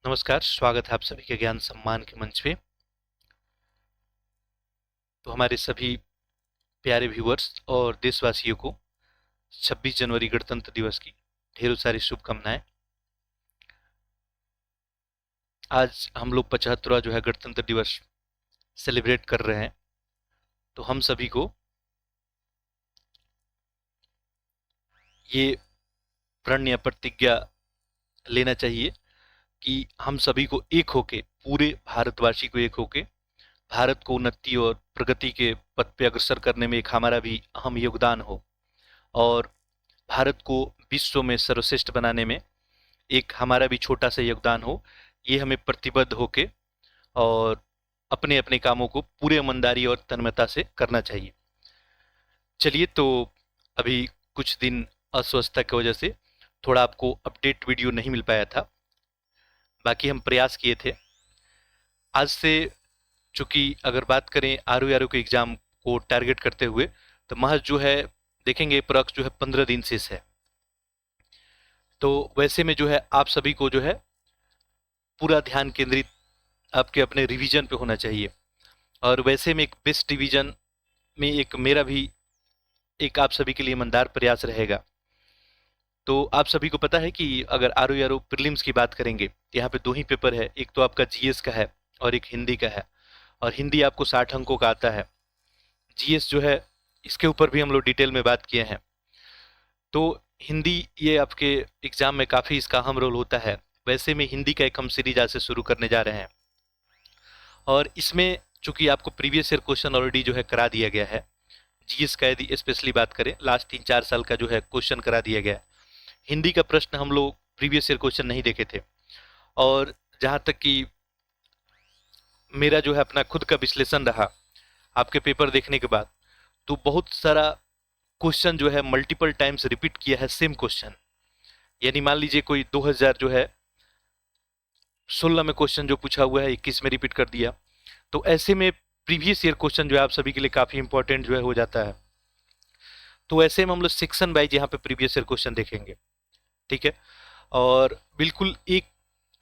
नमस्कार, स्वागत है आप सभी के ज्ञान सम्मान के मंच पे। तो हमारे सभी प्यारे व्यूअर्स और देशवासियों को 26 जनवरी गणतंत्र दिवस की ढेरों सारी शुभकामनाएं। आज हम लोग 75वां जो है गणतंत्र दिवस सेलिब्रेट कर रहे हैं। तो हम सभी को ये प्रण या प्रतिज्ञा लेना चाहिए कि हम सभी को एक होके, पूरे भारतवासी को एक होके भारत को उन्नति और प्रगति के पथ पे अग्रसर करने में एक हमारा भी अहम योगदान हो, और भारत को विश्व में सर्वश्रेष्ठ बनाने में एक हमारा भी छोटा सा योगदान हो। ये हमें प्रतिबद्ध होके और अपने अपने कामों को पूरे ईमानदारी और तन्मयता से करना चाहिए। चलिए, तो अभी कुछ दिन अस्वस्थता की वजह से थोड़ा आपको अपडेट वीडियो नहीं मिल पाया था, बाकी हम प्रयास किए थे। आज से चूंकि अगर बात करें आर के एग्जाम को टारगेट करते हुए, तो महज जो है देखेंगे अप्रॉक्स जो है 15 दिन शेष है। तो वैसे में जो है आप सभी को जो है पूरा ध्यान केंद्रित आपके अपने रिवीजन पे होना चाहिए। और वैसे में एक बेस्ट डिवीजन में एक मेरा भी एक आप सभी के लिए ईमानदार प्रयास रहेगा। तो आप सभी को पता है कि अगर आर प्रीलिम्स की बात करेंगे तो यहाँ पे दो ही पेपर है, एक तो आपका जीएस का है और एक हिंदी का है। और हिंदी आपको 60 अंकों का आता है। जीएस जो है इसके ऊपर भी हम लोग डिटेल में बात किए हैं। तो हिंदी ये आपके एग्जाम में काफ़ी इसका अहम रोल होता है। वैसे में हिंदी का एक हम सीरीज आज से शुरू करने जा रहे हैं, और इसमें चूंकि आपको प्रीवियस ईयर क्वेश्चन ऑलरेडी जो है करा दिया गया है। जीएस का यदि स्पेशली बात करें, लास्ट 3-4 साल का जो है क्वेश्चन करा दिया गया है। हिंदी का प्रश्न हम लोग प्रीवियस ईयर क्वेश्चन नहीं देखे थे, और जहाँ तक कि मेरा जो है अपना खुद का विश्लेषण रहा आपके पेपर देखने के बाद, तो बहुत सारा क्वेश्चन जो है मल्टीपल टाइम्स रिपीट किया है सेम क्वेश्चन। यानी मान लीजिए कोई 2000 जो है 16 में क्वेश्चन जो पूछा हुआ है 21 में रिपीट कर दिया। तो ऐसे में प्रीवियस ईयर क्वेश्चन जो है आप सभी के लिए काफी इंपॉर्टेंट जो है हो जाता है। तो ऐसे में हम लोग सेक्शन वाइज यहाँ पे प्रीवियस ईयर क्वेश्चन देखेंगे, ठीक है। और बिल्कुल एक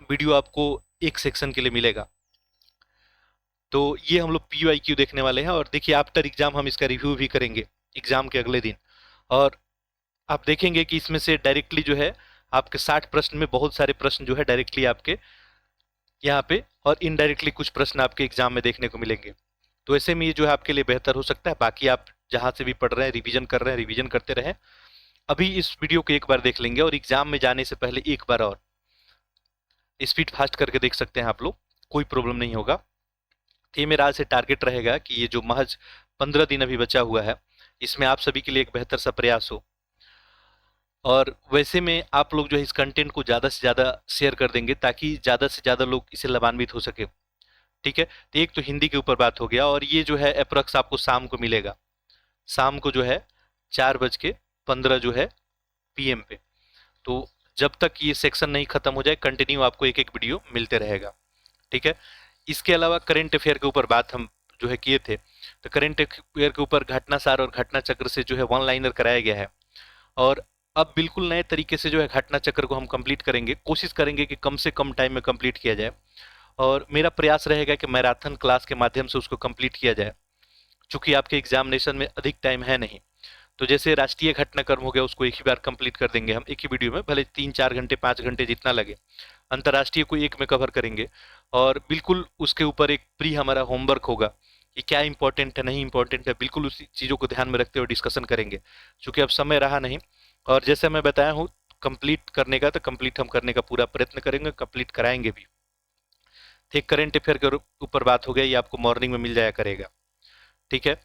वीडियो आपको एक सेक्शन के लिए मिलेगा। तो ये हम लोग PYQ देखने वाले हैं, और देखिए आफ्टर एग्जाम हम इसका रिव्यू भी करेंगे एग्जाम के अगले दिन। और आप देखेंगे कि इसमें से डायरेक्टली जो है आपके 60 प्रश्न में बहुत सारे प्रश्न जो है डायरेक्टली आपके यहाँ पे, और इनडायरेक्टली कुछ प्रश्न आपके एग्जाम में देखने को मिलेंगे। तो ऐसे में ये जो है आपके लिए बेहतर हो सकता है। बाकी आप जहाँ से भी पढ़ रहे हैं, रिवीजन कर रहे हैं, रिवीजन करते रहें। अभी इस वीडियो को एक बार देख लेंगे, और एग्जाम में जाने से पहले एक बार और स्पीड फास्ट करके देख सकते हैं आप लोग, कोई प्रॉब्लम नहीं होगा। तो ये मेरा आज से टारगेट रहेगा कि ये जो महज 15 दिन अभी बचा हुआ है, इसमें आप सभी के लिए एक बेहतर सा प्रयास हो। और वैसे में आप लोग जो है इस कंटेंट को ज़्यादा से ज़्यादा शेयर कर देंगे, ताकि ज़्यादा से ज़्यादा लोग इसे लाभान्वित हो सके, ठीक है। तो एक तो हिंदी के ऊपर बात हो गया, और ये जो है अप्रॉक्स आपको शाम को मिलेगा, शाम को जो है 4:15 जो है PM पे। तो जब तक ये सेक्शन नहीं खत्म हो जाए कंटिन्यू आपको एक एक वीडियो मिलते रहेगा, ठीक है। इसके अलावा करेंट अफेयर के ऊपर बात हम जो है किए थे। तो करेंट अफेयर के ऊपर घटना सार और घटना चक्र से जो है वन लाइनर कराया गया है, और अब बिल्कुल नए तरीके से जो है घटना चक्र को हम कंप्लीट करेंगे। कोशिश करेंगे कि कम से कम टाइम में कंप्लीट किया जाए, और मेरा प्रयास रहेगा कि मैराथन क्लास के माध्यम से उसको कंप्लीट किया जाए। चूंकि आपके एग्जामिनेशन में अधिक टाइम है नहीं, तो जैसे राष्ट्रीय घटनाक्रम हो गया उसको एक ही बार कंप्लीट कर देंगे हम एक ही वीडियो में, भले 3-4 घंटे 5 घंटे जितना लगे। अंतर्राष्ट्रीय को एक में कवर करेंगे, और बिल्कुल उसके ऊपर एक प्री हमारा होमवर्क होगा कि क्या इंपॉर्टेंट है नहीं इंपॉर्टेंट है, बिल्कुल उसी चीज़ों को ध्यान में रखते हुए डिस्कशन करेंगे। चूंकि अब समय रहा नहीं, और जैसे मैं बताया हूँ कंप्लीट करने का, तो कंप्लीट हम करने का पूरा प्रयत्न करेंगे, कंप्लीट कराएंगे भी। एक करेंट अफेयर के ऊपर बात हो गया, ये आपको मॉर्निंग में मिल जाया करेगा, ठीक है।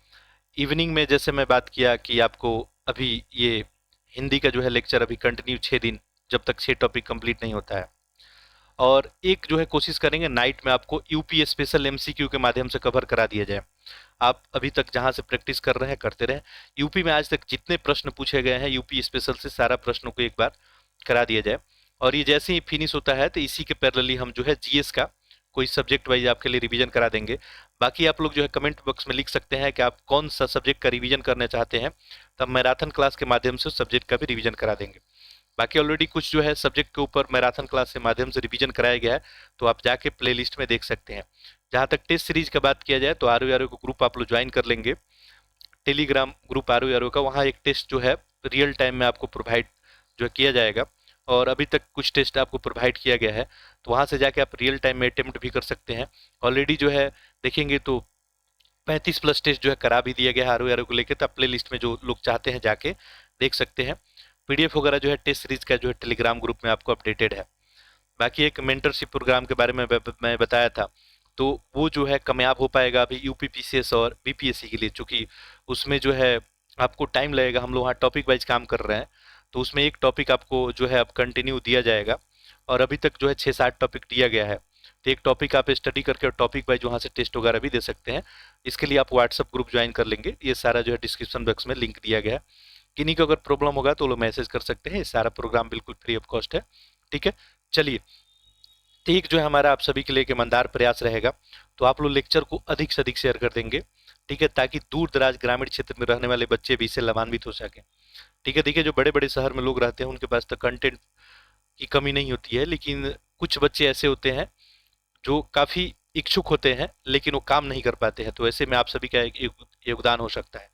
इवनिंग में जैसे मैं बात किया कि आपको अभी ये हिंदी का जो है लेक्चर अभी कंटिन्यू 6 दिन, जब तक 6 टॉपिक कंप्लीट नहीं होता है। और एक जो है कोशिश करेंगे नाइट में आपको यूपी स्पेशल MCQ के माध्यम से कवर करा दिया जाए। आप अभी तक जहां से प्रैक्टिस कर रहे हैं करते रहें। यूपी में आज तक जितने प्रश्न पूछे गए हैं यूपी स्पेशल से सारा प्रश्नों को एक बार करा दिया जाए। और ये जैसे ही फिनिश होता है तो इसी के पैरेलली हम जो है जीएस का कोई सब्जेक्ट वाइज आपके लिए रिवीजन करा देंगे। बाकी आप लोग जो है कमेंट बॉक्स में लिख सकते हैं कि आप कौन सा सब्जेक्ट का रिवीजन करना चाहते हैं, तब मैराथन क्लास के माध्यम से उस सब्जेक्ट का भी रिवीजन करा देंगे। बाकी ऑलरेडी कुछ जो है सब्जेक्ट के ऊपर मैराथन क्लास के माध्यम से रिवीजन कराया गया है, तो आप जाके प्लेलिस्ट में देख सकते हैं। जहाँ तक टेस्ट सीरीज का बात किया जाए तो आर का ग्रुप आप लोग ज्वाइन कर लेंगे, टेलीग्राम ग्रुप आर का। वहाँ एक टेस्ट जो है रियल टाइम में आपको प्रोवाइड जो है किया जाएगा, और अभी तक कुछ टेस्ट आपको प्रोवाइड किया गया है, तो वहाँ से जाके आप रियल टाइम में अटेम्प्ट भी कर सकते हैं। ऑलरेडी जो है देखेंगे तो 35+ टेस्ट जो है करा भी दिया गया है आर को लेकर, तो आप प्ले लिस्ट में जो लोग चाहते हैं जाके देख सकते हैं। पीडीएफ वगैरह जो है टेस्ट सीरीज का जो है टेलीग्राम ग्रुप में आपको अपडेटेड है। बाकी एक मेंटरशिप प्रोग्राम के बारे में मैं बताया था, तो वो जो है कामयाब हो पाएगा अभी यूपीपीसीएस और बीपीएससी के लिए, चूंकि उसमें जो है आपको टाइम लगेगा। हम लोग वहाँ टॉपिक वाइज काम कर रहे हैं, तो उसमें एक टॉपिक आपको जो है अब कंटिन्यू दिया जाएगा, और अभी तक जो है 6-7 टॉपिक दिया गया है। तो एक टॉपिक आप स्टडी करके और टॉपिक वाइज वहाँ से टेस्ट वगैरह भी दे सकते हैं। इसके लिए आप व्हाट्सअप ग्रुप ज्वाइन कर लेंगे, ये सारा जो है डिस्क्रिप्शन बॉक्स में लिंक दिया गया है। किन्हीं को अगर प्रॉब्लम होगा तो लोग मैसेज कर सकते हैं, ये सारा प्रोग्राम बिल्कुल फ्री ऑफ कॉस्ट है। ठीक है, चलिए, तो एक जो है हमारा आप सभी के लिए एक ईमानदार प्रयास रहेगा, तो आप लोग लेक्चर को अधिक से अधिक शेयर कर देंगे, ठीक है, ताकि दूर दराज ग्रामीण क्षेत्र में रहने वाले बच्चे भी इससे लाभान्वित हो सकें। ठीक है, देखिए जो बड़े बड़े शहर में लोग रहते हैं उनके पास तो कंटेंट की कमी नहीं होती है, लेकिन कुछ बच्चे ऐसे होते हैं जो काफ़ी इच्छुक होते हैं लेकिन वो काम नहीं कर पाते हैं, तो ऐसे में आप सभी का एक योगदान हो सकता है।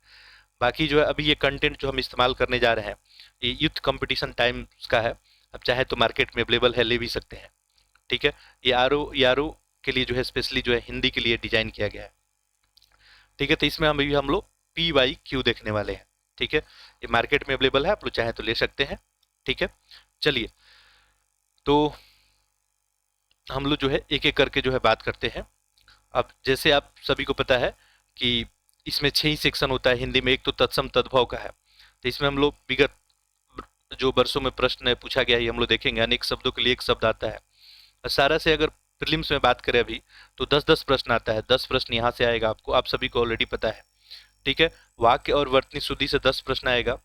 बाकी जो है अभी ये कंटेंट जो हम इस्तेमाल करने जा रहे हैं, ये यूथ कंपटीशन टाइम्स का है, अब चाहे तो मार्केट में अवेलेबल है, ले भी सकते हैं। ठीक है, ये आर के लिए जो है स्पेशली जो है हिंदी के लिए डिजाइन किया गया है। ठीक है, तो इसमें हम लोग PYQ देखने वाले हैं। ठीक है, ये मार्केट में अवेलेबल है, आप लोग चाहे तो ले सकते हैं। ठीक है, चलिए, तो हम लोग जो है एक एक करके जो है बात करते हैं। अब जैसे आप सभी को पता है कि इसमें 6 ही सेक्शन होता है हिंदी में। एक तो तत्सम तद्भव का है, तो इसमें हम लोग विगत जो वर्षों में प्रश्न पूछा गया है हम लोग देखेंगे। अनेक शब्दों के लिए एक शब्द आता है। सारा से अगर प्रीलिम्स में बात करें अभी, तो 10-10 प्रश्न आता है। 10 प्रश्न यहाँ से आएगा आपको, आप सभी को ऑलरेडी पता है। ठीक है, वाक्य और वर्तनी शुद्धि से 10 प्रश्न आएगा।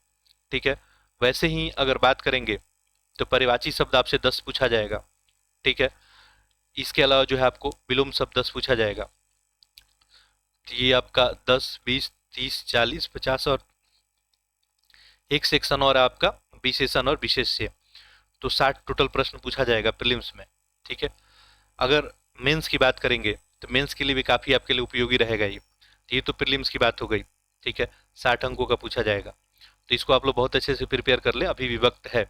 ठीक है, वैसे ही अगर बात करेंगे तो परिवाची शब्द आपसे 10 पूछा जाएगा। ठीक है, इसके अलावा जो है आपको विलोम शब्द 10 पूछा जाएगा। तो ये आपका 10, 20, 30, 40, 50 और एक सेक्शन और आपका विशेषण और विशेष्य, तो 60 टोटल प्रश्न पूछा जाएगा प्रीलिम्स में। ठीक है, अगर मेंस की बात करेंगे तो मेंस के लिए भी काफ़ी आपके लिए उपयोगी रहेगा ये। तो ये तो प्रीलिम्स की बात हो गई। ठीक है, 60 अंकों का पूछा जाएगा, तो इसको आप लोग बहुत अच्छे से प्रिपेयर कर ले, अभी भी वक्त है।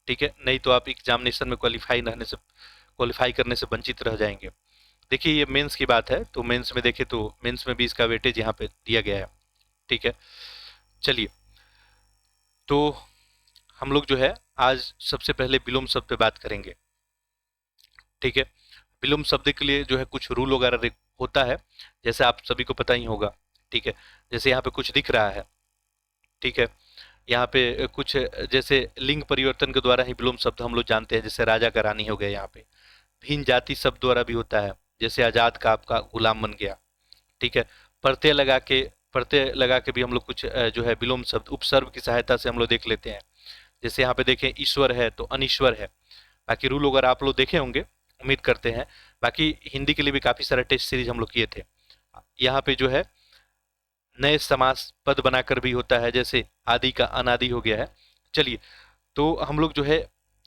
ठीक है, नहीं तो आप एग्जामिनेशन में क्वालिफाई करने से वंचित रह जाएंगे। देखिए ये मेंस की बात है, तो मेंस में देखें तो मेंस में भी इसका वेटेज यहाँ पे दिया गया है। ठीक है, चलिए, तो हम लोग जो है आज सबसे पहले विलोम शब्द पे बात करेंगे। ठीक है, विलोम शब्द के लिए जो है कुछ रूल वगैरह होता है, जैसे आप सभी को पता ही होगा। ठीक है, जैसे यहाँ पे कुछ दिख रहा है। ठीक है, यहाँ पे कुछ जैसे लिंग परिवर्तन के द्वारा ही विलोम शब्द हम लोग जानते हैं, जैसे राजा का रानी हो गया। यहाँ पे भिन्न जाति शब्द द्वारा भी होता है, जैसे आजाद का आपका गुलाम बन गया। ठीक है, प्रत्यय लगा के भी हम लोग कुछ जो है विलोम शब्द उपसर्ग की सहायता से हम लोग देख लेते हैं। जैसे यहाँ पे देखें ईश्वर है तो अनिश्वर है। बाकी रूल वगैरह आप लोग देखे होंगे, उम्मीद करते हैं। बाकी हिंदी के लिए भी काफ़ी सारे टेस्ट सीरीज हम लोग किए थे। यहाँ पे जो है नए समास पद बनाकर भी होता है, जैसे आदि का अनादि हो गया है। चलिए, तो हम लोग जो है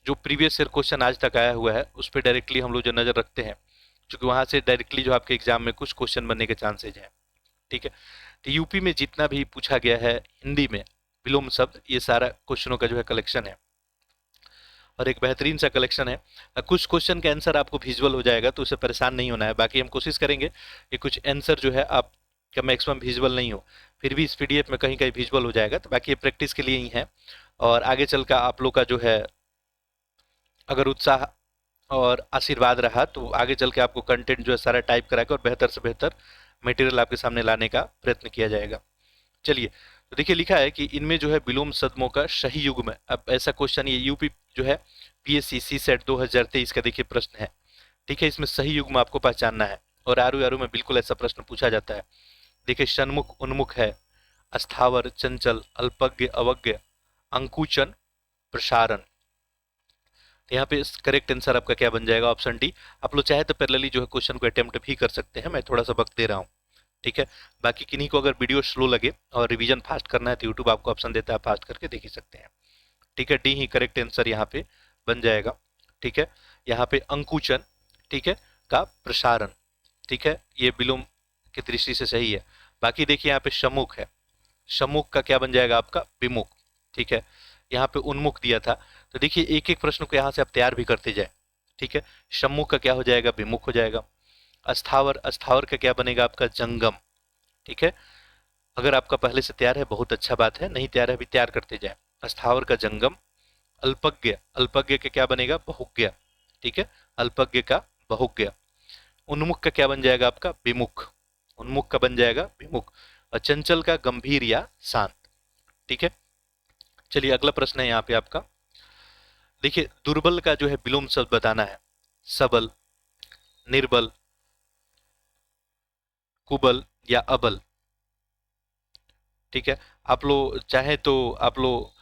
जो प्रीवियस ईयर क्वेश्चन आज तक आया हुआ है उस पर डायरेक्टली हम लोग जो नज़र रखते हैं, क्योंकि वहाँ से डायरेक्टली जो आपके एग्जाम में कुछ क्वेश्चन बनने के चांसेज हैं। ठीक है, तो यूपी में जितना भी पूछा गया है हिंदी में विलोम शब्द, ये सारा क्वेश्चनों का जो है कलेक्शन है, और एक बेहतरीन सा कलेक्शन है। कुछ क्वेश्चन का आंसर आपको विजुअल हो जाएगा, तो उससे परेशान नहीं होना है। बाकी हम कोशिश करेंगे कि कुछ आंसर जो है आपका मैक्सिमम विजुअल नहीं हो, फिर भी इस पीडीएफ में कहीं कहीं विजुअल हो जाएगा। तो बाकी ये प्रैक्टिस के लिए ही है, और आगे चल कर आप लोग का जो है अगर उत्साह और आशीर्वाद रहा तो आगे चल के आपको कंटेंट जो है सारा टाइप कराकर और बेहतर से बेहतर मटेरियल आपके सामने लाने का प्रयत्न किया जाएगा। चलिए, तो देखिए लिखा है कि इनमें जो है विलोम शब्दों का सही युग्म। अब ऐसा क्वेश्चन ये यूपी जो है पीएससी सीसेट 2023 का देखिए प्रश्न है। ठीक है, इसमें सही युग्म आपको पहचानना है, और आरू में बिल्कुल ऐसा प्रश्न पूछा जाता है। देखिए, सन्मुख उन्मुख है, अस्थावर, चंचल, अल्पज्ञ, अवज्ञ, अंकुचन, प्रसारण। तो यहाँ पे करेक्ट आंसर आपका क्या बन जाएगा? Option D. आप लोग चाहे तो पैरेलली जो है क्वेश्चन को अटेम्प्ट भी कर सकते हैं, मैं थोड़ा सा वक्त दे रहा हूँ। ठीक है, बाकी किन्हीं को अगर वीडियो स्लो लगे और रिवीजन फास्ट करना है तो यूट्यूब आपको ऑप्शन देता है, फास्ट करके देख ही सकते हैं। ठीक है, डी ही करेक्ट आंसर यहाँ पे बन जाएगा। ठीक है, यहाँ पे अंकुचन, ठीक है, का प्रसारण, ठीक है, ये विलोम की दृष्टि से सही है। बाकी देखिए यहाँ पे सम्मुख है, सम्मुख का क्या बन जाएगा आपका विमुख। ठीक है, यहाँ पे उन्मुख दिया था। तो देखिए एक एक प्रश्न को यहाँ से आप तैयार भी करते जाए। ठीक है, सम्मुख का क्या हो जाएगा, विमुख हो जाएगा। अस्थावर, अस्थावर का क्या बनेगा आपका जंगम। ठीक है, अगर आपका पहले से तैयार है बहुत अच्छा बात है, नहीं तैयार है अभी तैयार करते जाए। अस्थावर का जंगम। अल्पज्ञ, अल्पज्ञ का क्या बनेगा, बहुज्ञ। ठीक है, अल्पज्ञ का बहुज्ञ। उन्मुख का क्या बन जाएगा आपका विमुख, उन्मुख का बन जाएगा विमुख। और चंचल का गंभीर या शांत। ठीक है, चलिए अगला प्रश्न है यहाँ पे आपका। देखिए दुर्बल का जो है विलोम शब्द बताना है। सबल, निर्बल, कुबल या अबल। ठीक है, आप लोग चाहे तो आप लोग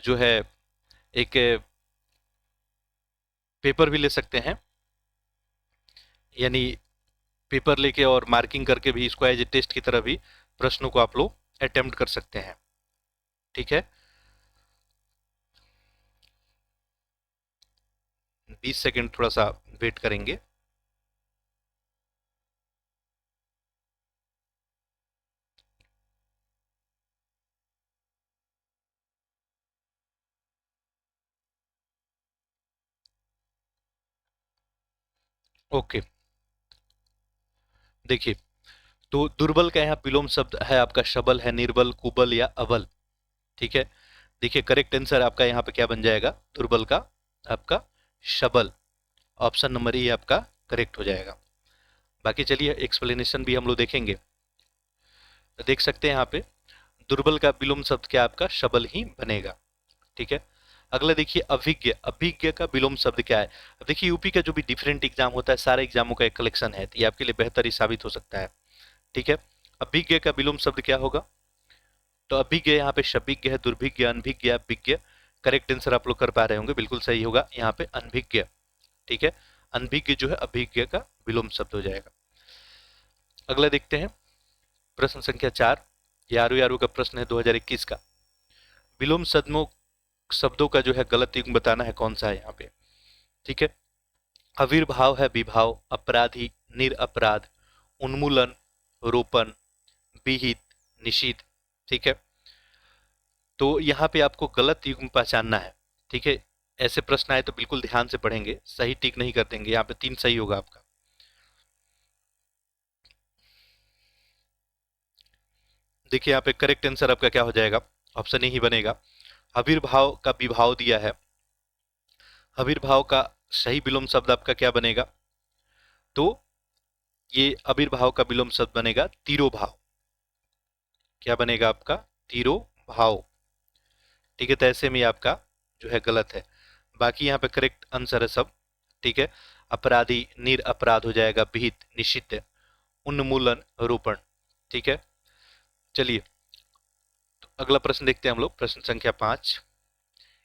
जो है एक पेपर भी ले सकते हैं, यानी पेपर लेके और मार्किंग करके भी इसको एज ए टेस्ट की तरह भी प्रश्नों को आप लोग अटेम्प्ट कर सकते हैं। ठीक है, 20 सेकंड थोड़ा सा वेट करेंगे। ओके, देखिए तो दुर्बल का यहाँ विलोम शब्द है आपका सबल है, निर्बल, कुबल या अबल। ठीक है, देखिए करेक्ट आंसर आपका यहाँ पे क्या बन जाएगा, दुर्बल का आपका सबल। ऑप्शन नंबर ए आपका करेक्ट हो जाएगा। बाकी चलिए एक्सप्लेनेशन भी हम लोग देखेंगे। तो देख सकते हैं यहाँ पे दुर्बल का विलोम शब्द क्या आपका सबल ही बनेगा। ठीक है, अगला देखिए अभिज्ञ, अभिज्ञ का विलोम शब्द क्या है। अब देखिए यूपी का जो भी डिफरेंट एग्जाम होता है सारे एग्जामों का एक कलेक्शन है, तो ये आपके लिए बेहतर ही साबित हो सकता है। ठीक है, अभिज्ञ का विलोम शब्द क्या होगा, तो अभिज्ञ यहाँ पे शबिज्ञ है, दुर्भिज्ञ, अनभिज्ञ, विज्ञ। करेक्ट आंसर आप लोग कर पा रहे होंगे, बिल्कुल सही होगा यहाँ पे अनभिज्ञ। ठीक है, अनभिज्ञ जो है अभिज्ञ का विलोम शब्द हो जाएगा। अगला देखते हैं प्रश्न संख्या 4। यारू यारू का प्रश्न है 2021 का। विलोम शब्दों का जो है गलत युग्म बताना है, कौन सा है यहाँ पे। ठीक है, आविर्भाव है विभाव, अपराधी, निरअपराध, उन्मूलन, रोपण, विहित, निषिद्ध। ठीक है, तो यहाँ पे आपको गलत युग्म पहचानना है। ठीक है, ऐसे प्रश्न आए तो बिल्कुल ध्यान से पढ़ेंगे, सही टिक नहीं कर देंगे। यहाँ पे 3 सही होगा आपका। देखिए यहाँ पे करेक्ट आंसर आपका क्या हो जाएगा, ऑप्शन ए ही बनेगा। आविर्भाव का विभाव दिया है, आविर्भाव का सही विलोम शब्द आपका क्या बनेगा, तो ये आविर्भाव का विलोम शब्द बनेगा तिरोभाव। क्या बनेगा आपका, तिरोभाव। ठीक है, तो ऐसे में आपका जो है गलत है। बाकी यहाँ पे करेक्ट आंसर है सब। ठीक है, अपराधी, निर अपराध हो जाएगा, विहित, निषिद्ध, उन्मूलन, रोपण। ठीक है, चलिए तो अगला प्रश्न देखते हैं हम लोग, प्रश्न संख्या 5।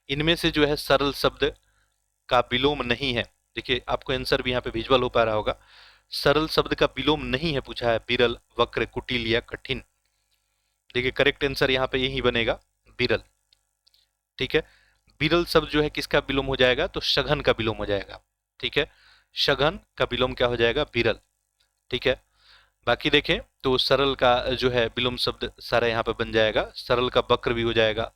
इनमें से जो है सरल शब्द का विलोम नहीं है। देखिए आपको आंसर भी यहाँ पे विजुअल हो पा रहा होगा। सरल शब्द का विलोम नहीं है पूछा है, विरल, वक्र, कुटिल या कठिन। देखिए करेक्ट आंसर यहाँ पे यही बनेगा, विरल। ठीक है, विरल शब्द जो है किसका विलोम हो जाएगा, तो सघन का विलोम हो जाएगा। ठीक है, सघन का विलोम क्या हो जाएगा, विरल। ठीक है, बाकी देखें तो सरल का जो है विलोम शब्द सारा यहाँ पे बन जाएगा, सरल का वक्र भी हो जाएगा,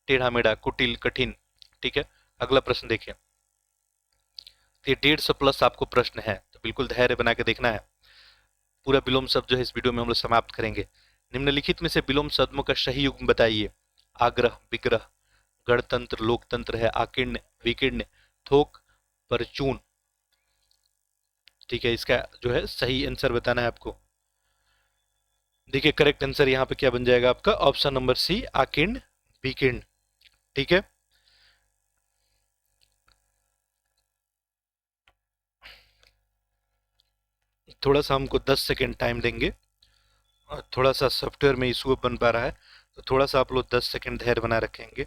टेढ़ा मेढ़ा, कुटिल, कठिन। ठीक है, अगला प्रश्न देखें। ये 150 प्लस आपको प्रश्न है, तो बिल्कुल धैर्य बना के देखना है। पूरा विलोम शब्द जो है इस वीडियो में हम लोग समाप्त करेंगे। निम्नलिखित में से विलोम शब्दों का सही युग्म बताइए। आग्रह, विग्रह, गणतंत्र, लोकतंत्र है, आकीर्ण, विकीर्ण, थोक, परचून। ठीक है, इसका जो है सही आंसर बताना है आपको। देखिए करेक्ट आंसर यहाँ पे क्या बन जाएगा आपका, ऑप्शन नंबर सी, आकीर्ण, विकीर्ण। ठीक है, थोड़ा सा हमको 10 सेकेंड टाइम देंगे, और थोड़ा सा सॉफ्टवेयर में इशू बन पा रहा है, तो थोड़ा सा आप लोग 10 सेकेंड धैर्य बना रखेंगे।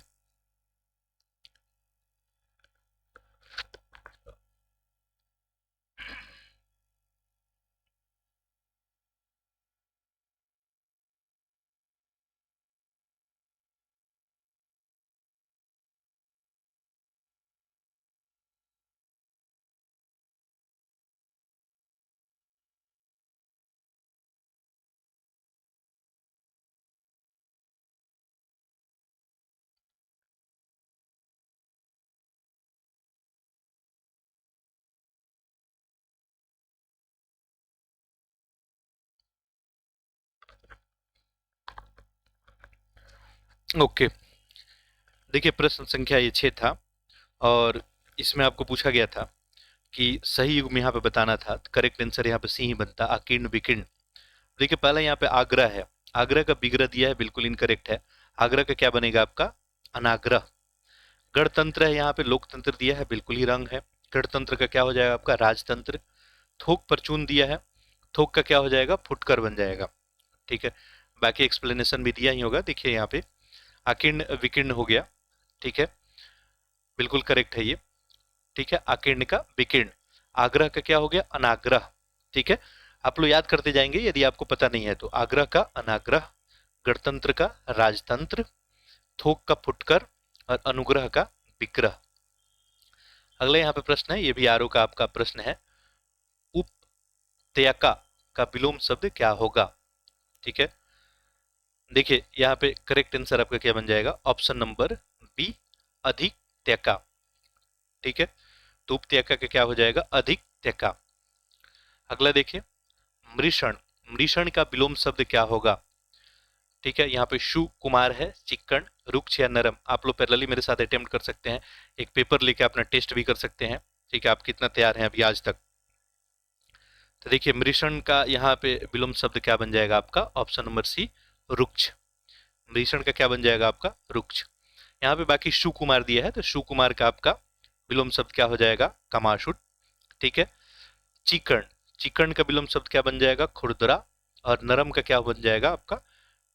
ओके, देखिए प्रश्न संख्या ये 6 था और इसमें आपको पूछा गया था कि सही युग्म यहाँ पे बताना था। करेक्ट आंसर यहाँ पे सी ही बनता, अकीर्ण विकीर्ण। देखिए पहला यहाँ पे आग्रह है, आग्रह का विग्रह दिया है, बिल्कुल इनकरेक्ट है। आग्रह का क्या बनेगा आपका, अनाग्रह। गणतंत्र है, यहाँ पे लोकतंत्र दिया है, बिल्कुल ही रंग है। गणतंत्र का क्या हो जाएगा आपका, राजतंत्र। थोक परचून दिया है, थोक का क्या हो जाएगा, फुटकर बन जाएगा। ठीक है, बाकी एक्सप्लेनेशन भी दिया ही होगा, देखिए यहाँ पे अकीर्ण विकीर्ण हो गया। ठीक है, बिल्कुल करेक्ट है ये। ठीक है, अकीर्ण का विकीर्ण। आग्रह का क्या हो गया, अनाग्रह। ठीक है, आप लोग याद करते जाएंगे यदि आपको पता नहीं है तो। आग्रह का अनाग्रह, गणतंत्र का राजतंत्र, थोक का फुटकर और अनुग्रह का विग्रह। अगला यहाँ पे प्रश्न है, ये भी आरो का आपका प्रश्न है, उपत्यका का विलोम शब्द क्या होगा। ठीक है, देखिए यहाँ पे करेक्ट आंसर आपका क्या बन जाएगा, ऑप्शन नंबर बी, अधिक त्यका। ठीक है, तो उपत्यका का क्या हो जाएगा, अधिक त्यका। अगला देखिए, मृषण, मृषण का विलोम शब्द क्या होगा। ठीक है, यहाँ पे शु कुमार है, चिक्कण, रुक्ष या नरम। आप लोग पैरेलली मेरे साथ अटेम्प्ट कर सकते हैं, एक पेपर लेके अपना टेस्ट भी कर सकते हैं। ठीक है, आप कितना तैयार हैं अभी आज तक। तो देखिए मृषण का यहाँ पे विलोम शब्द क्या बन जाएगा आपका, ऑप्शन नंबर सी, रुक्ष। मृषण का क्या बन जाएगा आपका, रुक्ष। यहाँ पे बाकी शु कुमार दिया है, तो शु कुमार का आपका विलोम शब्द क्या हो जाएगा, कमाशुट। ठीक है, चिकर्ण, चिकर्ण का विलोम शब्द क्या बन जाएगा, खुरदरा। और नरम का क्या बन जाएगा आपका,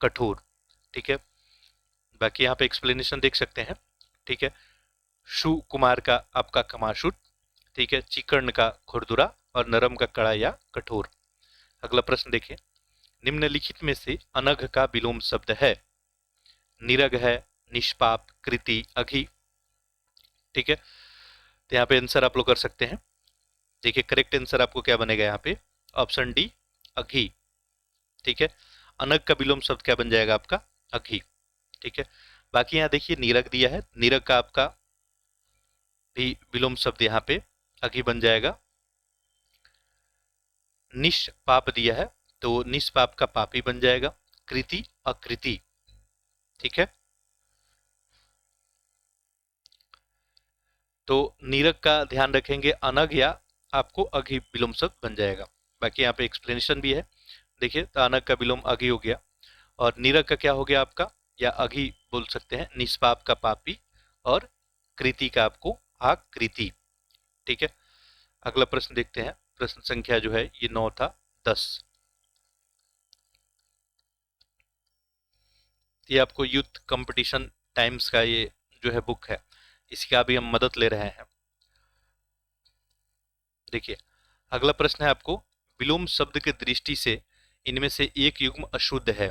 कठोर। ठीक है, बाकी यहाँ पे एक्सप्लेनेशन देख सकते हैं। ठीक है, शु कुमार का आपका कमाशुट। ठीक है, चिकर्ण का खुरदुरा और नरम का कड़ा या कठोर। अगला प्रश्न देखिए, निम्नलिखित में से अनघ का विलोम शब्द है। निरग है, निष्पाप, कृति, अघि। ठीक है, तो यहाँ पे आंसर आप लोग कर सकते हैं। देखिए करेक्ट आंसर आपको क्या बनेगा यहाँ पे, ऑप्शन डी, अघि। ठीक है, अनग का विलोम शब्द क्या बन जाएगा आपका, अघि। ठीक है, बाकी यहाँ देखिए नीरग दिया है, नीरग का आपका भी विलोम शब्द यहाँ पे अघि बन जाएगा। निष्पाप दिया है, तो निष्पाप का पापी बन जाएगा। कृति, अकृति। ठीक है, तो नीरग का ध्यान रखेंगे, अनग या आपको अघि विलोम शब्द बन जाएगा। बाकी यहाँ पे एक्सप्लेनेशन भी है। देखिए तो अनग का विलोम अघि हो गया, और नीरग का क्या हो गया आपका, या अघि बोल सकते हैं, निष्पाप का पापी, और कृति का आपको आकृति। ठीक है, अगला प्रश्न देखते हैं। प्रश्न संख्या जो है ये 9 था, 10। ये आपको यूथ कंपटीशन टाइम्स का ये जो है बुक है, इसका भी हम मदद ले रहे हैं। देखिए अगला प्रश्न है आपको, विलोम शब्द की दृष्टि से इनमें से एक युग्म अशुद्ध है।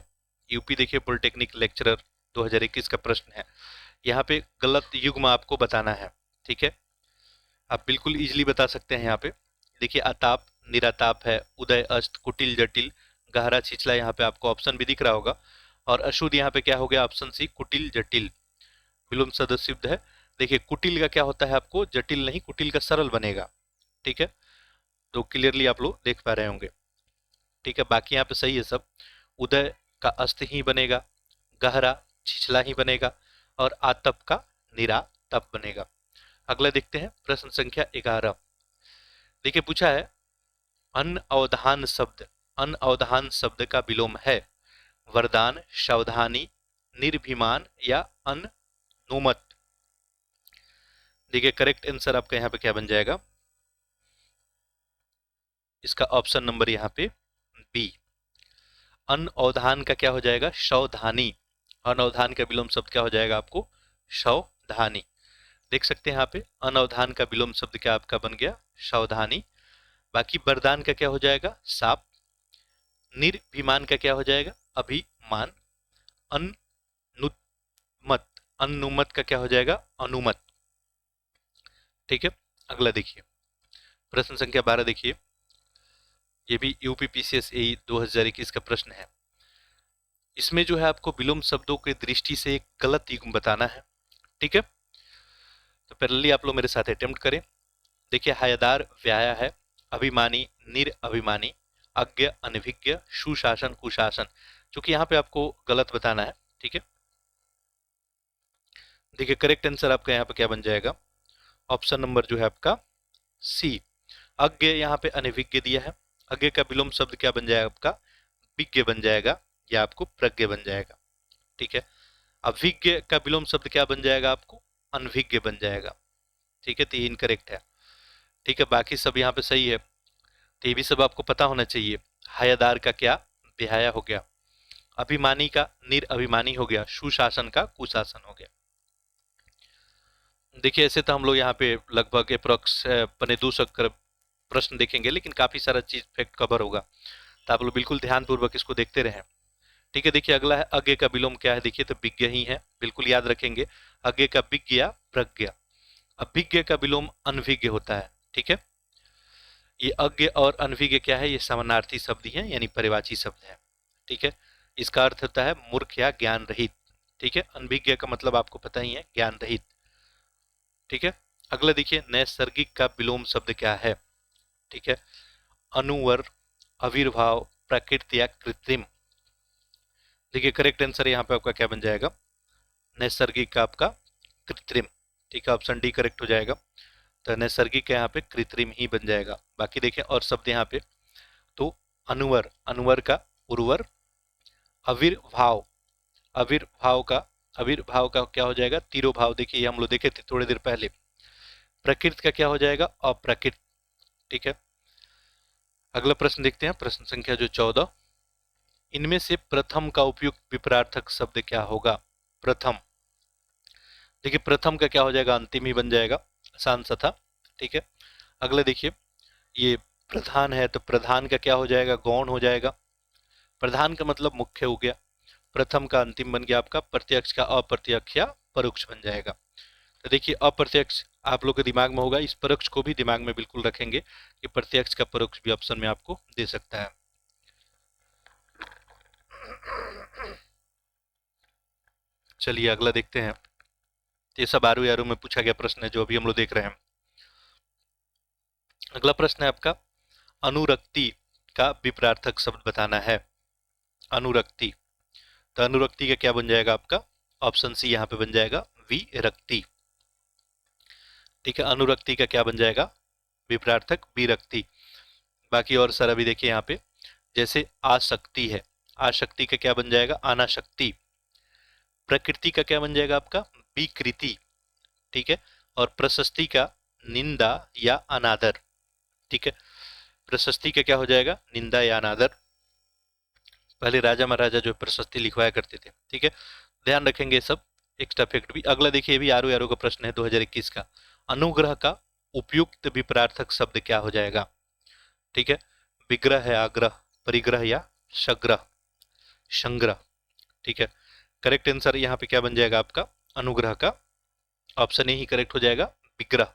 यूपी देखिए पॉलिटेक्निक लेक्चरर 2021 का प्रश्न है। यहाँ पे गलत युग्म आपको बताना है। ठीक है, आप बिल्कुल इजीली बता सकते हैं यहाँ पे। देखिए अताप, निराताप है, उदय, अस्त, कुटिल, जटिल, गहरा, छिछला, यहाँ पे आपको ऑप्शन भी दिख रहा होगा। और अशुद्ध यहाँ पे क्या हो गया, ऑप्शन सी, कुटिल, जटिल। विलोम शब्द सिद्ध है। देखिए कुटिल का क्या होता है आपको, जटिल नहीं, कुटिल का सरल बनेगा। ठीक है, तो क्लियरली आप लोग देख पा रहे होंगे। ठीक है, बाकी यहाँ पे सही है सब। उदय का अस्त ही बनेगा, गहरा छिछला ही बनेगा, और आतप का निरा तप बनेगा। अगला देखते हैं प्रश्न संख्या 11। देखिए पूछा है, अनअवधान शब्द, अनअवधान शब्द का विलोम है वरदान, सावधानी, निर्भिमान या अनुमत। देखिए करेक्ट आंसर आपका यहाँ पे क्या बन जाएगा, इसका ऑप्शन नंबर यहाँ पे बी, अनअवधान का क्या हो जाएगा, सावधानी। अनअवधान का विलोम शब्द क्या हो जाएगा आपको, सावधानी। देख सकते हैं यहाँ पे अनअवधान का विलोम शब्द क्या आपका बन गया, सावधानी। बाकी वरदान का क्या हो जाएगा, साप। निर्भिमान का क्या हो जाएगा, अभिमान। अनुमत, अनुमत का क्या हो जाएगा, अनुमत। ठीक है, अगला देखिए प्रश्न संख्या 12। देखिए ये भी यूपीपीसीएस ए 2021 का प्रश्न है। इसमें जो है आपको विलोम शब्दों की दृष्टि से एक गलत युग्म बताना है। ठीक है, तो पहले आप लोग मेरे साथ अटेम्प्ट करें। देखिए हयादार व्याया है, अभिमानी, निरअभिमानी, अज्ञ, अनभिज्ञ, सुशासन, कुशासन। चूंकि यहाँ पे आपको गलत बताना है। ठीक है, देखिए करेक्ट आंसर आपका यहाँ पे क्या बन जाएगा, ऑप्शन नंबर जो है आपका सी, अज्ञ। यहाँ पे अनभिज्ञ दिया है, अज्ञ का विलोम शब्द क्या बन जाएगा आपका, विज्ञ बन जाएगा, या आपको प्रज्ञ बन जाएगा। ठीक है, अभिज्ञ का विलोम शब्द क्या बन जाएगा आपको, अनभिज्ञ बन जाएगा। ठीक है, तो ये इनकरेक्ट है। ठीक है, बाकी सब यहाँ पे सही है, तो ये भी सब आपको पता होना चाहिए। हयादार का क्या, बेहया हो गया। अभिमानी का निरअभिमानी हो गया। सुशासन का कुशासन हो गया। देखिए ऐसे तो हम लोग यहाँ पे लगभग अप्रोक्स 200 प्रश्न देखेंगे, लेकिन काफी सारा चीज फैक्ट कवर होगा, तो आप लोग बिल्कुल ध्यान पूर्वक इसको देखते रहें। ठीक है, देखिए अगला है अज्ञ का विलोम क्या है, देखिए तो विज्ञ ही है, बिल्कुल याद रखेंगे। अज्ञ का विज्ञ या प्रज्ञ। अभिज्ञ का विलोम अनभिज्ञ होता है। ठीक है, ये अज्ञ और अनभिज्ञ क्या है, ये समानार्थी शब्द ही है, यानी परिवाची शब्द है। ठीक है, इसका अर्थ होता है मूर्ख या ज्ञान रहित। ठीक है, अनभिज्ञ का मतलब आपको पता ही है, ज्ञान रहित। ठीक है, अगला देखिए नैसर्गिक का विलोम शब्द क्या है। ठीक है, अनुवर, आविर्भाव, प्राकृत या कृत्रिम। देखिए करेक्ट आंसर यहाँ पे आपका क्या बन जाएगा, नैसर्गिक का आपका कृत्रिम। ठीक है, ऑप्शन डी करेक्ट हो जाएगा। तो नैसर्गिक का यहाँ पे कृत्रिम ही बन जाएगा। बाकी देखें और शब्द यहाँ पे, तो अनुवर, अनुवर का उर्वर। आविर्भाव, आविर्भाव का क्या हो जाएगा, तिरोभाव। देखिए ये हम लोग देखे थे थोड़ी देर पहले। प्रकृत का क्या हो जाएगा, अप्रकृत। ठीक है, अगला प्रश्न देखते हैं, प्रश्न संख्या जो 14। इनमें से प्रथम का उपयुक्त विपरार्थक शब्द क्या होगा। प्रथम, देखिए प्रथम का क्या हो जाएगा, अंतिम ही बन जाएगा, आसान सा था। ठीक है, अगला देखिए ये प्रधान है, तो प्रधान का क्या हो जाएगा, गौण हो जाएगा। प्रधान का मतलब मुख्य हो गया। प्रथम का अंतिम बन गया आपका, प्रत्यक्ष का अप्रत्यक्ष या परोक्ष बन जाएगा। तो देखिए अप्रत्यक्ष आप लोग के दिमाग में होगा, इस परोक्ष को भी दिमाग में बिल्कुल रखेंगे कि प्रत्यक्ष का परोक्ष भी ऑप्शन में आपको दे सकता है। चलिए अगला देखते हैं, ये सब आरु आरु में पूछा गया प्रश्न है जो अभी हम लोग देख रहे हैं। अगला प्रश्न है आपका, अनुरक्ति का विपरार्थक शब्द बताना है। अनुरक्ति, तो अनुरक्ति का क्या बन जाएगा आपका, ऑप्शन सी यहाँ पे बन जाएगा विरक्ति। ठीक है, अनुरक्ति का क्या बन जाएगा, विपरार्थक विरक्ति। बाकी और सारा भी देखिए यहाँ पे, जैसे आसक्ति है, आसक्ति का क्या बन जाएगा, अनाशक्ति। प्रकृति का क्या बन जाएगा आपका, विकृति। ठीक है, और प्रशस्ति का निंदा या अनादर। ठीक है, प्रशस्ति का क्या हो जाएगा, निंदा या अनादर। पहले राजा महाराजा जो प्रशस्ति लिखवाया करते थे। ठीक है, ध्यान रखेंगे सब एक्स्ट्रा फैक्ट भी। अगला देखिए ये भी आरो आरो का प्रश्न है 2021 का, अनुग्रह का उपयुक्त विपरार्थक शब्द क्या हो जाएगा। ठीक है, विग्रह है आग्रह, परिग्रह या सग्रह, संग्रह। ठीक है, करेक्ट आंसर यहाँ पे क्या बन जाएगा आपका, अनुग्रह का ऑप्शन ए ही करेक्ट हो जाएगा, विग्रह।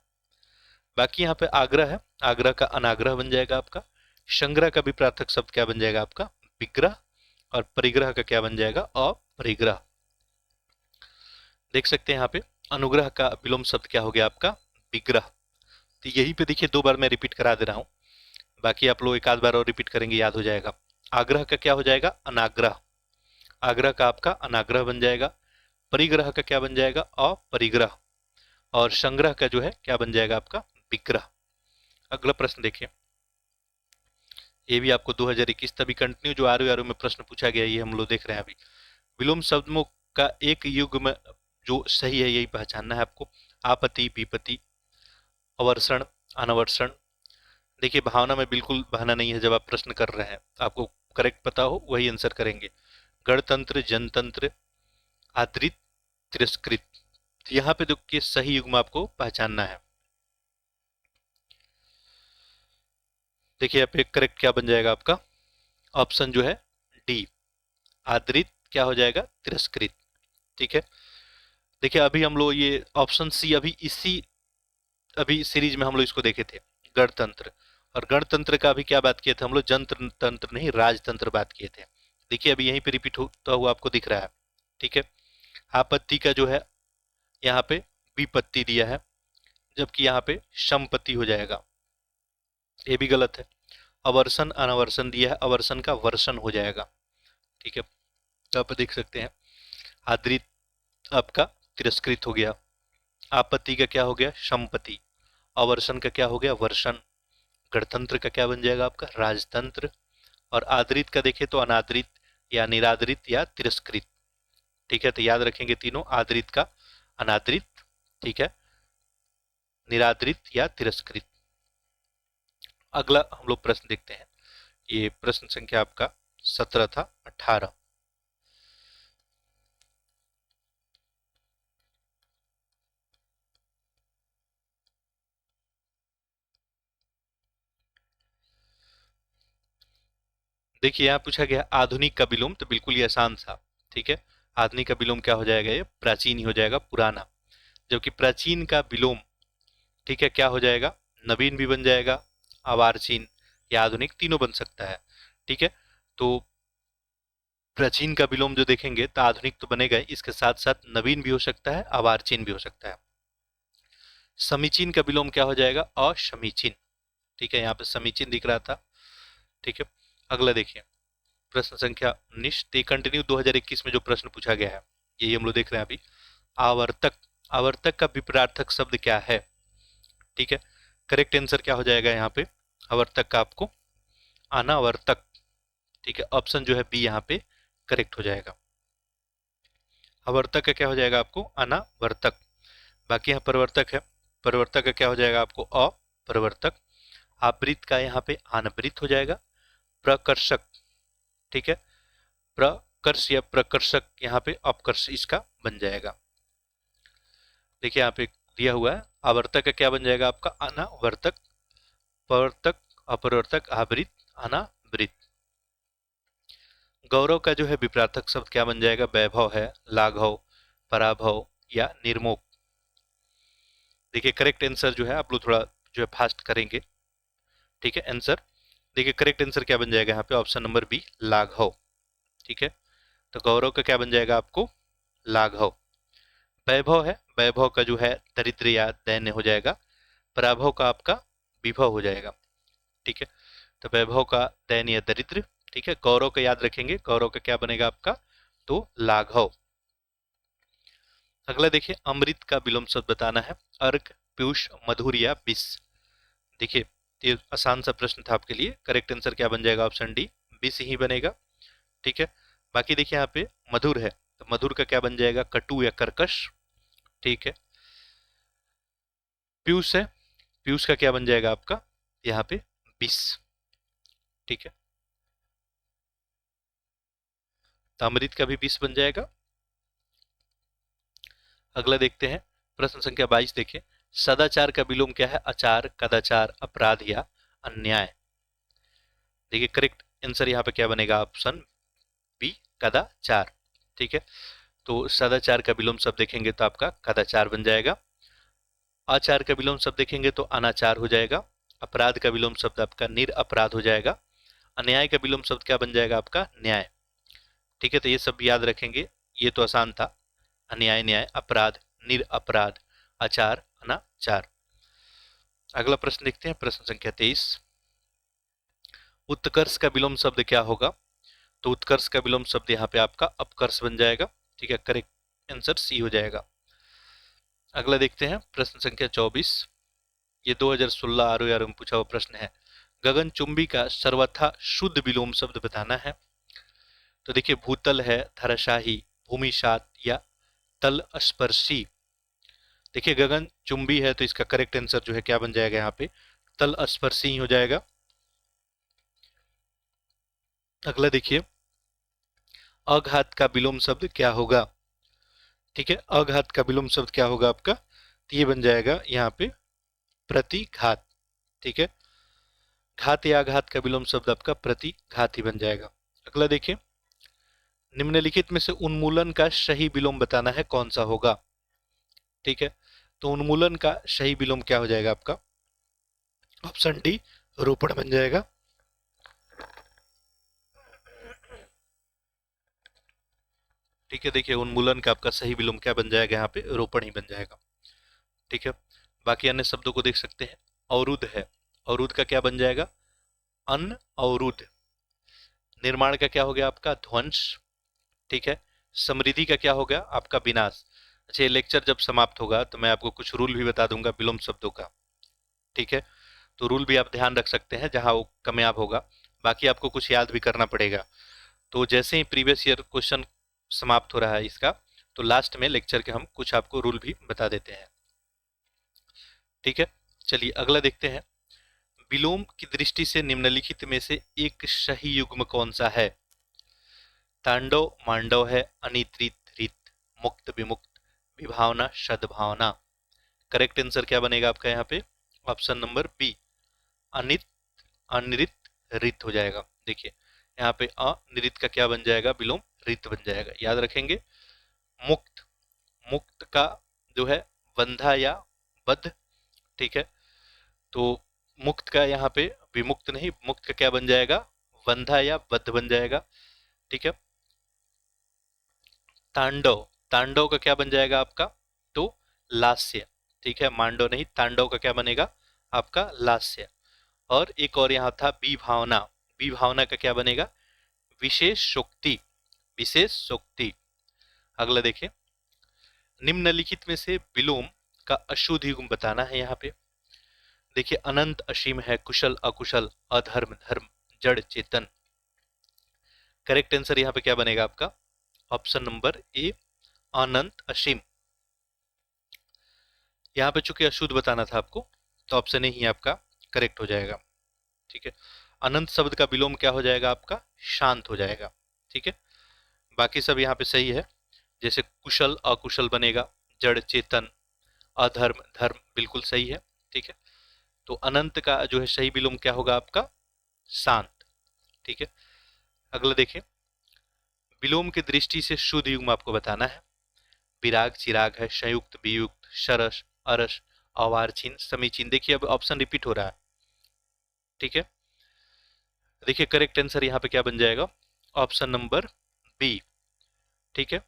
बाकी यहाँ पे आग्रह है, आग्रह का अनाग्रह बन जाएगा आपका। संग्रह का विपरार्थक शब्द क्या बन जाएगा आपका, विग्रह। और परिग्रह का क्या बन जाएगा, अपरिग्रह। देख सकते हैं यहाँ पे अनुग्रह का विलोम शब्द क्या हो गया आपका, विग्रह। तो यही पे देखिए 2 बार मैं रिपीट करा दे रहा हूँ, बाकी आप लोग एक आध बार और रिपीट करेंगे याद हो जाएगा। आग्रह का क्या हो जाएगा, अनाग्रह, आग्रह का आपका अनाग्रह बन जाएगा। परिग्रह का क्या बन जाएगा, अपरिग्रह। और संग्रह का जो है क्या बन जाएगा आपका, विग्रह। अगला प्रश्न देखिए, ये भी आपको 2021 तभी कंटिन्यू जो आरओ आरओ में प्रश्न पूछा गया, ये हम लोग देख रहे हैं अभी। विलोम शब्दों का एक युग्म जो सही है यही पहचानना है आपको। आपत्ति, विपत्ति, अवर्षण, अनवर्षण। देखिए भावना में बिल्कुल बहाना नहीं है, जब आप प्रश्न कर रहे हैं आपको करेक्ट पता हो वही आंसर करेंगे। गणतंत्र, जनतंत्र, आदृत, तिरस्कृत। यहाँ पे देखिए सही युग्म आपको पहचानना है। देखिए यहाँ पे करेक्ट क्या बन जाएगा आपका, ऑप्शन जो है डी, आदृत क्या हो जाएगा, तिरस्कृत। ठीक है, देखिए अभी हम लोग ये ऑप्शन सी अभी सीरीज में हम लोग इसको देखे थे, गणतंत्र। और गणतंत्र का अभी क्या बात किए थे हम लोग, जनतंत्र तंत्र नहीं राजतंत्र बात किए थे। देखिए अभी यहीं पे रिपीट होता हुआ आपको दिख रहा है। ठीक है, आपत्ति का जो है यहाँ पे विपत्ति दिया है, जबकि यहाँ पे संपत्ति हो जाएगा, ये भी गलत है। अवर्षण अनवर्षण दिया है, अवर्षण का वर्षण हो जाएगा। ठीक है, तो आप देख सकते हैं आदृत आपका तिरस्कृत हो गया। आपत्ति का क्या हो गया? संपत्ति। अवर्षण का क्या हो गया? वर्षण। गणतंत्र का क्या बन जाएगा आपका? राजतंत्र। और आदरित का देखें तो अनादरित या निरादरित या तिरस्कृत। ठीक है, तो याद रखेंगे तीनों, आदरित का, अनादरित, ठीक है, निरादरित या तिरस्कृत। अगला हम लोग प्रश्न देखते हैं। ये प्रश्न संख्या आपका 17 था। 18। देखिए यहाँ पूछा गया आधुनिक का विलोम, तो बिल्कुल ये आसान था। ठीक है, आधुनिक का विलोम क्या हो जाएगा? ये प्राचीन ही हो जाएगा, पुराना। जबकि प्राचीन का विलोम, ठीक है, क्या हो जाएगा? नवीन भी बन जाएगा, अर्वाचीन या आधुनिक, तीनों बन सकता है। ठीक है, तो प्राचीन का विलोम जो देखेंगे तो आधुनिक तो बनेगा ही, इसके साथ साथ नवीन भी हो सकता है, अर्वाचीन भी हो सकता है। समीचीन का विलोम क्या हो जाएगा? असमीचीन। ठीक है, यहाँ पे समीचीन दिख रहा था। ठीक है, अगला देखिए प्रश्न संख्या 19। ते कंटिन्यू 2021 में जो प्रश्न पूछा गया है, यही हम लोग देख रहे हैं अभी। आवर्तक, आवर्तक का विपरीतार्थक शब्द क्या है? ठीक है, करेक्ट आंसर क्या हो जाएगा यहाँ पे आवर्तक का? आपको अनावर्तक। ठीक है, ऑप्शन जो है बी यहाँ पे करेक्ट हो जाएगा। आवर्तक का क्या हो जाएगा आपको? अनावर्तक। बाकी यहाँ परिवर्तक है, परिवर्तक का क्या हो जाएगा आपको? अपरिवर्तक। आवृत का यहाँ पे अनवृत हो जाएगा। प्रकर्षक, ठीक है, प्रकर्ष या प्रकर्षक यहाँ पे अपकर्ष इसका बन जाएगा। देखिए यहाँ पे दिया हुआ है, आवर्तक का क्या बन जाएगा आपका? अनावर्तक। प्रवर्तक, अपरिवर्तक, आवृत, अनावृत। गौरव का जो है विपरीतार्थक शब्द क्या बन जाएगा? वैभव है, लाघव, पराभव या निर्मोह। देखिए करेक्ट आंसर जो है, आप लोग थोड़ा जो है फास्ट करेंगे। ठीक है, आंसर देखिए करेक्ट आंसर क्या बन जाएगा यहाँ पे? ऑप्शन नंबर बी, लाघव। ठीक है, तो गौरव का क्या बन जाएगा आपको? लाघव। वैभव है, वैभव का जो है दरिद्र या दैन्य हो जाएगा। पराभव का आपका विभव हो जाएगा। ठीक है, तो वैभव का दैन्य या दरिद्र। ठीक है, गौरव का याद रखेंगे, गौरव का क्या बनेगा आपका? तो लाघव। अगला देखिए अमृत का विलोम शब्द बताना है। अर्क, पीयूष, मधुर या विष। देखिए ये आसान सा प्रश्न था आपके लिए। करेक्ट आंसर क्या बन जाएगा? ऑप्शन डी, विष ही बनेगा। ठीक है, बाकी देखिए यहाँ पे मधुर है, तो मधुर का क्या बन जाएगा? कटु या कर्कश। ठीक है, पीयूष है, पीयूष का क्या बन जाएगा आपका? यहाँ पे विष। ठीक है, तो अमृत का भी विष बन जाएगा। अगला देखते हैं प्रश्न संख्या 22। देखिए सदाचार का विलोम क्या है? आचार, कदाचार, अपराध या अन्याय। देखिए करेक्ट आंसर यहाँ पे क्या बनेगा? ऑप्शन बी, कदाचार। ठीक है, तो सदाचार का विलोम शब्द देखेंगे तो आपका कदाचार बन जाएगा। आचार का विलोम शब्द देखेंगे तो अनाचार हो जाएगा। अपराध का विलोम शब्द आपका निरअपराध हो जाएगा। अन्याय का विलोम शब्द क्या बन जाएगा आपका? न्याय। ठीक है, तो ये सब याद रखेंगे, ये तो आसान था। अन्याय, न्याय, अपराध, निरअपराध, आचार, अनाचार। अगला प्रश्न देखते हैं, प्रश्न संख्या 23। उत्कर्ष का विलोम शब्द क्या होगा? तो उत्कर्ष का विलोम शब्द यहाँ पे आपका अपकर्ष बन जाएगा। ठीक है, करेक्ट आंसर सी हो जाएगा। अगला देखते हैं प्रश्न संख्या 24। ये 2016 आर में पूछा हुआ प्रश्न है। गगनचुंबी का सर्वथा शुद्ध विलोम शब्द बताना है। तो देखिए भूतल है, धराशाही, भूमिशात या तल स्पर्शी। देखिए गगन चुंबी है तो इसका करेक्ट आंसर जो है क्या बन जाएगा? यहाँ पे तल स्पर्शी ही हो जाएगा। अगला देखिए अघात का विलोम शब्द क्या होगा? ठीक है, अघात का विलोम शब्द क्या होगा आपका? तो ये बन जाएगा यहाँ पे प्रतिघात। ठीक है, घात या आघात का विलोम शब्द आपका प्रतिघात ही बन जाएगा। अगला देखिए निम्नलिखित में से उन्मूलन का सही विलोम बताना है, कौन सा होगा? ठीक है, तो उन्मूलन का सही विलोम क्या हो जाएगा आपका? ऑप्शन डी, रोपण बन जाएगा। ठीक है, देखिए उन्मूलन का आपका सही विलोम क्या बन जाएगा? यहाँ पे रोपण ही बन जाएगा। ठीक है, बाकी अन्य शब्दों को देख सकते हैं। अवरुद्ध है, अवरुद्ध का क्या बन जाएगा? अन अवरुद्ध। निर्माण का क्या हो गया आपका? ध्वंस। ठीक है, समृद्धि का क्या हो गया आपका? विनाश। अच्छा, ये लेक्चर जब समाप्त होगा तो मैं आपको कुछ रूल भी बता दूंगा विलोम शब्दों का, ठीक है? तो रूल भी आप ध्यान रख सकते हैं जहां वो कामयाब होगा, बाकी आपको कुछ याद भी करना पड़ेगा। तो जैसे ही प्रीवियस ईयर क्वेश्चन समाप्त हो रहा है इसका, तो लास्ट में लेक्चर के हम कुछ आपको रूल भी बता देते हैं, ठीक है? चलिए अगला देखते हैं। विलोम की दृष्टि से निम्नलिखित में से एक सही युग्म कौन सा है? तांडव मांडव है, अनित्रित रित, मुक्त विमुक्त, विभावना सद्भावना। करेक्ट आंसर क्या बनेगा आपका यहाँ पे? ऑप्शन नंबर बी, अनित अनिरित रित हो जाएगा। देखिए यहाँ पे अनिरित का क्या बन जाएगा? विलोम रित बन जाएगा, याद रखेंगे। मुक्त, मुक्त का जो है बंधा या बद्ध, ठीक है? तो मुक्त का यहाँ पे विमुक्त नहीं, मुक्त का क्या बन जाएगा? बंधा या बद्ध बन जाएगा, ठीक है? तांडव, तांडव का क्या बन जाएगा आपका? तो लास्य, ठीक है? मांडव नहीं, तांडव का क्या बनेगा आपका? लास्य। और एक और यहाँ था विभावना, विभावना का क्या बनेगा? विशेष शोक्ति, विशेष शोक्ति। अगला देखें, निम्नलिखित में से विलोम का अशुद्ध युग्म बताना है यहाँ पे। देखिए अनंत असीम है, कुशल अकुशल, अधर्म धर्म, जड़ चेतन। करेक्ट आंसर यहाँ पे क्या बनेगा आपका? ऑप्शन नंबर ए, अनंत असीम। यहाँ पे चूंकि अशुद्ध बताना था आपको, तो ऑप्शन ए ही आपका करेक्ट हो जाएगा, ठीक है? अनंत शब्द का विलोम क्या हो जाएगा आपका? शांत हो जाएगा, ठीक है? बाकी सब यहाँ पे सही है, जैसे कुशल अकुशल बनेगा, जड़ चेतन, अधर्म धर्म बिल्कुल सही है, ठीक है? तो अनंत का जो है सही विलोम क्या होगा आपका? शांत, ठीक है? अगला देखें, विलोम की दृष्टि से शुद्ध युग्म आपको बताना है। विराग चिराग है, संयुक्त वियुक्त, सरस अरस, अवार्चिन समीचीन। देखिए अब ऑप्शन रिपीट हो रहा है, ठीक है? देखिए करेक्ट आंसर यहाँ पे क्या बन जाएगा? ऑप्शन नंबर बी, ठीक है?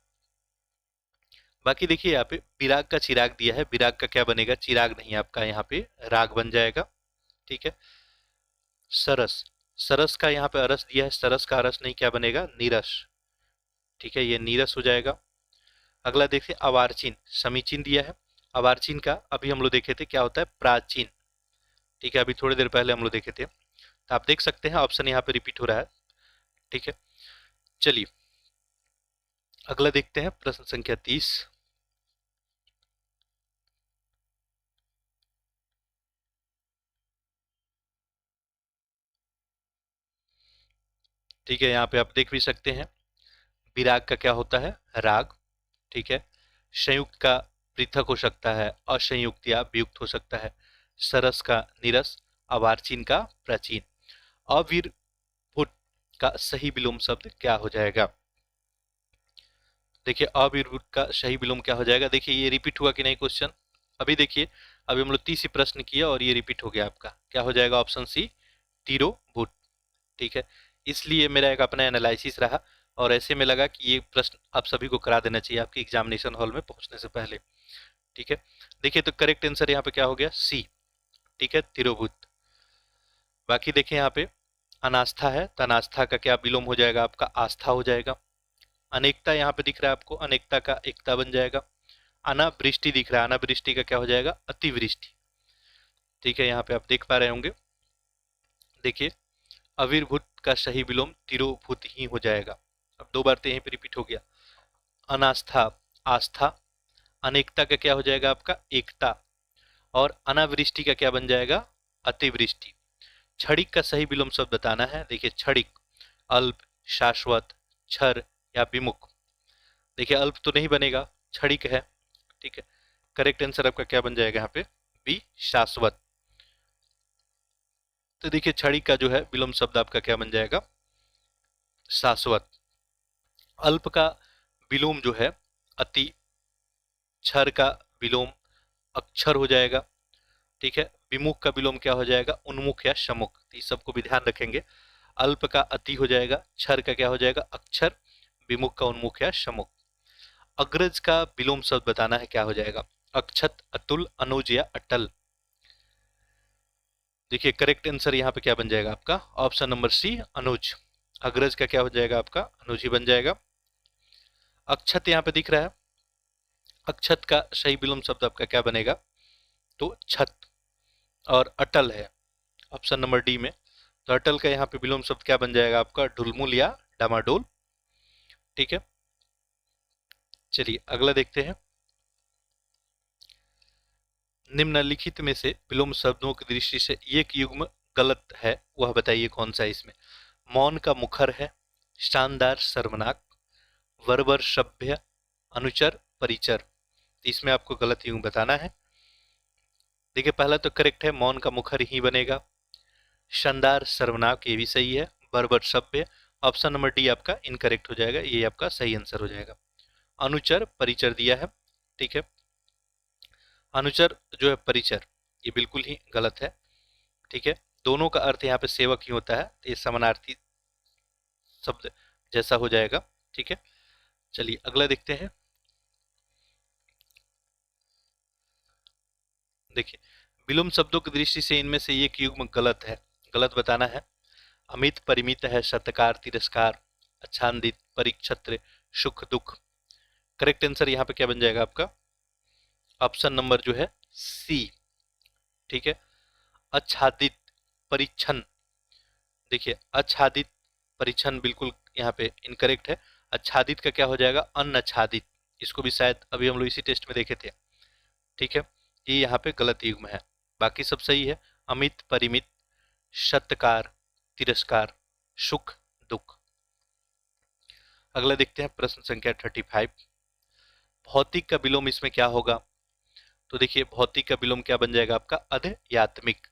बाकी देखिए यहाँ पे विराग का चिराग दिया है, विराग का क्या बनेगा? चिराग नहीं, आपका यहाँ पे राग बन जाएगा, ठीक है? सरस, सरस का यहाँ पे अरस दिया है, सरस का अरस नहीं, क्या बनेगा? नीरस, ठीक है? ये नीरस हो जाएगा। अगला देखिए अवार्चिन, समीचीन दिया है। अवार्चिन का अभी हम लोग देखे थे क्या होता है? प्राचीन, ठीक है? अभी थोड़ी देर पहले हम लोग देखे थे, तो आप देख सकते हैं ऑप्शन यहाँ पे रिपीट हो रहा है, ठीक है? चलिए अगला देखते हैं, प्रश्न संख्या 30। ठीक है, यहाँ पे आप देख भी सकते हैं विराग का क्या होता है? राग, ठीक है? संयुक्त का पृथक हो सकता है, असंयुक्त या वियुक्त हो सकता है। सरस का निरस, अवार्चिन का प्राचीन। अविर्भुत का सही विलोम शब्द क्या हो जाएगा? देखिए अविर्भुत का सही विलोम क्या हो जाएगा? देखिए ये रिपीट हुआ कि नहीं क्वेश्चन? अभी देखिए, अभी हम लोग 30 प्रश्न किया और ये रिपीट हो गया आपका, क्या हो जाएगा? ऑप्शन सी, तिरोभूत, ठीक है? इसलिए मेरा एक अपना एनालिसिस रहा और ऐसे में लगा कि ये प्रश्न आप सभी को करा देना चाहिए आपके एग्जामिनेशन हॉल में पहुंचने से पहले, ठीक है? देखिए तो करेक्ट आंसर यहाँ पे क्या हो गया? सी, ठीक है? तिरोभूत। बाकी देखिए यहाँ पे अनास्था है, तो अनास्था का क्या विलोम हो जाएगा आपका? आस्था हो जाएगा। अनेकता यहाँ पे दिख रहा है आपको, अनेकता का एकता बन जाएगा। अनावृष्टि दिख रहा है, अनावृष्टि का क्या हो जाएगा? अतिवृष्टि, ठीक है? यहाँ पे आप देख पा रहे होंगे। देखिए अविर्भूत का सही विलोम तिरोभूत ही हो जाएगा। अब दो बार तो यहीं पे रिपीट हो गया। अनास्था आस्था, अनेकता का क्या हो जाएगा आपका? एकता, और अनावृष्टि का क्या बन जाएगा? अतिवृष्टि। क्षणिक का सही विलोम शब्द बताना है। देखिए क्षणिक, अल्प, शाश्वत, क्षर या विमुख। देखिए अल्प तो नहीं बनेगा, क्षणिक है, ठीक है? करेक्ट आंसर आपका क्या बन जाएगा यहाँ पे? बी, शाश्वत। तो देखिए क्षणिक का जो है विलोम शब्द आपका क्या बन जाएगा? शाश्वत। अल्प का विलोम जो है अति, क्षर का विलोम अक्षर हो जाएगा, ठीक है? विमुख का विलोम क्या हो जाएगा? उन्मुख या सम्मुख। तो इस सबको भी ध्यान रखेंगे। अल्प का अति हो जाएगा, क्षर का क्या हो जाएगा? अक्षर, विमुख का उन्मुख या सम्मुख। अग्रज का विलोम शब्द बताना है, क्या हो जाएगा? अक्षत, अतुल, अनुज या अटल। देखिए करेक्ट आंसर यहाँ पे क्या बन जाएगा आपका? ऑप्शन नंबर सी, अनुज। अग्रज का क्या हो जाएगा आपका? अनुज ही बन जाएगा। अक्षत यहाँ पे दिख रहा है, अक्षत का सही विलोम शब्द आपका क्या बनेगा? तो छत। और अटल है ऑप्शन नंबर डी में, तो अटल का यहाँ पे विलोम शब्द क्या बन जाएगा आपका? ढुलमुल या डामाडोल। ठीक है, चलिए अगला देखते हैं। निम्नलिखित में से विलोम शब्दों की दृष्टि से एक युग्म गलत है, वह बताइए कौन सा है इसमें? मौन का मुखर है, शानदार सर्वनाक, वरवर सभ्य, अनुचर परिचर। इसमें आपको गलत युग्म बताना है। देखिए पहला तो करेक्ट है, मौन का मुखर ही बनेगा। शानदार सर्वनाक ये भी सही है। वरवर सभ्य ऑप्शन नंबर डी आपका इनकरेक्ट हो जाएगा, ये आपका सही आंसर हो जाएगा। अनुचर परिचर दिया है, ठीक है। अनुचर जो है परिचर, ये बिल्कुल ही गलत है, ठीक है। दोनों का अर्थ यहाँ पे सेवक ही होता है, तो ये समानार्थी शब्द जैसा हो जाएगा, ठीक है। चलिए अगला देखते हैं। देखिए विलोम शब्दों की दृष्टि से इनमें से एक युग्म गलत है, गलत बताना है। अमित परिमित है, सत्कार तिरस्कार, अच्छादित परिक्षत्र, सुख दुख। करेक्ट आंसर यहाँ पे क्या बन जाएगा आपका? ऑप्शन नंबर जो है सी, ठीक है। आच्छादित परिच्छन, देखिए आच्छादित परिच्छन बिल्कुल यहाँ पे इनकरेक्ट है। आच्छादित का क्या हो जाएगा? अनआच्छादित। इसको भी शायद अभी हम लोग इसी टेस्ट में देखे थे, ठीक है। ये यहाँ पे गलत युग्म है, बाकी सब सही है। अमित परिमित, सत्कार तिरस्कार, सुख दुख। अगला देखते हैं प्रश्न संख्या 35। भौतिक का विलोम इसमें क्या होगा? तो देखिए भौतिक का विलोम क्या बन जाएगा आपका? अध्यात्मिक।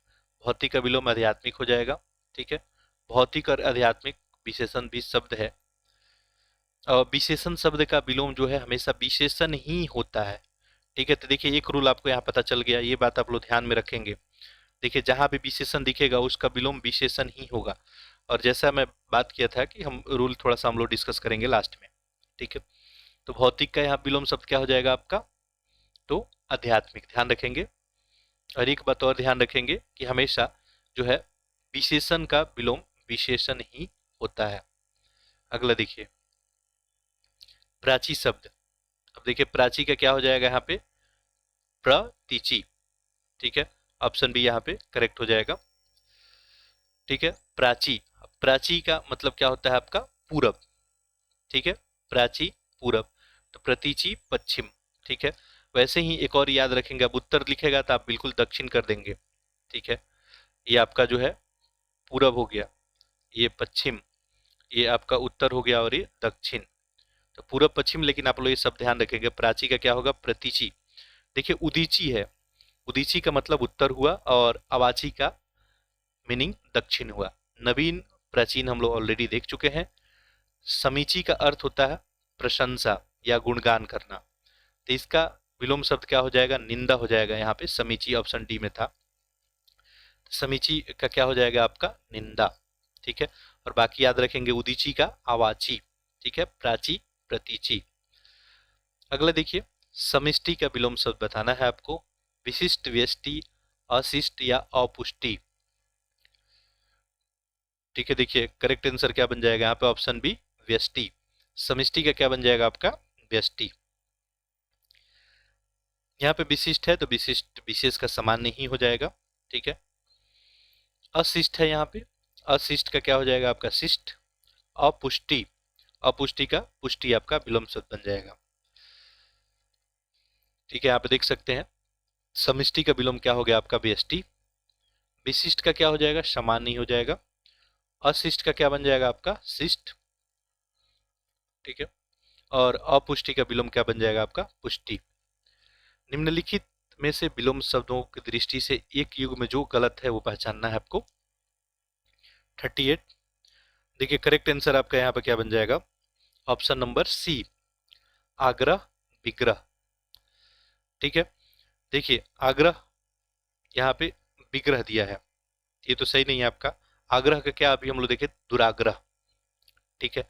भौतिक का विलोम आध्यात्मिक हो जाएगा, ठीक है। भौतिक और आध्यात्मिक विशेषण भी शब्द है, और विशेषण शब्द का विलोम जो है हमेशा विशेषण ही होता है, ठीक है। तो देखिए एक रूल आपको यहाँ पता चल गया, ये बात आप लोग ध्यान में रखेंगे। देखिए जहां भी विशेषण दिखेगा उसका विलोम विशेषण ही होगा, और जैसा मैं बात किया था कि हम रूल थोड़ा सा हम लोग डिस्कस करेंगे लास्ट में, ठीक है। तो भौतिक का यहाँ विलोम शब्द क्या हो जाएगा आपका? तो आध्यात्मिक, ध्यान रखेंगे। और एक बात और ध्यान रखेंगे कि हमेशा जो है विशेषण का विलोम विशेषण ही होता है। अगला देखिए प्राची शब्द। अब देखिए प्राची का क्या हो जाएगा यहाँ पे? प्रतीची, ठीक है। ऑप्शन बी यहाँ पे करेक्ट हो जाएगा, ठीक है। प्राची, प्राची का मतलब क्या होता है आपका? पूरब, ठीक है। प्राची पूरब, तो प्रतीची पश्चिम, ठीक है। वैसे ही एक और याद रखेंगे, अब उत्तर लिखेगा तो आप बिल्कुल दक्षिण कर देंगे, ठीक है। ये आपका जो है पूरब हो गया, ये पश्चिम, ये आपका उत्तर हो गया, और ये दक्षिण। तो पूरब पश्चिम, लेकिन आप लोग ये सब ध्यान रखेंगे। प्राची का क्या होगा? प्रतीची। देखिए उदीची है, उदीची का मतलब उत्तर हुआ, और अवाची का मीनिंग दक्षिण हुआ। नवीन प्राचीन हम लोग ऑलरेडी देख चुके हैं। समीची का अर्थ होता है प्रशंसा या गुणगान करना, तो इसका विलोम शब्द क्या हो जाएगा? निंदा हो जाएगा। यहाँ पे समीची ऑप्शन डी में था, समीची का क्या हो जाएगा आपका? निंदा, ठीक है। और बाकी याद रखेंगे उदीची का अवाची, ठीक है। प्राची प्रतीची। अगला देखिए समिष्टि का विलोम शब्द बताना है आपको। विशिष्ट व्यष्टि, अशिष्ट या अपुष्टि, ठीक है। देखिए करेक्ट आंसर क्या बन जाएगा यहाँ पे? ऑप्शन बी व्यष्टि। समिष्टि का क्या बन जाएगा आपका? व्यष्टि। यहाँ पे विशिष्ट है तो विशिष्ट विशेष का सामान्य ही हो जाएगा, ठीक है। अशिष्ट है यहाँ पे, अशिष्ट का क्या हो जाएगा आपका? शिष्ट। अपुष्टि, अपुष्टि का पुष्टि आपका विलोम शब्द बन जाएगा, ठीक है। यहाँ पे देख सकते हैं समिष्टि का विलोम क्या हो गया आपका? व्यष्टि। विशिष्ट का क्या हो जाएगा? सामान्य हो जाएगा। अशिष्ट का क्या बन जाएगा आपका? शिष्ट, ठीक है। और अपुष्टि का विलोम क्या बन जाएगा आपका? पुष्टि। निम्नलिखित में से विलोम शब्दों की दृष्टि से एक युग में जो गलत है वो पहचानना है आपको। 38। देखिए करेक्ट आंसर आपका यहाँ पे क्या बन जाएगा? ऑप्शन नंबर सी, आग्रह विग्रह, ठीक है। देखिए आग्रह यहाँ पे विग्रह दिया है, ये तो सही नहीं है आपका। आग्रह का क्या अभी हम लोग देखें? दुराग्रह, ठीक है।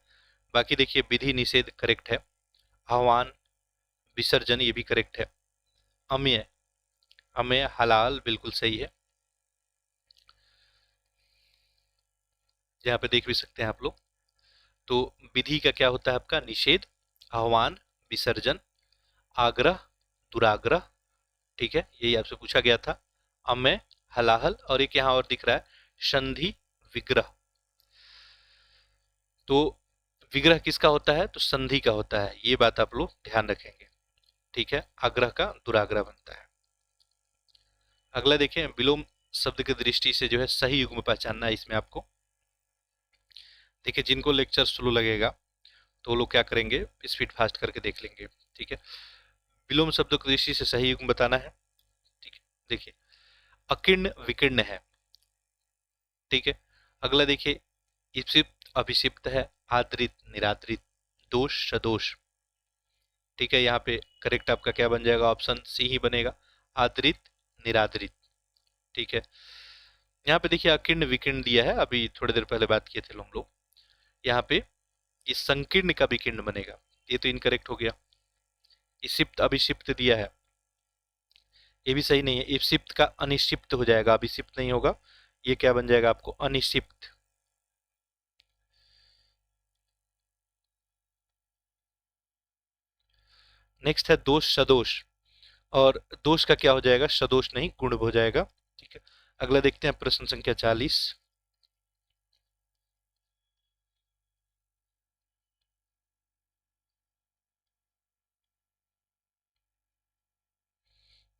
बाकी देखिए विधि निषेध करेक्ट है, आह्वान विसर्जन ये भी करेक्ट है, अमेय, अमेय हलाल बिल्कुल सही है। यहाँ पे देख भी सकते हैं आप लोग। तो विधि का क्या होता है आपका? निषेध, आह्वान विसर्जन, आग्रह दुराग्रह, ठीक है, यही आपसे पूछा गया था। अमय, हलाहल, और एक यहाँ और दिख रहा है संधि विग्रह। तो विग्रह किसका होता है? तो संधि का होता है, ये बात आप लोग ध्यान रखेंगे, ठीक है। आग्रह का दुराग्रह बनता है। अगला देखें, विलोम शब्द की दृष्टि से जो है सही युग्म पहचानना है इसमें आपको। देखिए, जिनको लेक्चर स्लो लगेगा तो वो लोग क्या करेंगे, स्पीड फास्ट करके देख लेंगे, ठीक है। विलोम शब्द की दृष्टि से सही युग्म बताना है, ठीक है। देखिए, अकीर्ण विकीर्ण है, ठीक है। अगला देखिए, इप्सित अभिषिप्त है, आदृत निरादृत, दोष सदोष, ठीक है। यहाँ पे करेक्ट आपका क्या बन जाएगा? ऑप्शन सी ही बनेगा, आदृत निरादृत, ठीक है। यहाँ पे देखिए अकीर्ण विकीर्ण दिया है, अभी थोड़ी देर पहले बात किए थे हम लोग। यहाँ पे ये संकीर्ण का विकीर्ण बनेगा, ये तो इनकरेक्ट हो गया। इसिप्त अभिषिप्त दिया है, ये भी सही नहीं है। इप्सिप्त का अनिक्षिप्त हो जाएगा, अभिषिप्त नहीं होगा, ये क्या बन जाएगा आपको? अनिक्षिप्त। नेक्स्ट है दोष सदोष, और दोष का क्या हो जाएगा? सदोष नहीं, गुण हो जाएगा, ठीक है। अगला देखते हैं प्रश्न संख्या 40।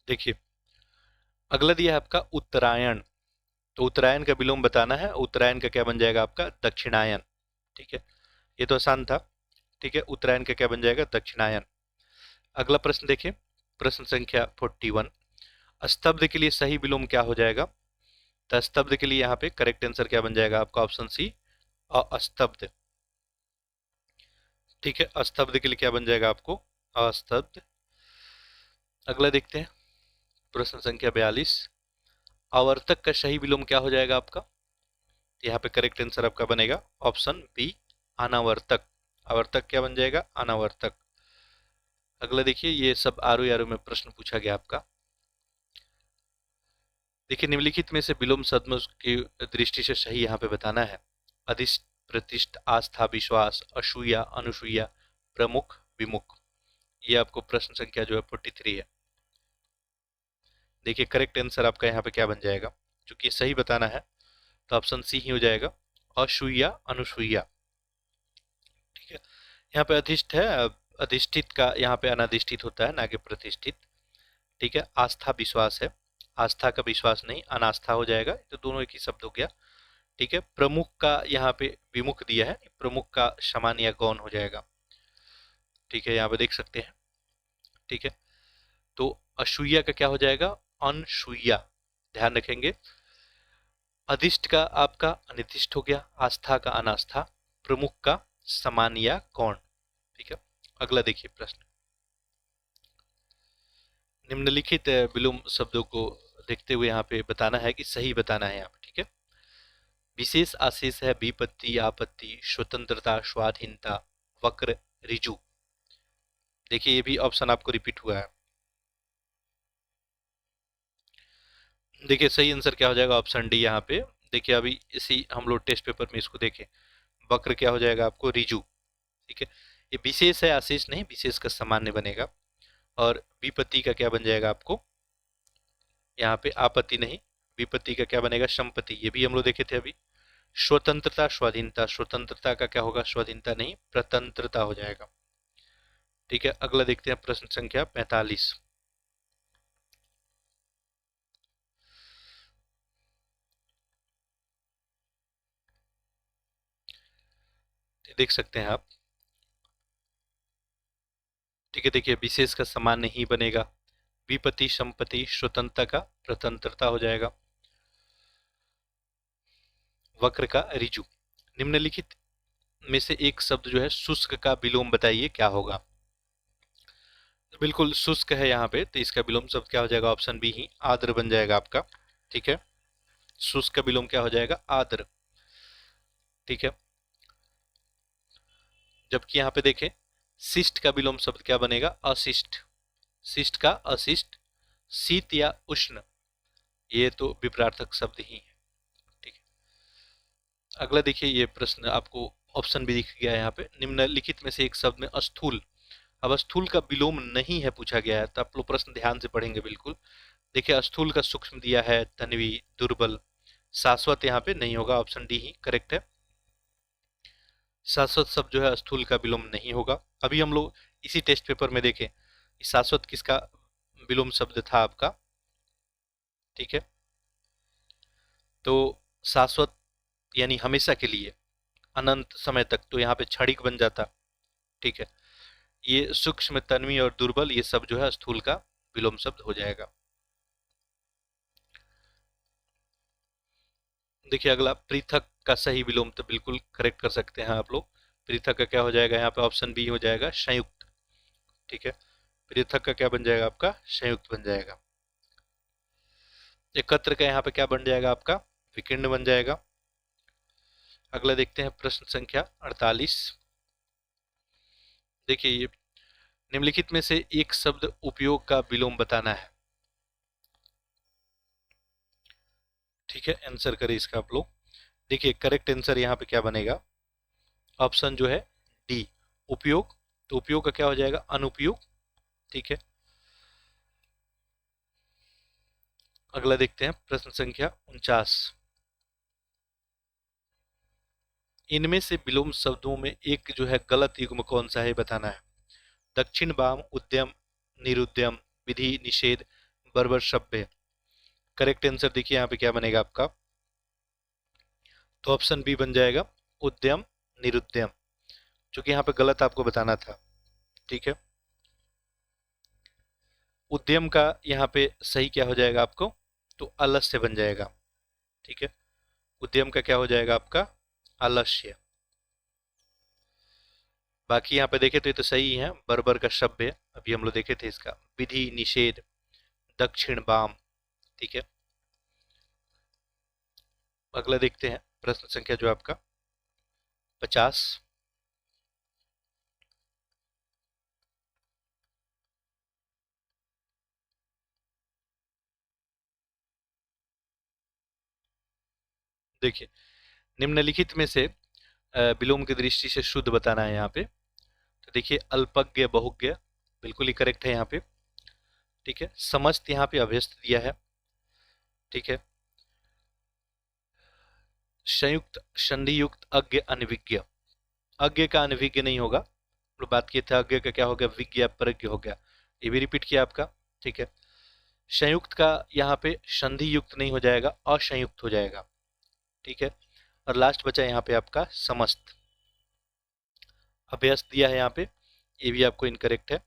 देखिए, अगला दिया है आपका उत्तरायण, तो उत्तरायण का विलोम बताना है। उत्तरायण का क्या बन जाएगा आपका? दक्षिणायन, ठीक है। ये तो आसान था, ठीक है। उत्तरायण का क्या बन जाएगा? दक्षिणायन। अगला प्रश्न देखिए, प्रश्न संख्या 41। स्तब्ध के लिए सही विलोम क्या हो जाएगा? तो स्तब्ध के लिए यहाँ पे करेक्ट आंसर क्या बन जाएगा आपका? ऑप्शन सी, अस्तब्ध, ठीक है। अस्तब्ध के लिए क्या बन जाएगा आपको? अस्तब्ध। अगला देखते हैं, प्रश्न संख्या 42। आवर्तक का सही विलोम क्या हो जाएगा आपका? यहाँ पे करेक्ट आंसर आपका बनेगा ऑप्शन बी, अनावर्तक। आवर्तक क्या बन जाएगा? अनावर्तक। अगला देखिए, ये सब आरो यारो में प्रश्न पूछा गया आपका। देखिए, निम्नलिखित में से विलोम शब्द की दृष्टि से सही यहाँ पे बताना है। अधिष्ठ, प्रतिष्ठ, आस्था, विश्वास, असूया, अनुसूया, प्रमुख, विमुख। ये आपको प्रश्न संख्या जो है 43 है। देखिए, करेक्ट आंसर आपका यहाँ पे क्या बन जाएगा? क्योंकि सही बताना है तो ऑप्शन सी ही हो जाएगा, असूया, अनुसूया, ठीक है। यहाँ पे अधिष्ठ है, अधिष्ठित का यहाँ पे अनाधिष्ठित होता है, ना कि प्रतिष्ठित, ठीक है। आस्था विश्वास है, आस्था का विश्वास नहीं, अनास्था हो जाएगा, तो दोनों एक ही शब्द हो गया, ठीक है। प्रमुख का यहाँ पे विमुख दिया है, प्रमुख का समान या गौण हो जाएगा, ठीक है, यहाँ पे देख सकते हैं, ठीक है। तो असूया का क्या हो जाएगा? अनसूया, ध्यान रखेंगे। अधिष्ठ का आपका अनिर्दिष्ट हो गया, आस्था का अनास्था, प्रमुख का समान या गौण, ठीक है। अगला देखिए प्रश्न, निम्नलिखित विलोम शब्दों को देखते हुए यहाँ पे बताना है कि सही बताना है यहाँ पे, ठीक है। विशेष आशेष है विपत्ति, आपत्ति, स्वतंत्रता, स्वाधीनता, वक्र, ऋजु। देखिए, ये भी ऑप्शन आपको रिपीट हुआ है। देखिए, सही आंसर क्या हो जाएगा? ऑप्शन डी यहाँ पे। देखिए, अभी इसी हम लोग टेस्ट पेपर में इसको देखें, वक्र क्या हो जाएगा आपको? ऋजु, ठीक है। ये विशेष है, आशेष नहीं, विशेष का सामान्य बनेगा। और विपत्ति का क्या बन जाएगा आपको? यहाँ पे आपत्ति नहीं, विपत्ति का क्या बनेगा? संपत्ति, ये भी हम लोग देखे थे अभी। स्वतंत्रता, स्वाधीनता, स्वतंत्रता का क्या होगा? स्वाधीनता नहीं, प्रतंत्रता हो जाएगा, ठीक है। अगला देखते हैं प्रश्न संख्या 45। देख सकते हैं आप, ठीक है। देखिए, विशेष का सामान्य ही बनेगा, विपत्ति, संपत्ति, स्वतंत्रता का प्रतंत्रता हो जाएगा, वक्र का ऋजु। निम्नलिखित में से एक शब्द जो है शुष्क का विलोम बताइए क्या होगा? बिल्कुल शुष्क है यहाँ पे, तो इसका विलोम शब्द क्या हो जाएगा? ऑप्शन बी ही, आर्द्र बन जाएगा आपका, ठीक है। शुष्क का विलोम क्या हो जाएगा? आर्द्र, ठीक है। जबकि यहाँ पे देखें, शिष्ट का विलोम शब्द क्या बनेगा? अशिष्ट। शिष्ट का अशिष्ट, शीत या उष्ण, ये तो विपरार्थक शब्द ही है, ठीक है। अगला देखिए, ये प्रश्न आपको ऑप्शन भी दिख गया है यहाँ पे। निम्नलिखित में से एक शब्द में स्थूल, अब स्थूल का विलोम नहीं है पूछा गया है, तो आप लोग प्रश्न ध्यान से पढ़ेंगे बिल्कुल। देखिए स्थूल का सूक्ष्म दिया है तन्वी, दुर्बल, शाश्वत यहाँ पे नहीं होगा, ऑप्शन डी ही करेक्ट है। शाश्वत शब्द जो है स्थूल का विलोम नहीं होगा। अभी हम लोग इसी टेस्ट पेपर में देखें शाश्वत किसका विलोम शब्द था आपका, ठीक है। तो शाश्वत यानी हमेशा के लिए, अनंत समय तक, तो यहाँ पे क्षणिक बन जाता, ठीक है। ये सूक्ष्म, तन्वी और दुर्बल ये सब जो है स्थूल का विलोम शब्द हो जाएगा। देखिए अगला पृथक का सही विलोम तो बिल्कुल करेक्ट कर सकते हैं आप लोग। पृथक का क्या हो जाएगा यहाँ पे, ऑप्शन बी हो जाएगा संयुक्त, ठीक है। पृथक का क्या बन जाएगा आपका, संयुक्त बन जाएगा। एकत्र का यहाँ पे क्या बन जाएगा आपका, विकीर्ण बन जाएगा। अगला देखते हैं प्रश्न संख्या 48। देखिए ये निम्नलिखित में से एक शब्द उपयोग का विलोम बताना है, ठीक है। आंसर करें इसका आप लोग। देखिए करेक्ट आंसर यहाँ पे क्या बनेगा, ऑप्शन जो है डी उपयोग। तो उपयोग का क्या हो जाएगा, अनुपयोग, ठीक है। अगला देखते हैं प्रश्न संख्या 49। इनमें से विलोम शब्दों में एक जो है गलत युग्म कौन सा है बताना है। दक्षिण वाम, उद्यम, निरुद्यम, विधि, निषेध, बर्बर, सभ्य। करेक्ट आंसर देखिए यहाँ पे क्या बनेगा आपका, तो ऑप्शन बी बन जाएगा उद्यम, निरुद्यम, जो कि यहाँ पे गलत आपको बताना था, ठीक है। उद्यम का यहाँ पे सही क्या हो जाएगा आपको, तो आलस्य बन जाएगा, ठीक है। उद्यम का क्या हो जाएगा आपका, आलस्य। बाकी यहाँ पे देखे तो ये तो सही है, बर्बर का शब्द है, अभी हम लोग देखे थे इसका। विधि, निषेध, दक्षिण वाम, ठीक है। अगला देखते हैं प्रश्न संख्या जो आपका 50। देखिए निम्नलिखित में से विलोम की दृष्टि से शुद्ध बताना है यहाँ पे। तो देखिए अल्पज्ञ, बहुज्ञ बिल्कुल ही करेक्ट है यहाँ पे, ठीक है। समस्त यहाँ पे अभ्यस्त दिया है, ठीक है। संयुक्त, संधियुक्त, अज्ञ, अनविज्ञ। अज्ञ का अनविज्ञ नहीं होगा, तो बात किए थे अज्ञ का क्या हो गया, विज्ञ प्रज्ञ हो गया, ये भी रिपीट किया आपका, ठीक है। संयुक्त का यहाँ पे संधि युक्त नहीं हो जाएगा, असंयुक्त हो जाएगा, ठीक है। और लास्ट बचा यहाँ पे आपका समस्त, अभ्यस्त दिया है यहाँ पे, ये भी आपको इनकरेक्ट है।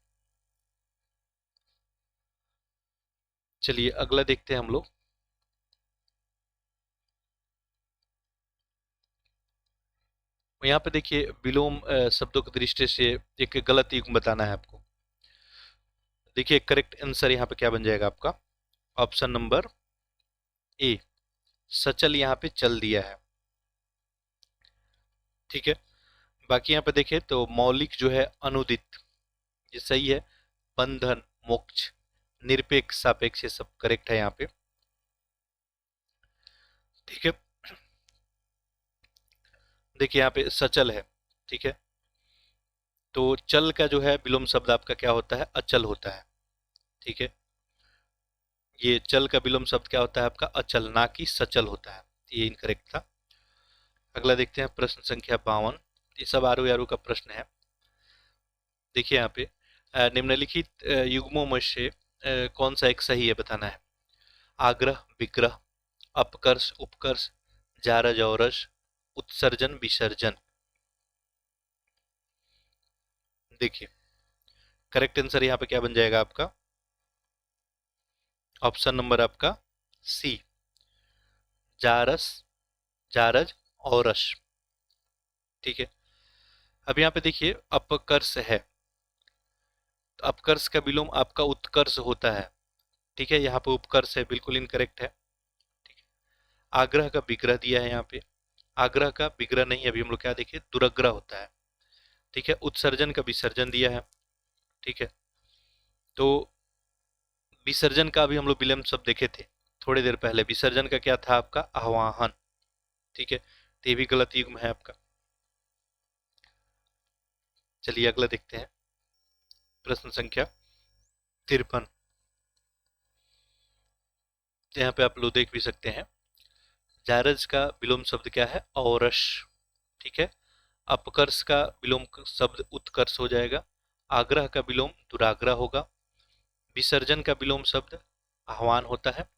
चलिए अगला देखते हैं हम लोग। यहाँ पे देखिए विलोम शब्दों की दृष्टि से एक गलत युग्म बताना है आपको। देखिए करेक्ट आंसर यहाँ पे क्या बन जाएगा आपका, ऑप्शन नंबर ए, सचल यहाँ पे चल दिया है, ठीक है। बाकी यहाँ पे देखें तो मौलिक जो है अनुदित, ये सही है। बंधन, मोक्ष, निरपेक्ष, सापेक्ष, ये सब करेक्ट है यहाँ पे, ठीक है। देखिए यहाँ पे सचल है, ठीक है। तो चल का जो है विलोम शब्द आपका क्या होता है, अचल होता है, ठीक है। ये चल का विलोम शब्द क्या होता है आपका, अचल, ना कि सचल होता है, ये इनकरेक्ट था। अगला देखते हैं प्रश्न संख्या 52। ये सब आरू आरू का प्रश्न है। देखिए यहाँ पे निम्नलिखित युग्मों में से कौन सा एक सही है बताना है। आग्रह, विग्रह, अपकर्ष, उपकर्ष, जारज, औरज, उत्सर्जन, विसर्जन। देखिए करेक्ट आंसर यहाँ पे क्या बन जाएगा आपका, ऑप्शन नंबर आपका सी, जारस, जारज, औरस, ठीक है। अब यहाँ पे देखिए अपकर्ष है, तो अपकर्ष का विलोम आपका उत्कर्ष होता है, ठीक है। यहाँ पे उपकर्ष है, बिल्कुल इनकरेक्ट है, ठीक है। आग्रह का विग्रह दिया है यहाँ पे, आग्रह का विग्रह नहीं, अभी हम लोग क्या देखे, दुराग्रह होता है, ठीक है। उत्सर्जन का विसर्जन दिया है, ठीक है। तो विसर्जन का भी हम लोग विलम्ब शब्द देखे थे थोड़ी देर पहले, विसर्जन का क्या था आपका, आह्वाहन, ठीक है। तो ये भी गलत युग्म है आपका। चलिए अगला देखते हैं। प्रश्न संख्या 53। यहाँ पे आप लोग देख भी सकते हैं, जारज का विलोम शब्द क्या है? औरस। ठीक है। अपकर्ष का विलोम शब्द उत्कर्ष हो जाएगा। आग्रह का विलोम दुराग्रह होगा। विसर्जन का विलोम शब्द आह्वान होता है।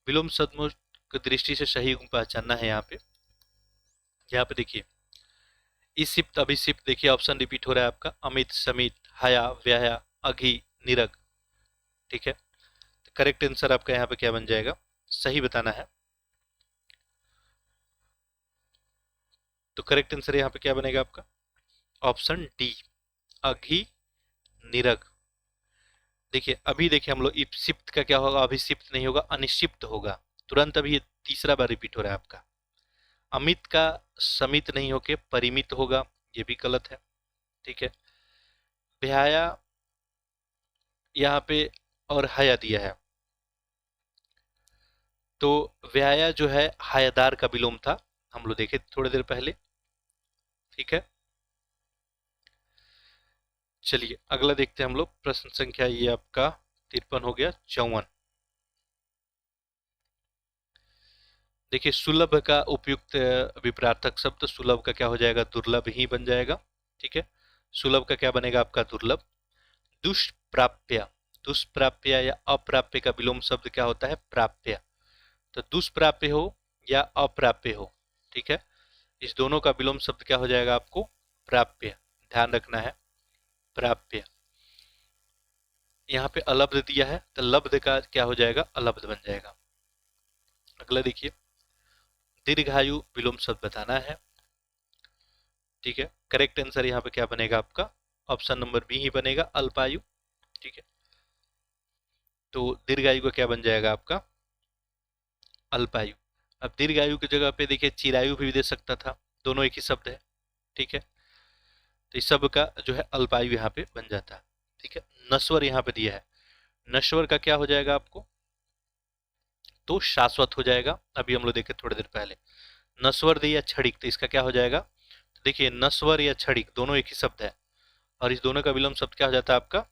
विलोम शब्दों की दृष्टि से सही पहचानना है। यहाँ पे देखिए, इसिप्त अभिसिप्त, देखिए ऑप्शन रिपीट हो रहा है आपका, अमित, समित, हया, व्याया, अघि, निरग। ठीक है। करेक्ट आंसर आपका यहाँ पे क्या बन जाएगा? सही बताना है। तो करेक्ट आंसर यहाँ पे क्या बनेगा आपका? ऑप्शन डी, अघि, निरग। देखिए अभी देखिए हम लोग, इप्सिप्त का क्या होगा? अभिसिप्त नहीं होगा, अनिशिप्त होगा। तुरंत अभी तीसरा बार रिपीट हो रहा है आपका। अमित का समित नहीं होके परिमित होगा, ये भी गलत है। ठीक है। व्याया यहाँ पे और हया दिया है, तो व्याया जो है हयादार का विलोम था, हम लोग देखे थोड़ी देर पहले। ठीक है। चलिए अगला देखते हैं हम लोग, प्रश्न संख्या ये आपका 53 हो गया। 54। देखिए सुलभ का उपयुक्त विपरार्थक शब्द, सुलभ का क्या हो जाएगा? दुर्लभ ही बन जाएगा। ठीक है। सुलभ का क्या बनेगा आपका? दुर्लभ। दुष्प्राप्य, दुष्प्राप्य या अप्राप्य का विलोम शब्द क्या होता है? प्राप्य। तो दुष्प्राप्य हो या अप्राप्य हो, ठीक है, इस दोनों का विलोम शब्द क्या हो जाएगा आपको? प्राप्य। ध्यान रखना है, प्राप्य। यहाँ पे अलब्ध दिया है, तो लब्ध का क्या हो जाएगा? अलब्ध बन जाएगा। अगला देखिए, दीर्घायु विलोम शब्द बताना है। ठीक है। करेक्ट आंसर यहाँ पे क्या बनेगा आपका? ऑप्शन नंबर बी ही बनेगा, अल्पायु। ठीक है। तो दीर्घायु का क्या बन जाएगा आपका? अल्पायु। अब दीर्घायु की जगह पे देखिए चिरायु भी दे सकता था, दोनों एक ही शब्द है। ठीक है। तो इस सब का जो है अल्पायु यहाँ पे बन जाता है। ठीक है। नश्वर यहाँ पे दिया है, नश्वर का क्या हो जाएगा आपको? तो शाश्वत हो जाएगा। अभी हम लोग देखे थोड़ी देर पहले, नश्वर दे या क्षणिक, तो इसका क्या हो जाएगा? तो देखिए नश्वर या क्षणिक दोनों एक ही शब्द है, और इस दोनों का विलोम शब्द क्या हो जाता है आपका?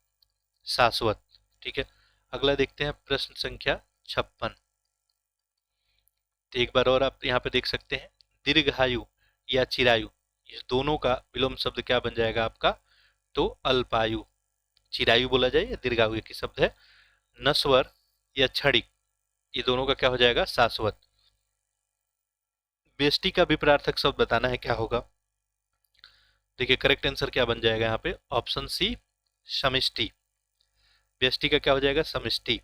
शाश्वत। ठीक है। अगला देखते हैं प्रश्न संख्या 56। तो एक बार और आप यहाँ पे देख सकते हैं, दीर्घायु या चिरायु, इस दोनों का विलोम शब्द क्या बन जाएगा आपका? तो अल्पायु। चिरायु बोला जाए या दीर्घायु, एक ही शब्द है। नश्वर या क्षणिक, ये दोनों का क्या हो जाएगा? शाश्वत। व्यष्टि का विपरार्थक शब्द बताना है, क्या होगा? देखिए करेक्ट आंसर क्या बन जाएगा यहाँ पे? ऑप्शन सी, समष्टि। व्यष्टि का क्या हो जाएगा? समष्टि।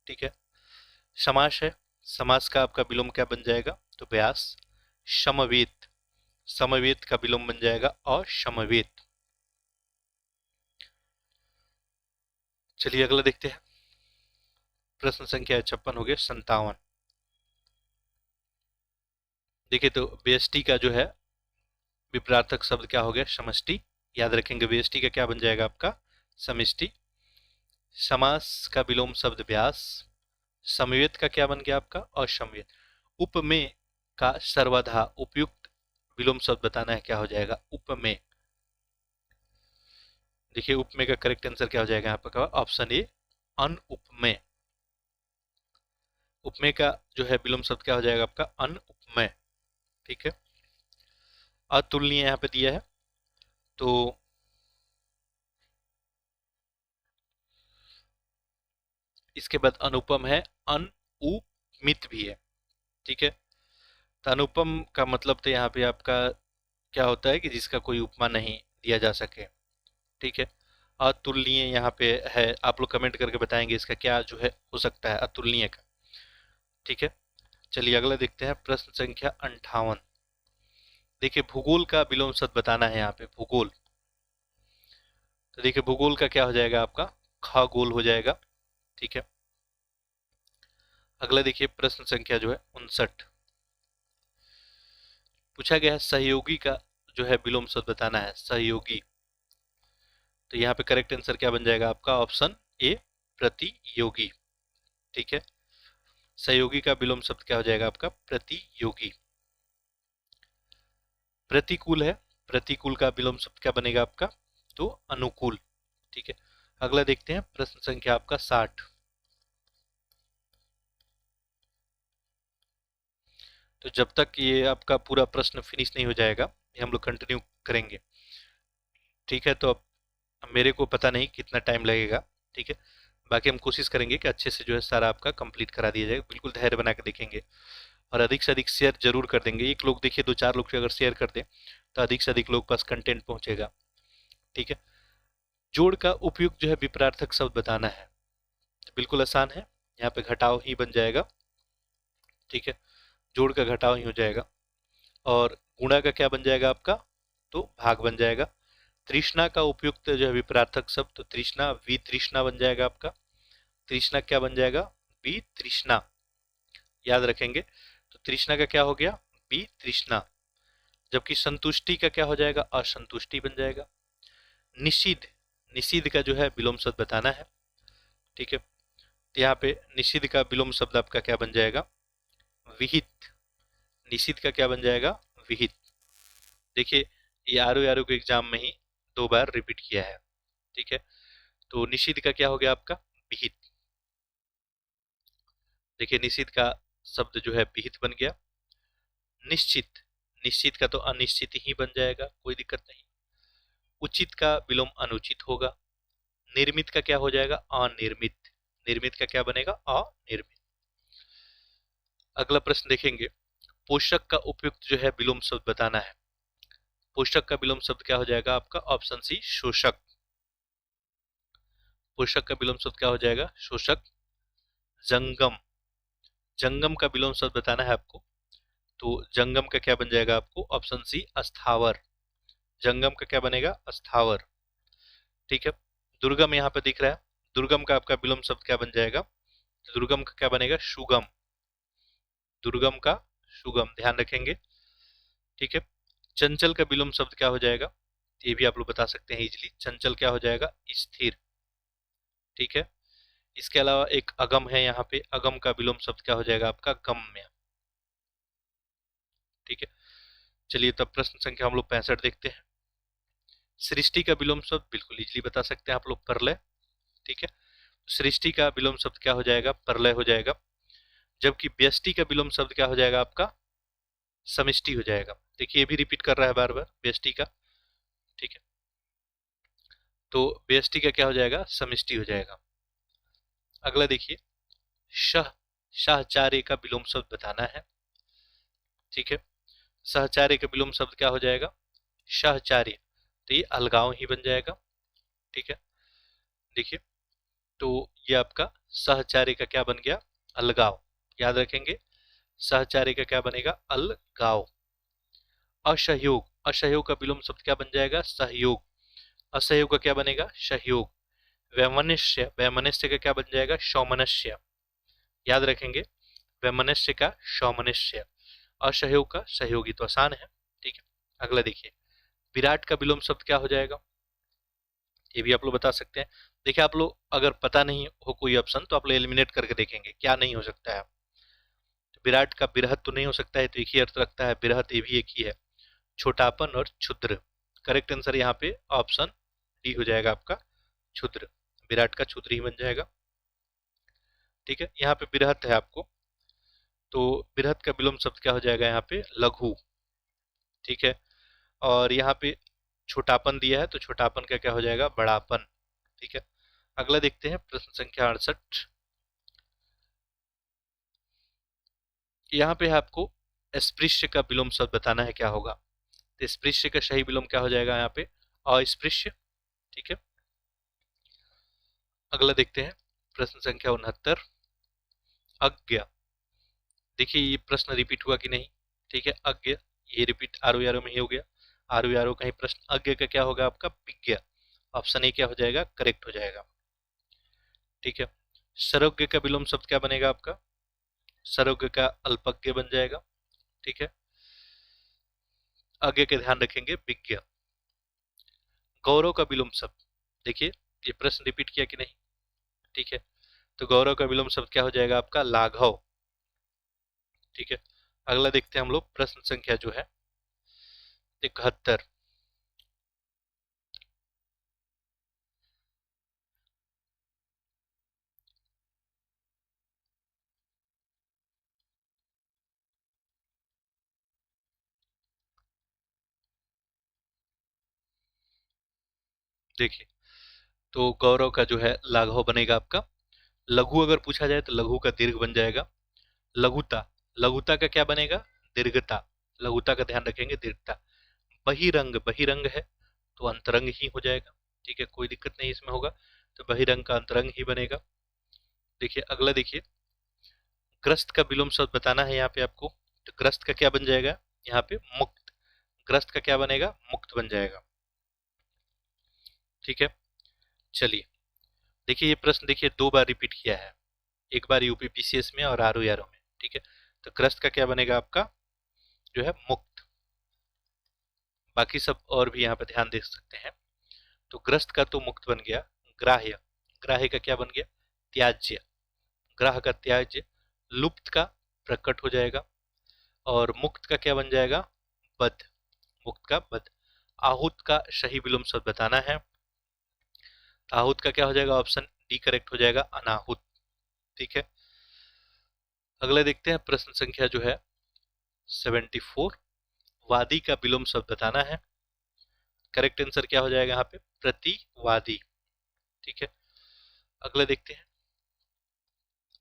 ठीक है। समास है, समास का आपका विलोम क्या बन जाएगा? तो व्यास। समवेत, समवेत का विलोम बन जाएगा असमवेत। चलिए अगला देखते हैं, प्रश्न संख्या 56 हो गया। 57। देखिए तो व्यष्टि का जो है विपरार्थक शब्द क्या हो गया? समष्टि। याद रखेंगे व्यष्टि का क्या बन जाएगा आपका? समष्टि। समास का विलोम शब्द व्यास। समवेत का क्या बन गया आपका? असमवेत। उपमेय का सर्वधा उपयुक्त विलोम शब्द बताना है, क्या हो जाएगा? उपमेय। देखिए उपमेय का करेक्ट आंसर क्या हो जाएगा यहाँ पर? ऑप्शन ए, अनुपमेय। उपमेय का जो है विलोम शब्द क्या हो जाएगा आपका? अनुपमेय। ठीक है। अतुलनीय यहाँ पे दिया है, तो इसके बाद अनुपम है, अनुमित भी है। ठीक है। तो अनुपम का मतलब तो यहाँ पे आपका क्या होता है कि जिसका कोई उपमा नहीं दिया जा सके। ठीक है। अतुलनीय यहाँ पे है, आप लोग कमेंट करके बताएंगे इसका क्या जो है हो सकता है अतुलनीय का। ठीक है। चलिए अगला देखते हैं, प्रश्न संख्या 58। देखिए भूगोल का विलोम शब्द बताना है यहाँ पे, भूगोल। तो देखिए भूगोल का क्या हो जाएगा आपका? खगोल हो जाएगा। ठीक है। अगला देखिए प्रश्न संख्या जो है 59। पूछा गया है सहयोगी का जो है विलोम शब्द बताना है, सहयोगी। तो यहाँ पे करेक्ट आंसर क्या बन जाएगा आपका? ऑप्शन ए, प्रतियोगी। ठीक है। सहयोगी का विलोम शब्द क्या हो जाएगा आपका? प्रतियोगी। प्रतिकूल है, प्रतिकूल का विलोम शब्द क्या बनेगा आपका? तो अनुकूल। ठीक है, अगला देखते हैं प्रश्न संख्या आपका 60। तो जब तक ये आपका पूरा प्रश्न फिनिश नहीं हो जाएगा, ये हम लोग कंटिन्यू करेंगे। ठीक है, तो अब मेरे को पता नहीं कितना टाइम लगेगा। ठीक है, बाकी हम कोशिश करेंगे कि अच्छे से जो है सारा आपका कंप्लीट करा दिया जाए। बिल्कुल धैर्य बना के देखेंगे और अधिक से अधिक शेयर जरूर कर देंगे। एक लोग देखिए, दो चार लोग अगर शेयर कर दें तो अधिक से अधिक लोग पास कंटेंट पहुंचेगा। ठीक है, जोड़ का उपयुक्त जो है विपरार्थक शब्द बताना है, तो बिल्कुल आसान है। यहाँ पे घटाव ही बन जाएगा। ठीक है, जोड़ का घटाव ही हो जाएगा। और गुणा का क्या बन जाएगा आपका, तो भाग बन जाएगा। तृष्णा का उपयुक्त जो है विपरार्थक शब्द, तो तृष्णा वितृष्णा बन जाएगा आपका। तृष्णा क्या बन जाएगा, वितृष्णा, याद रखेंगे। तो तृष्णा का क्या हो गया, वितृष्णा। जबकि संतुष्टि का क्या हो जाएगा, असंतुष्टि बन जाएगा। निषिद्ध, निषिद्ध का जो है विलोम शब्द बताना है। ठीक है, तो यहाँ पे निषिद्ध का विलोम शब्द आपका क्या बन जाएगा, विहित। निषिद्ध का क्या बन जाएगा, विहित। देखिए, ये आरो आरो के एग्जाम में ही 2 बार रिपीट किया है। ठीक है, तो निषिद्ध का क्या हो गया आपका, विहित। देखिए, निषिद्ध का शब्द जो है विहित बन गया। निश्चित, निश्चित का तो अनिश्चित ही बन जाएगा, कोई दिक्कत नहीं। उचित का विलोम अनुचित होगा। निर्मित का क्या हो जाएगा, अनिर्मित। निर्मित का क्या बनेगा, अनिर्मित। अगला प्रश्न देखेंगे, पोषक का उपयुक्त जो है विलोम शब्द बताना है। पोषक का विलोम शब्द क्या हो जाएगा आपका, ऑप्शन सी शोषक। पोषक का विलोम शब्द क्या हो जाएगा, शोषक। जंगम, जंगम का विलोम शब्द बताना है आपको। तो जंगम का क्या बन जाएगा आपको, ऑप्शन सी अस्थावर। जंगम का क्या बनेगा, अस्थावर। ठीक है, दुर्गम यहाँ पे दिख रहा है। दुर्गम का आपका विलोम शब्द क्या बन जाएगा, तो दुर्गम का क्या बनेगा, सुगम। दुर्गम का सुगम, ध्यान रखेंगे। ठीक है, चंचल का विलोम शब्द क्या हो जाएगा, ये भी आप लोग बता सकते हैं इजिली। चंचल क्या हो जाएगा, स्थिर। ठीक है, इसके अलावा एक अगम है, यहाँ पे अगम का विलोम शब्द क्या हो जाएगा आपका, गम्य। ठीक है, चलिए तब प्रश्न संख्या हम लोग 65 देखते हैं। सृष्टि का विलोम शब्द बिल्कुल इजिली बता सकते हैं आप लोग, प्रलय। ठीक है, सृष्टि का विलोम शब्द क्या हो जाएगा, प्रलय हो जाएगा। जबकि व्यष्टि का विलोम शब्द क्या हो जाएगा आपका, समिष्टि हो जाएगा। देखिए, ये भी रिपीट कर रहा है बार बार, व्यष्टि का। ठीक है, तो व्यष्टि का क्या हो जाएगा, समिष्टि हो जाएगा। अगला देखिए, शह, सहचार्य का विलोम शब्द बताना है। ठीक है, सहचार्य का विलोम शब्द क्या हो जाएगा, सहचार्य। तो ये अलगाव ही बन जाएगा। ठीक है, देखिए, तो ये आपका सहचार्य का क्या बन गया, अलगाव। याद रखेंगे, सहचार्य का क्या बनेगा, अलगाव। असहयोग, असहयोग का विलोम शब्द क्या बन जाएगा, सहयोग। असहयोग का क्या बनेगा, सहयोग। वैमनस्य, वैमनस्य का क्या बन जाएगा, सौमनस्य। याद रखेंगे, वैमनस्य का सौमनस्य। असहयोग का सहयोगी, तो आसान है। ठीक है, अगला देखिए, विराट का विलोम शब्द क्या हो जाएगा, ये भी आप लोग बता सकते हैं। देखिए, आप लोग अगर पता नहीं हो कोई ऑप्शन तो आप लोग एलिमिनेट करके देखेंगे क्या नहीं हो सकता है। तो विराट का बृहत तो नहीं हो सकता है, तो एक ही अर्थ रखता है, बृहत ये भी एक ही है। छोटापन और क्षुद्र, करेक्ट आंसर यहाँ पे ऑप्शन डी हो जाएगा आपका, क्षुद्र। विराट का क्षुद्र ही बन जाएगा। ठीक है, यहाँ पे बृहत है आपको, तो बृहत का विलोम शब्द क्या हो जाएगा यहाँ पे, लघु। ठीक है, और यहाँ पे छोटापन दिया है, तो छोटापन का क्या हो जाएगा, बड़ापन। ठीक है, अगला देखते हैं प्रश्न संख्या 68। यहाँ पे है आपको अस्पृश्य का विलोम शब्द बताना है क्या होगा। तो स्पृश्य का सही विलोम क्या हो जाएगा यहाँ पे, अस्पृश्य। ठीक है, अगला देखते हैं प्रश्न संख्या 69। अज्ञ, देखिए ये प्रश्न रिपीट हुआ कि नहीं। ठीक है, अज्ञ, ये रिपीट आरो यारो में ही हो गया। आरो यारो का ही प्रश्न, अज्ञ का क्या होगा आपका, विज्ञ। ऑप्शन ए क्या हो जाएगा, करेक्ट हो जाएगा। ठीक है, सर्वज्ञ का विलोम शब्द क्या बनेगा आपका, सर्वज्ञ का अल्पज्ञ बन जाएगा। ठीक है, आगे के ध्यान रखेंगे, विज्ञ। गौरव का विलोम शब्द, देखिए ये प्रश्न रिपीट किया कि नहीं। ठीक है, तो गौरव का विलोम शब्द क्या हो जाएगा आपका, लाघव। ठीक है, अगला देखते हैं हम लोग प्रश्न संख्या जो है 71। देखिए, तो गौरव का जो है लाघव बनेगा आपका। लघु अगर पूछा जाए तो लघु का दीर्घ बन जाएगा। लघुता, लघुता का क्या बनेगा? दीर्घता। लघुता का ध्यान रखेंगे, दीर्घता। बहिरंग, बहिरंग है तो अंतरंग ही हो जाएगा। ठीक है, कोई दिक्कत नहीं इसमें होगा, तो बहिरंग का अंतरंग ही बनेगा। देखिए अगला, देखिए ग्रस्त का विलोम शब्द बताना है यहाँ पे आपको। तो ग्रस्त का क्या बन जाएगा यहाँ पे? मुक्त। ग्रस्त का क्या बनेगा? मुक्त बन जाएगा। ठीक है, चलिए देखिए ये प्रश्न देखिए 2 बार रिपीट किया है, एक बार यूपी पीसीएस में और आरओ में। ठीक है, तो ग्रस्त का क्या बनेगा आपका? जो है मुक्त। बाकी सब और भी यहाँ पे ध्यान दे सकते हैं। तो ग्रस्त का तो मुक्त बन गया। ग्राह्य, ग्राह्य का क्या बन गया? त्याज्य। ग्राह का त्याज्य। लुप्त का प्रकट हो जाएगा। और मुक्त का क्या बन जाएगा? बद्ध। मुक्त का बद्ध। आहूत का सही विलोम शब्द बताना है। आहूत का क्या हो जाएगा? ऑप्शन डी करेक्ट हो जाएगा, अनाहुत। ठीक है, अगला देखते हैं प्रश्न संख्या जो है 74। वादी का विलोम शब्द बताना है। करेक्ट आंसर क्या हो जाएगा यहाँ पे? प्रतिवादी। ठीक है, अगला देखते हैं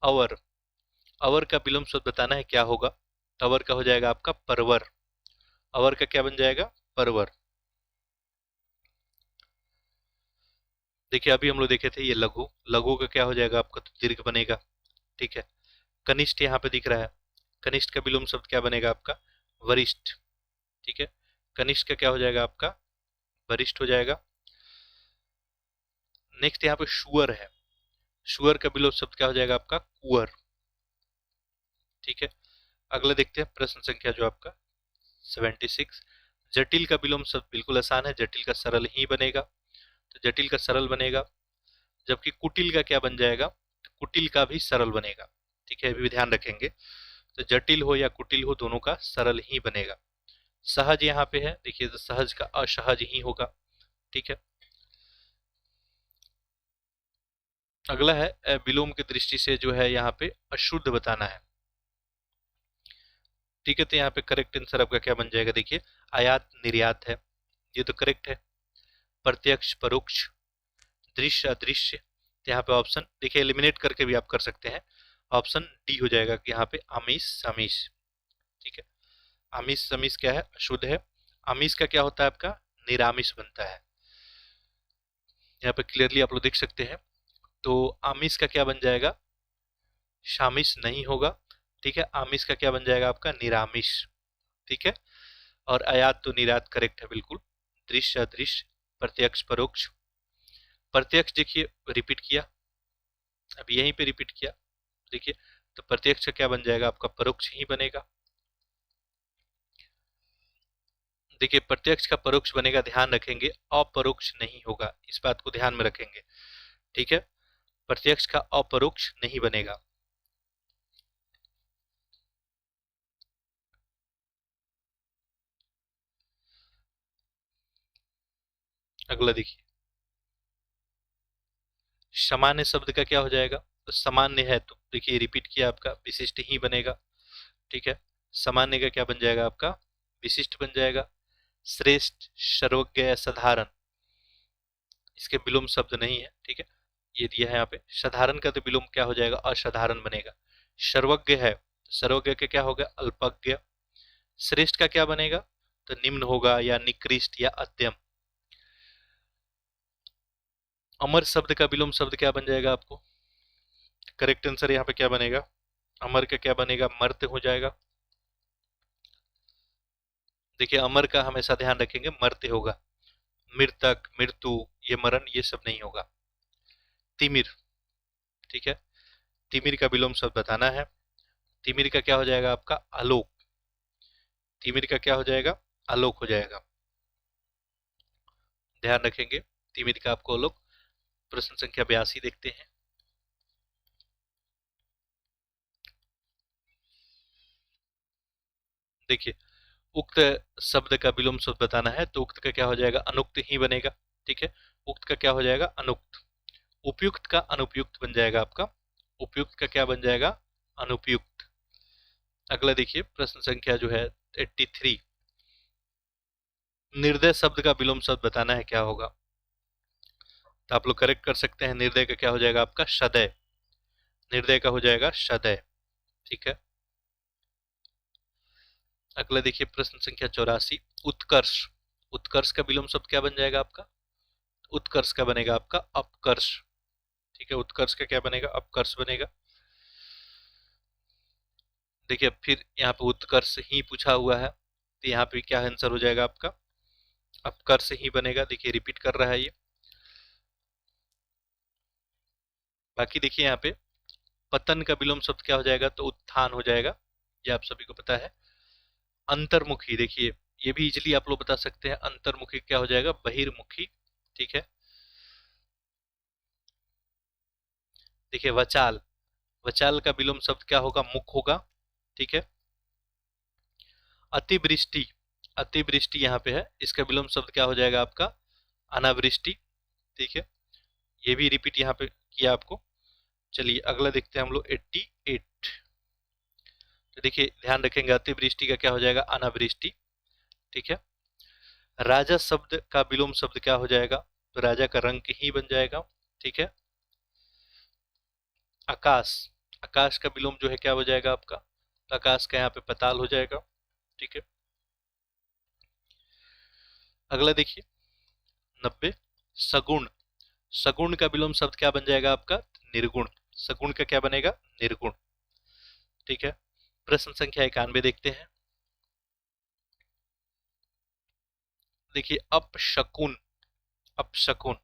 अवर। अवर का विलोम शब्द बताना है, क्या होगा? तो अवर का हो जाएगा आपका परवर। अवर का क्या बन जाएगा? परवर। देखिए अभी हम लोग देखे थे ये लघु, लघु का क्या हो जाएगा आपका? तो दीर्घ बनेगा। ठीक है, कनिष्ठ यहाँ पे दिख रहा है, कनिष्ठ का विलोम शब्द क्या बनेगा आपका? वरिष्ठ। ठीक है, कनिष्ठ का क्या हो जाएगा आपका? वरिष्ठ हो जाएगा। नेक्स्ट यहाँ पे शुअर है, शुअर का विलोम शब्द क्या हो जाएगा आपका? कुअर। ठीक है, अगला देखते हैं प्रश्न संख्या जो आपका 76। जटिल का विलोम शब्द बिल्कुल आसान है, जटिल का सरल ही बनेगा। तो जटिल का सरल बनेगा, जबकि कुटिल का क्या बन जाएगा? तो कुटिल का भी सरल बनेगा। ठीक है, अभी भी ध्यान रखेंगे। तो जटिल हो या कुटिल हो, दोनों का सरल ही बनेगा। सहज यहाँ पे है, देखिए तो सहज का असहज ही होगा। ठीक है, अगला है विलोम की दृष्टि से जो है यहाँ पे अशुद्ध बताना है। ठीक है, तो यहाँ पे करेक्ट आंसर आपका क्या बन जाएगा? देखिए आयात निर्यात है, ये तो करेक्ट है। प्रत्यक्ष परोक्ष, दृश्य अदृश्य, तो यहाँ पे ऑप्शन देखिए एलिमिनेट करके भी आप कर सकते हैं। ऑप्शन डी हो जाएगा कि यहाँ पे आमिष समिष। ठीक है, आमिष समिष क्या है? अशुद्ध है। आमिष का क्या होता है आपका? निरामिष बनता है। यहाँ पे क्लियरली आप लोग देख सकते हैं। तो आमिष का क्या बन जाएगा? शामिश नहीं होगा। ठीक है, आमिष का क्या बन जाएगा आपका? निरामिष। ठीक है, और आयात तो निर्यात करेक्ट है बिल्कुल। दृश्य अदृश्य, प्रत्यक्ष परोक्ष। प्रत्यक्ष देखिए रिपीट किया, अब यहीं पे रिपीट किया। देखिए तो प्रत्यक्ष का क्या बन जाएगा आपका? परोक्ष ही बनेगा। देखिए प्रत्यक्ष का परोक्ष बनेगा, ध्यान रखेंगे अपरोक्ष नहीं होगा, इस बात को ध्यान में रखेंगे। ठीक है, प्रत्यक्ष का अपरोक्ष नहीं बनेगा। अगला देखिए सामान्य शब्द का क्या हो जाएगा? तो सामान्य है तो देखिए रिपीट किया आपका, विशिष्ट ही बनेगा। ठीक है, सामान्य का क्या बन जाएगा आपका? विशिष्ट बन जाएगा। श्रेष्ठ, सर्वज्ञ या साधारण, इसके विलोम शब्द नहीं है। ठीक है, ये दिया है यहाँ पे। साधारण का तो विलोम क्या हो जाएगा? असाधारण बनेगा। सर्वज्ञ है, सर्वज्ञ के क्या होगा? अल्पज्ञ। श्रेष्ठ का क्या बनेगा? तो निम्न होगा या निकृष्ट या अत्यम। अमर शब्द का विलोम शब्द क्या बन जाएगा आपको? करेक्ट आंसर यहाँ पे क्या बनेगा? अमर का क्या बनेगा? मर्त्य हो जाएगा। देखिए अमर का हमेशा ध्यान रखेंगे मर्त्य होगा, मृतक, मृत्यु, ये मरण ये सब नहीं होगा। तिमिर, ठीक है, तिमिर का विलोम शब्द बताना है। तिमिर का क्या हो जाएगा आपका? आलोक। तिमिर का क्या हो जाएगा? आलोक हो जाएगा। ध्यान रखेंगे तिमिर का आपको आलोक। प्रश्न संख्या 82 देखते हैं। देखिए उक्त शब्द का विलोम शब्द बताना है, तो उक्त का क्या हो जाएगा? अनुक्त ही बनेगा। ठीक है, उक्त का क्या हो जाएगा? अनुक्त। उपयुक्त का अनुपयुक्त बन जाएगा आपका। उपयुक्त का क्या बन जाएगा? अनुपयुक्त। अगला देखिए प्रश्न संख्या जो है 83। निर्दय शब्द का विलोम शब्द बताना है, क्या होगा? तो आप लोग करेक्ट कर सकते हैं, निर्दय का क्या हो जाएगा आपका सदय, निर्दय का हो जाएगा सदय। ठीक है, अगला देखिए प्रश्न संख्या 84, उत्कर्ष। उत्कर्ष का विलोम शब्द क्या बन जाएगा आपका, उत्कर्ष का बनेगा आपका अपकर्ष। ठीक है, उत्कर्ष का क्या बनेगा, अपकर्ष बनेगा। देखिए फिर यहाँ पे उत्कर्ष ही पूछा हुआ है, तो यहाँ पे क्या आंसर हो जाएगा आपका, अपकर्ष ही बनेगा। देखिए रिपीट कर रहा है ये। बाकी देखिए यहाँ पे पतन का विलोम शब्द क्या हो जाएगा, तो उत्थान हो जाएगा, ये आप सभी को पता है। अंतर्मुखी, देखिए ये भी इजिली आप लोग बता सकते हैं, अंतर्मुखी क्या हो जाएगा, बहिर्मुखी। ठीक है, देखिए वचाल, वचाल का विलोम शब्द क्या होगा, मुख होगा। ठीक है, अतिवृष्टि, अतिवृष्टि यहाँ पे है, इसका विलोम शब्द क्या हो जाएगा आपका, अनावृष्टि। ठीक है, ये भी रिपीट यहाँ पे किया आपको। चलिए अगला देखते हैं हम लोग 88। तो देखिए ध्यान रखेंगे, अतिवृष्टि का क्या हो जाएगा, अनावृष्टि। ठीक है, राजा शब्द का विलोम शब्द क्या हो जाएगा, तो राजा का रंग ही बन जाएगा। ठीक है, आकाश, आकाश का विलोम जो है क्या हो जाएगा आपका, तो आकाश का यहाँ पे पताल हो जाएगा। ठीक है, अगला देखिए 90, सगुण। सगुण का विलोम शब्द क्या बन जाएगा आपका, निर्गुण। सगुण का क्या बनेगा, निर्गुण। ठीक है, प्रश्न संख्या 91 देखते हैं। देखिए अपशकुन, अपशकुन,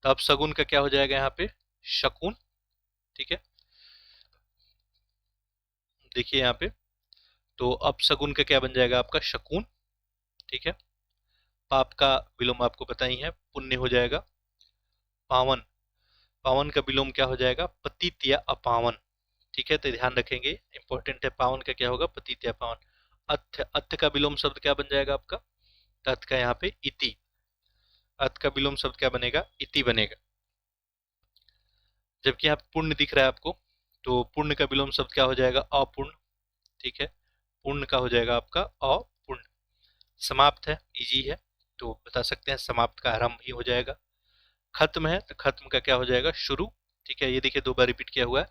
तो अपशकुन का क्या हो जाएगा यहाँ पे, शकुन। ठीक है, देखिए यहाँ पे तो अपशकुन का क्या बन जाएगा आपका, शकुन। ठीक है, पाप का विलोम आपको पता ही है, पुण्य हो जाएगा। पावन, पावन का विलोम क्या हो जाएगा, पतित या अपावन। ठीक है, तो ध्यान रखेंगे, इंपॉर्टेंट है, पावन का क्या होगा, पतित या पावन। अथ, अथ का विलोम शब्द क्या बन जाएगा आपका, तो अथ का यहाँ पे इति, अथ का विलोम शब्द क्या बनेगा, इति बनेगा। जबकि यहाँ पे पुण्य दिख रहा है आपको, तो पुण्य का विलोम शब्द क्या हो जाएगा, अपूर्ण। ठीक है, पूर्ण का हो जाएगा आपका अपूर्ण। समाप्त है, इजी है, तो बता सकते हैं समाप्त का आरंभ ही हो जाएगा। खत्म है, तो खत्म का क्या हो जाएगा, शुरू। ठीक है, ये देखिए दो बार रिपीट किया हुआ है।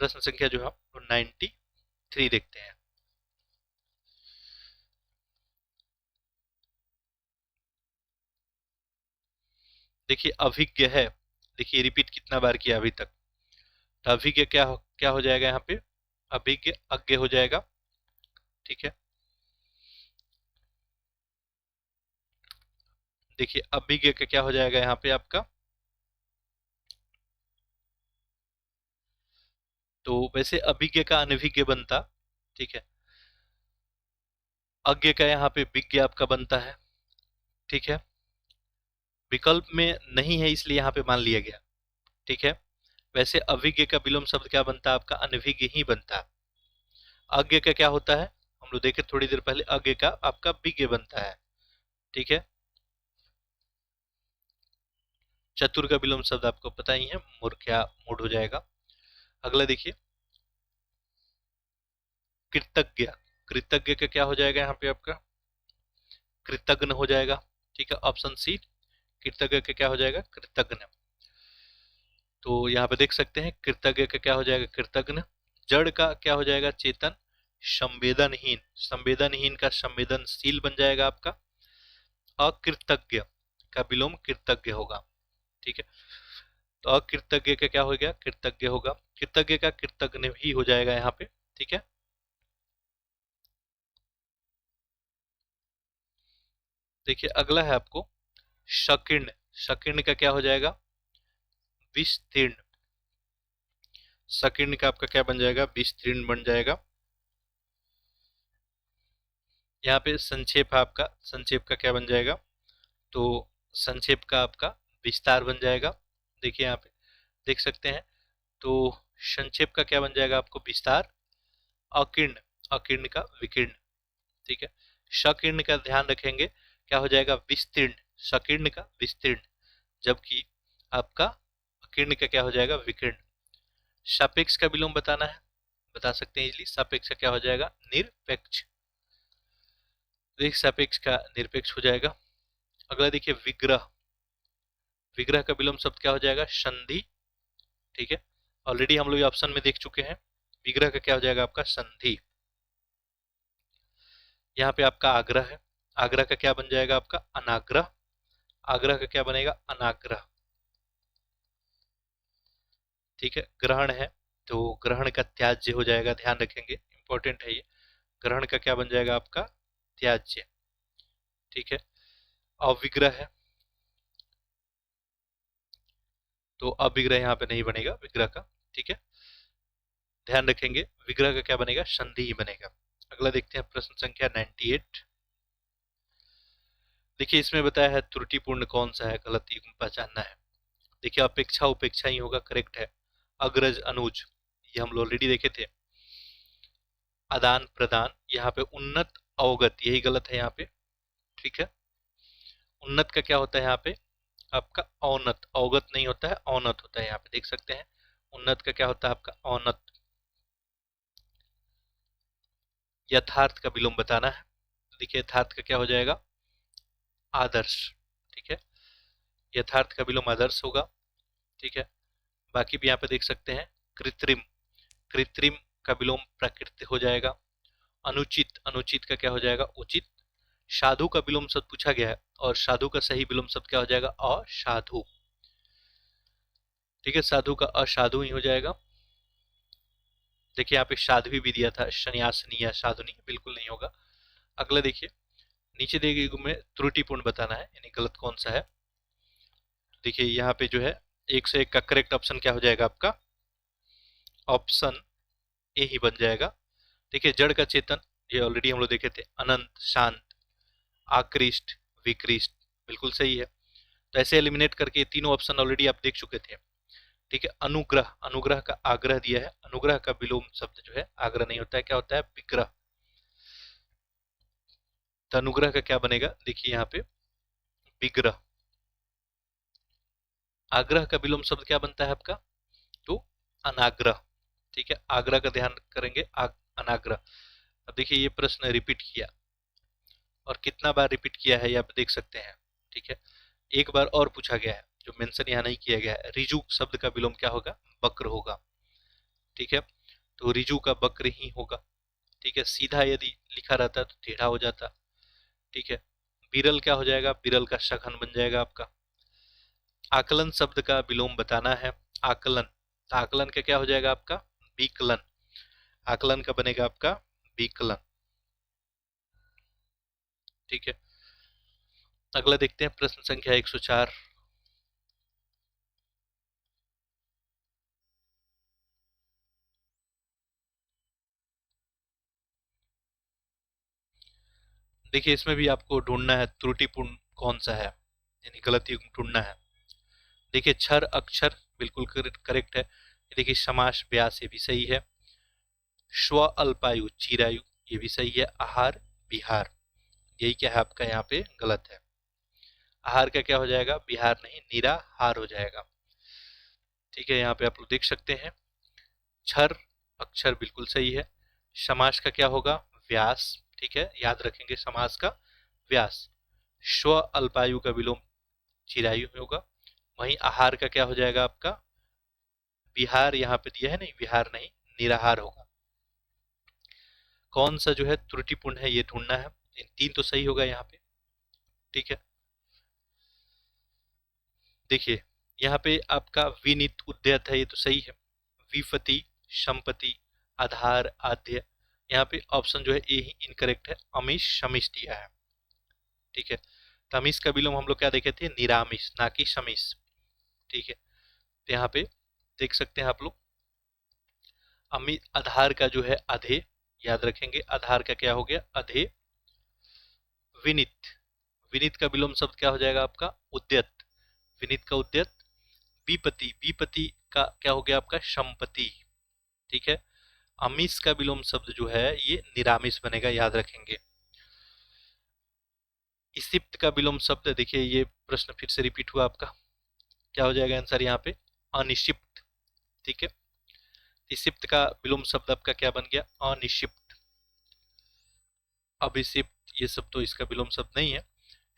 प्रश्न संख्या जो है 93 देखते हैं। देखिए अभिज्ञ है, देखिए रिपीट कितना बार किया अभी तक, तो अभिज्ञ क्या हो जाएगा यहाँ पे, अभिज्ञ अज्ञ हो जाएगा। ठीक है, देखिए अभिज्ञ का क्या हो जाएगा यहाँ पे आपका, तो वैसे अभिज्ञ का अनभिज्ञ बनता। ठीक है, अज्ञ का यहाँ पे विज्ञ आपका बनता है। ठीक है, विकल्प में नहीं है इसलिए यहाँ पे मान लिया गया। ठीक है, वैसे अभिज्ञ का विलोम शब्द क्या बनता है आपका, अनभिज्ञ ही बनता है। अज्ञ का क्या होता है, हम लोग देखे थोड़ी देर पहले, अज्ञ का आपका विज्ञ बनता है। ठीक है, चतुर का विलोम शब्द आपको पता ही है, मूर्ख या मूढ़ हो जाएगा। अगला देखिए कृतज्ञ, कृतज्ञ का क्या हो जाएगा यहाँ पे आपका, कृतज्ञ हो जाएगा। ठीक है, ऑप्शन सी, कृतज्ञ का क्या हो जाएगा, कृतज्ञ। तो यहाँ पे देख सकते हैं कृतज्ञ का क्या हो जाएगा, कृतज्ञ। जड़ का क्या हो जाएगा, चेतन। संवेदनहीन, संवेदनहीन का संवेदनशील बन जाएगा आपका। अकृतज्ञ का विलोम कृतज्ञ होगा। ठीक है, तो अकृतज्ञ का क्या हो गया, कृतज्ञ होगा। कृतज्ञ का कृतज्ञ भी हो जाएगा यहाँ पे। ठीक है, देखिए अगला है आपको शकीर्ण, शकीर्ण का क्या हो जाएगा, विस्तीर्ण। शकीर्ण का आपका क्या बन जाएगा, विस्तीर्ण बन जाएगा। यहाँ पे संक्षेप है आपका, संक्षेप का क्या बन जाएगा, तो संक्षेप का आपका विस्तार बन जाएगा। देखिए यहाँ पे देख सकते हैं, तो संक्षेप का क्या बन जाएगा आपको, विस्तार। अकीर्ण, अकीर्ण का विकीर्ण। ठीक है, शकीर्ण का ध्यान रखेंगे क्या हो जाएगा, विस्तीर्ण। शकीर्ण का विस्तीर्ण, जबकि आपका अकीर्ण का क्या हो जाएगा, विकीर्ण। सापेक्ष का विलोम बताना है, बता सकते हैं इजिली, सापेक्ष का क्या हो जाएगा, निरपेक्ष। तो एक सापेक्ष का निरपेक्ष हो जाएगा। अगला देखिए विग्रह, विग्रह का विलोम शब्द क्या हो जाएगा? संधि। ठीक है, ऑलरेडी हम लोग ये ऑप्शन में देख चुके हैं। विग्रह का क्या हो जाएगा आपका? संधि। यहाँ पे आपका आग्रह है, आग्रह का क्या बन जाएगा आपका? अनाग्रह। आग्रह का क्या बनेगा? अनाग्रह। ठीक है, ग्रहण है तो ग्रहण का त्याज्य हो जाएगा, ध्यान रखेंगे, इंपॉर्टेंट है ये। ग्रहण का क्या बन जाएगा आपका? त्याज्य। ठीक है, अविग्रह है तो अविग्रह यहाँ पे नहीं बनेगा विग्रह का। ठीक है, ध्यान रखेंगे, विग्रह का क्या बनेगा? संधि ही बनेगा। अगला देखते हैं प्रश्न संख्या 98। देखिए इसमें बताया है त्रुटिपूर्ण कौन सा है, गलत युग्म पहचानना है। देखिए अपेक्षा उपेक्षा ही होगा, करेक्ट है। अग्रज अनुज ये हम लोग ऑलरेडी देखे थे। आदान प्रदान, यहाँ पे उन्नत अवगत यही गलत है यहाँ पे। ठीक है, उन्नत का क्या होता है यहाँ पे? आपका औन्नत। अवगत नहीं होता है, औन्नत होता है, यहाँ पे देख सकते हैं। उन्नत का क्या होता है आपका? औन्नत। यथार्थ का विलोम बताना है। देखिए यथार्थ का क्या हो जाएगा? आदर्श। ठीक है, यथार्थ का विलोम आदर्श होगा। ठीक है, बाकी भी यहाँ पे देख सकते हैं। कृत्रिम, कृत्रिम का विलोम प्राकृतिक हो जाएगा। अनुचित, अनुचित का क्या हो जाएगा? उचित। साधु का विलोम शब्द पूछा गया है और साधु का सही विलोम शब्द क्या हो जाएगा? असाधु। ठीक है, साधु का असाधु ही हो जाएगा। देखिए यहाँ पे साध्वी भी दिया था, सन्यासिनी या साधुनी, बिल्कुल नहीं होगा। अगला देखिए, नीचे दिए गए युग्म में त्रुटिपूर्ण बताना है, यानी गलत कौन सा है। देखिए यहाँ पे जो है 101 का करेक्ट ऑप्शन क्या हो जाएगा आपका? ऑप्शन ए ही बन जाएगा। देखिए जड़ का चेतन ये ऑलरेडी हम लोग देखे थे। अनंत, शांत, आकृष्ट, विकृष्ट, बिल्कुल सही है। तो ऐसे एलिमिनेट करके ये तीनों ऑप्शन ऑलरेडी आप देख चुके थे। ठीक है, अनुग्रह, अनुग्रह का आग्रह दिया है। अनुग्रह का विलोम शब्द जो है आग्रह नहीं होता है, क्या होता है? विग्रह। तो अनुग्रह का क्या बनेगा? देखिए यहाँ पे विग्रह। आग्रह का विलोम शब्द क्या बनता है आपका? तो अनाग्रह। ठीक है, आग्रह का ध्यान करेंगे, अनाग्रह। अब देखिए ये प्रश्न रिपीट किया और कितना बार रिपीट किया है ये आप देख सकते हैं। ठीक है, एक बार और पूछा गया है जो मेंशन यहाँ नहीं किया गया है। रिजु शब्द का विलोम क्या होगा? वक्र होगा। ठीक है, तो रिजु का वक्र ही होगा। ठीक है, सीधा यदि लिखा रहता तो टेढ़ा हो जाता। ठीक है, विरल क्या हो जाएगा? विरल का सघन बन जाएगा आपका। आकलन शब्द का विलोम बताना है। आकलन, तो आकलन का क्या हो जाएगा आपका? विकलन। आकलन का बनेगा आपका विकलन। ठीक है, अगला देखते हैं प्रश्न संख्या 104। देखिए इसमें भी आपको ढूंढना है त्रुटिपूर्ण कौन सा है, यानी गलत युग्म ढूंढना है। देखिए क्षर अक्षर बिल्कुल करेक्ट है। देखिए समास व्यास ये भी सही है। स्व अल्पायु चिरायु ये भी सही है। आहार विहार यही क्या है आपका यहाँ पे गलत है। आहार का क्या हो जाएगा? विहार नहीं, निराहार हो जाएगा। ठीक है, यहाँ पे आप लोग देख सकते हैं। क्षर अक्षर बिल्कुल सही है। समास का क्या होगा? व्यास। ठीक है, याद रखेंगे समास का व्यास। स्व अल्पायु का विलोम चिरायु होगा। वहीं आहार का क्या हो जाएगा आपका? विहार यहाँ पे दिया है नहीं, विहार नहीं, निराहार होगा। कौन सा जो है त्रुटिपूर्ण है ये ढूंढना है। इन तीन तो सही होगा यहाँ पे। ठीक है, देखिए यहाँ पे आपका विनित उद्यत है, ये तो सही है। विपति, संपत्ति, आधार, आद्य, यहाँ पे ऑप्शन जो है ए ही इनकरेक्ट है। अमीश शमिश दिया है। ठीक है, तमीश का विलोम हम लोग क्या देखे थे? निरामिष, ना कि शमिश। ठीक है, तो यहाँ पे देख सकते हैं आप लोग। अमी आधार का जो है अधे, याद रखेंगे आधार का क्या हो गया? अधे। विनित, विनित का विलोम शब्द क्या हो जाएगा आपका? उद्यत। विनित का उद्यत। विपति, विपति का क्या हो गया आपका? संपत्ति। ठीक है, अमीष का विलोम शब्द जो है ये निरामिष बनेगा, याद रखेंगे। इसिप्त का विलोम शब्द देखिए, ये प्रश्न फिर से रिपीट हुआ आपका, क्या हो जाएगा आंसर यहाँ पे? अनिशिप्त। ठीक है, इसिप्त का विलोम शब्द आपका क्या बन गया? अनिशिप्त। अभिषिप्त ये सब तो इसका विलोम शब्द नहीं है।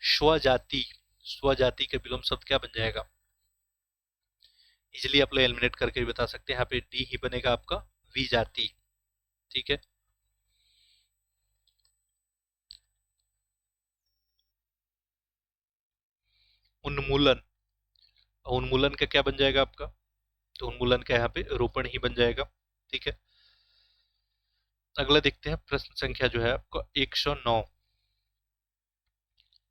स्वजाति, स्वजाति का विलोम शब्द क्या बन जाएगा? इजिली आप लोग एलिमिनेट करके भी बता सकते हैं। यहाँ पे डी ही बनेगा आपका विजाति। ठीक है, उन्मूलन, उन्मूलन का क्या बन जाएगा आपका, तो उन्मूलन का यहाँ पे रोपण ही बन जाएगा। ठीक है, अगला देखते हैं प्रश्न संख्या जो है आपको 109।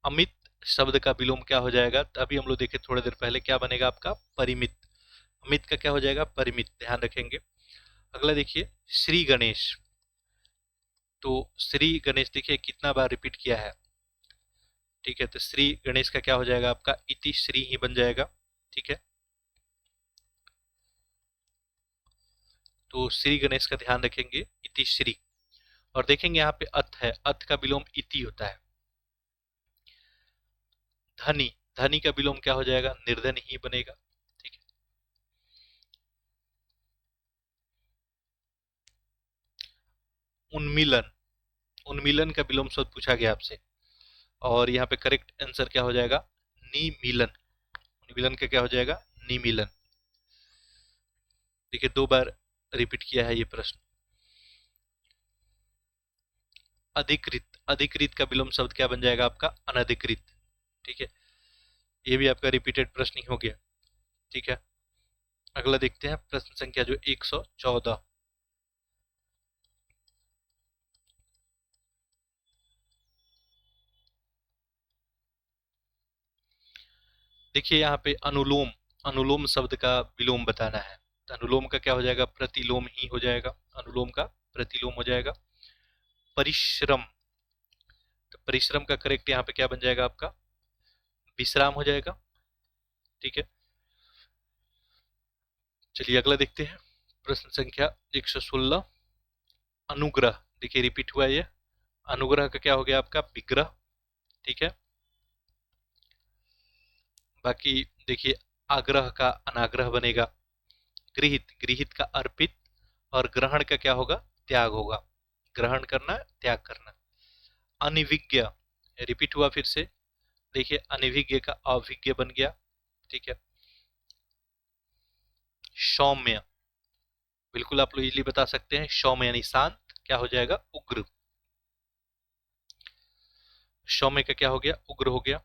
अमित शब्द का विलोम क्या हो जाएगा, तो अभी हम लोग देखे थोड़ी देर पहले, क्या बनेगा आपका परिमित। अमित का क्या हो जाएगा, परिमित, ध्यान रखेंगे। अगला देखिए श्री गणेश, तो श्री गणेश देखिए कितना बार रिपीट किया है। ठीक है, तो श्री गणेश का क्या हो जाएगा आपका इति श्री ही बन जाएगा। ठीक है, तो श्री गणेश का ध्यान रखेंगे इति श्री। और देखेंगे यहाँ पे अथ है, अथ का विलोम इति होता है। धनी, धनी का विलोम क्या हो जाएगा, निर्धन ही बनेगा। ठीक है, उन्मीलन, उन्मीलन का विलोम शब्द पूछा गया आपसे, और यहाँ पे करेक्ट आंसर क्या हो जाएगा, निमीलन। उन्मीलन का क्या हो जाएगा, निमीलन। देखिए 2 बार रिपीट किया है ये प्रश्न। अधिकृत, अधिकृत का विलोम शब्द क्या बन जाएगा आपका, अनधिकृत। ठीक है, ये भी आपका रिपीटेड प्रश्न ही हो गया। ठीक है, अगला देखते हैं प्रश्न संख्या जो 114। देखिए यहाँ पे अनुलोम, अनुलोम शब्द का विलोम बताना है, तो अनुलोम का क्या हो जाएगा, प्रतिलोम ही हो जाएगा। अनुलोम का प्रतिलोम हो जाएगा। परिश्रम, तो परिश्रम का करेक्ट यहाँ पे क्या बन जाएगा आपका, विश्राम हो जाएगा। ठीक है, चलिए अगला देखते हैं प्रश्न संख्या 116। अनुग्रह, देखिए रिपीट हुआ ये, अनुग्रह का क्या हो गया आपका, विग्रह। ठीक है, बाकी देखिए आग्रह का अनाग्रह बनेगा। गृहित, गृहित का अर्पित, और ग्रहण का क्या होगा, त्याग होगा। ग्रहण करना, त्याग करना। अनिविज्ञ, रिपीट हुआ फिर से, देखिए अनिविज्ञ का अविज्ञ बन गया। ठीक है, सौम्य, बिल्कुल आप लोग इजीली बता सकते हैं, सौम्य यानी शांत, क्या हो जाएगा, उग्र। सौम्य का क्या हो गया, उग्र हो गया।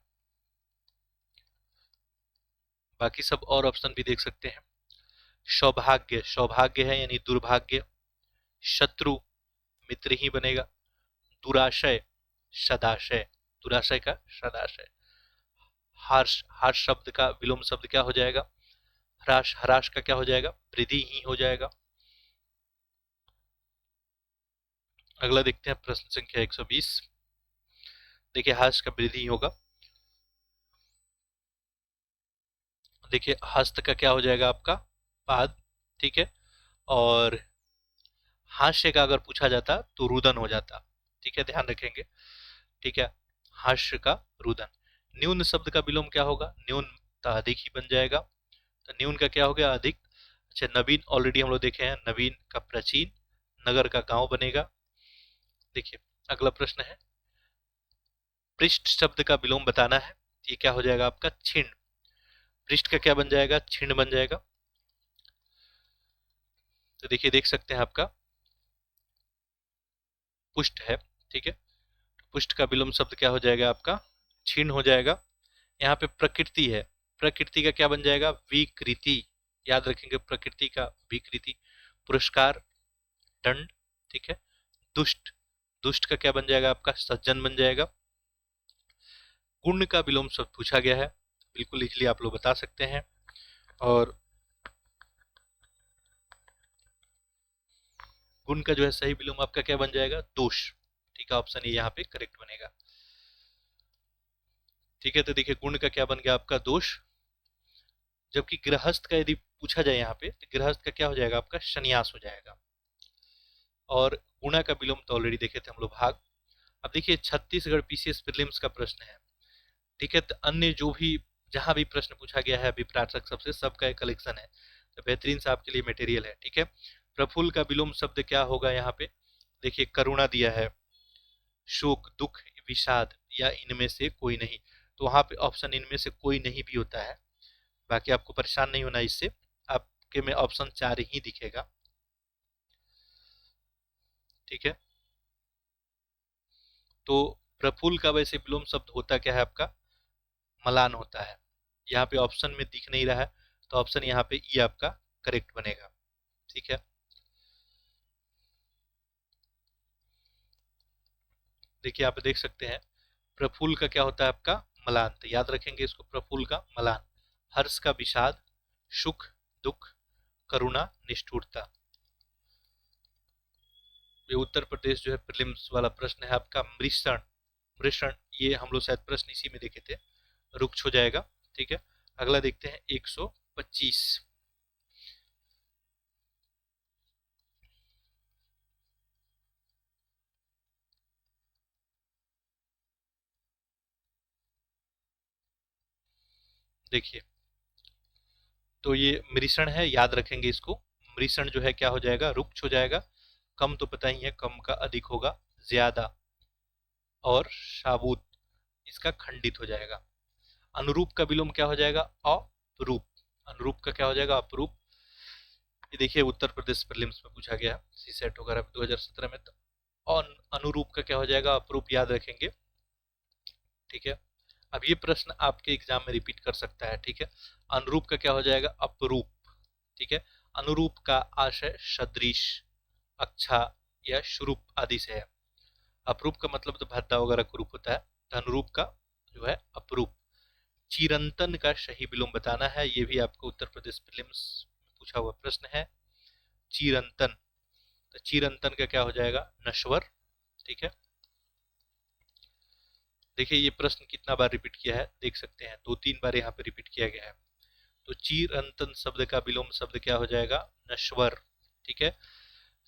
बाकी सब और ऑप्शन भी देख सकते हैं। सौभाग्य, सौभाग्य है यानी दुर्भाग्य। शत्रु, मित्र ही बनेगा। दुराशय, सदाशय, दुराशय का सदाशय। हर्ष, हर्ष शब्द का विलोम शब्द क्या हो जाएगा, ह्रास, ह्रास का क्या हो जाएगा, वृद्धि ही हो जाएगा। अगला देखते हैं प्रश्न संख्या 120। देखिए हर्ष का वृद्धि होगा। देखिए हस्त का क्या हो जाएगा आपका, पाद। ठीक है, और हास्य का अगर पूछा जाता तो रुदन हो जाता। ठीक है, ध्यान रखेंगे। ठीक है, हास्य का रुदन। न्यून शब्द का विलोम क्या होगा, न्यून, तो अधिक ही बन जाएगा। तो न्यून का क्या हो गया, अधिक। अच्छा, नवीन ऑलरेडी हम लोग देखे हैं, नवीन का प्राचीन, नगर का गांव बनेगा। देखिए अगला प्रश्न है, पृष्ठ शब्द का विलोम बताना है, ये क्या हो जाएगा आपका, छिण। पृष्ठ का क्या बन जाएगा, छिण बन जाएगा। तो देखिए देख सकते हैं आपका पुष्ट है। ठीक है, पुष्ट का विलोम शब्द क्या हो जाएगा आपका, छिण हो जाएगा। यहाँ पे प्रकृति है, प्रकृति का क्या बन जाएगा, विकृति। याद रखेंगे प्रकृति का विकृति। पुरस्कार, दंड। ठीक है, दुष्ट, दुष्ट का क्या बन जाएगा आपका, सज्जन बन जाएगा। गुण का विलोम शब्द पूछा गया है, बिल्कुल इजली आप लोग बता सकते हैं। और गुण का जो है सही विलोम आपका क्या बन जाएगा, दोष। ठीक है, ऑप्शन ए यहाँ पे करेक्ट बनेगा। ठीक है, तो देखिए गुण का क्या बन गया आपका, दोष। जबकि गृहस्थ का यदि पूछा जाए यहाँ पे, तो गृहस्थ का क्या हो जाएगा आपका, संन्यास हो जाएगा। और गुणा का विलोम तो ऑलरेडी देखे थे हम लोग, भाग। अब देखिए छत्तीसगढ़ पीसीएस प्रीलिम्स का प्रश्न है। ठीक है, तो अन्य जो भी जहां भी प्रश्न पूछा गया है अभी प्रार्थक सबसे, सबका एक कलेक्शन है, तो बेहतरीन से आपके लिए मटेरियल है। ठीक है, प्रफुल्ल का विलोम शब्द क्या होगा यहाँ पे, देखिए करुणा दिया है, शोक, दुख, विषाद, या इनमें से कोई नहीं। तो वहां पे ऑप्शन इनमें से कोई नहीं भी होता है। बाकी आपको परेशान नहीं होना इससे, आपके में ऑप्शन 4 ही दिखेगा। ठीक है, तो प्रफुल्ल का वैसे विलोम शब्द होता क्या है आपका? मलान होता है। यहाँ पे ऑप्शन में दिख नहीं रहा है, तो ऑप्शन यहाँ पे ई आपका करेक्ट बनेगा। ठीक है, देखिए आप देख सकते हैं प्रफुल्ल का क्या होता है आपका? मलान। तो याद रखेंगे इसको, प्रफुल्ल का मलान। हर्ष का विषाद, सुख दुख, करुणा निष्ठुरता। ये उत्तर प्रदेश जो है प्रीलिम्स वाला प्रश्न है आपका। मृषण, मृषण, ये हम लोग शायद प्रश्न इसी में देखे थे। रुक्ष हो जाएगा। ठीक है, अगला देखते हैं 125। देखिए, तो ये मृषण है, याद रखेंगे इसको। मृषण जो है क्या हो जाएगा? रुक्ष हो जाएगा। कम तो पता ही है, कम का अधिक होगा, ज्यादा। और शाबूत, इसका खंडित हो जाएगा। अनुरूप का विलोम क्या हो जाएगा? अपरूप। अनुरूप का क्या हो जाएगा? अपरूप। ये देखिए उत्तर प्रदेश प्रीलिम्स में पूछा गया, सी सेट वगैरह 2017 में। तो और अनुरूप का क्या हो जाएगा? अपरूप, याद रखेंगे। ठीक है, अब ये प्रश्न आपके एग्जाम में रिपीट कर सकता है। ठीक है, अनुरूप का क्या हो जाएगा? अपरूप। ठीक है, अनुरूप का आशय सदृश, अच्छा या शुरूप आदि से है। अपरूप का मतलब तो भद्दा वगैरह का रूप होता है, तो अनुरूप का जो है अपरूप। चिरंतन का सही विलोम बताना है, ये भी आपको उत्तर प्रदेश प्रीलिम्स में पूछा हुआ प्रश्न है। चिरंतन, तो चिरंतन का क्या हो जाएगा? नश्वर। ठीक है, देखिए ये प्रश्न कितना बार रिपीट किया है, देख सकते हैं 2-3 बार यहाँ पे रिपीट किया गया है। तो चिरंतन शब्द का विलोम शब्द क्या हो जाएगा? नश्वर। ठीक है,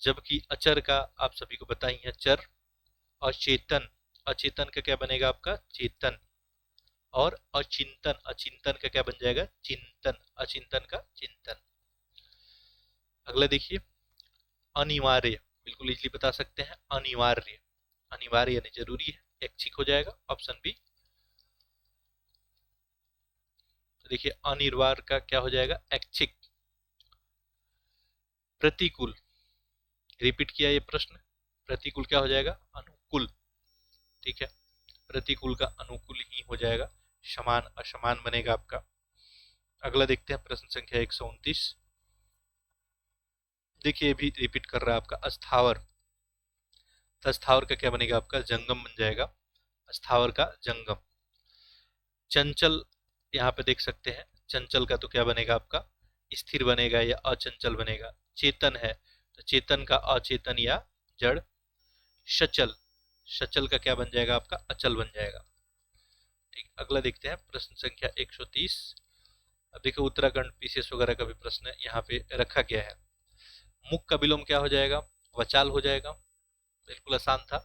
जबकि अचर का आप सभी को पता ही है, चर। अचेतन, अचेतन का क्या बनेगा आपका? चेतन। और अचिंतन, अचिंतन का क्या बन जाएगा? चिंतन। अचिंतन का चिंतन। अगला देखिए, अनिवार्य, बिल्कुल इजली बता सकते हैं, अनिवार्य। अनिवार्य यानी जरूरी है, ऐच्छिक हो जाएगा, ऑप्शन बी। तो देखिए अनिर्वार्य का क्या हो जाएगा? ऐच्छिक। प्रतिकूल, रिपीट किया ये प्रश्न, प्रतिकूल क्या हो जाएगा? अनुकूल। ठीक है, प्रतिकूल का अनुकूल ही हो जाएगा, समान असमान बनेगा आपका। अगला देखते हैं प्रश्न संख्या 129। देखिए भी रिपीट कर रहा है आपका, अस्थावर। तो अस्थावर का क्या बनेगा आपका? जंगम बन जाएगा, अस्थावर का जंगम। चंचल, यहाँ पे देख सकते हैं, चंचल का तो क्या बनेगा आपका? स्थिर बनेगा या अचंचल बनेगा। चेतन है, तो चेतन का अचेतन या जड़। सचल, सचल का क्या बन जाएगा आपका? अचल बन जाएगा। ठीक, अगला देखते हैं प्रश्न संख्या 130। अब देखो उत्तराखंड पीसीएस वगैरह का भी प्रश्न यहाँ पे रखा गया है। मुख का विलोम क्या हो जाएगा? वचाल हो जाएगा, बिल्कुल आसान था।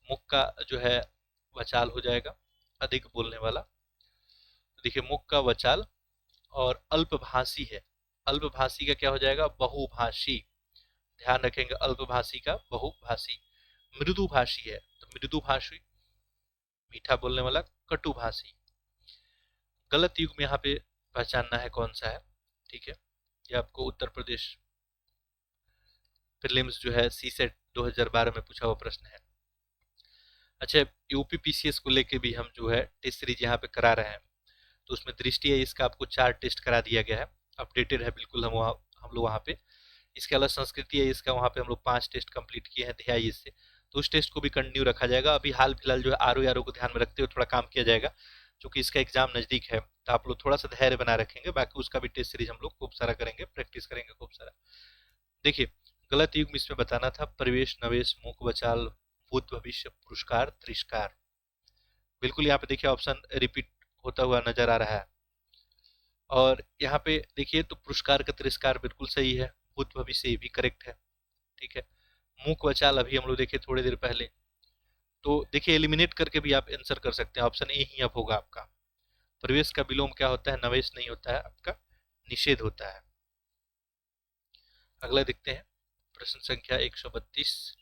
मुख का जो है वचाल हो जाएगा, अधिक बोलने वाला। तो देखिए मुख का वचाल। और अल्पभाषी है, अल्पभाषी का क्या हो जाएगा? बहुभाषी। ध्यान रखेंगे, अल्पभाषी का बहुभाषी। मृदुभाषी है, तो मृदुभाषी, मीठा बोलने वाला। कटुभाषी। गलत युग में यहाँ पे पहचानना है कौन सा है। ठीक है, ये आपको उत्तर प्रदेश प्रीलिम्स जो है सी सेट 2012 में पूछा हुआ प्रश्न है। अच्छा, यूपी पीसीएस को लेके भी हम जो है टेस्ट सीरीज यहाँ पे करा रहे हैं, तो उसमें दृष्टि है इसका आपको 4 टेस्ट करा दिया गया है, अपडेटेड है बिल्कुल। हम लोग वहाँ पे, इसके अलावा संस्कृति है इसका, वहाँ पे हम लोग 5 टेस्ट कंप्लीट किए हैं ध्याय से, तो उस टेस्ट को भी कंटिन्यू रखा जाएगा। अभी हाल फिलहाल जो है आर को ध्यान में रखते हुए थोड़ा काम किया जाएगा, क्योंकि इसका एग्जाम नजदीक है, तो आप लोग थोड़ा सा धैर्य बना रखेंगे। बाकी उसका भी टेस्ट सीरीज हम लोग खूब सारा करेंगे, प्रैक्टिस करेंगे खूब सारा। देखिए गलत युग में इसमें बताना था, प्रवेश नवेश मुख बचाल भूत भविष्य पुरस्कार तिरस्कार। बिल्कुल यहाँ पे देखिए ऑप्शन रिपीट होता हुआ नजर आ रहा है। और यहाँ पे देखिए तो पुरस्कार का तिरस्कार बिल्कुल सही है, भूत भविष्य ये भी करेक्ट है। ठीक है, मूक वचाल अभी हम लोग देखे थोड़ी देर पहले, तो देखिए एलिमिनेट करके भी आप आंसर कर सकते हैं, ऑप्शन ए ही अब होगा आपका। प्रवेश का विलोम क्या होता है? नवेश नहीं होता है आपका, निषेध होता है। अगला देखते हैं प्रश्न संख्या 132।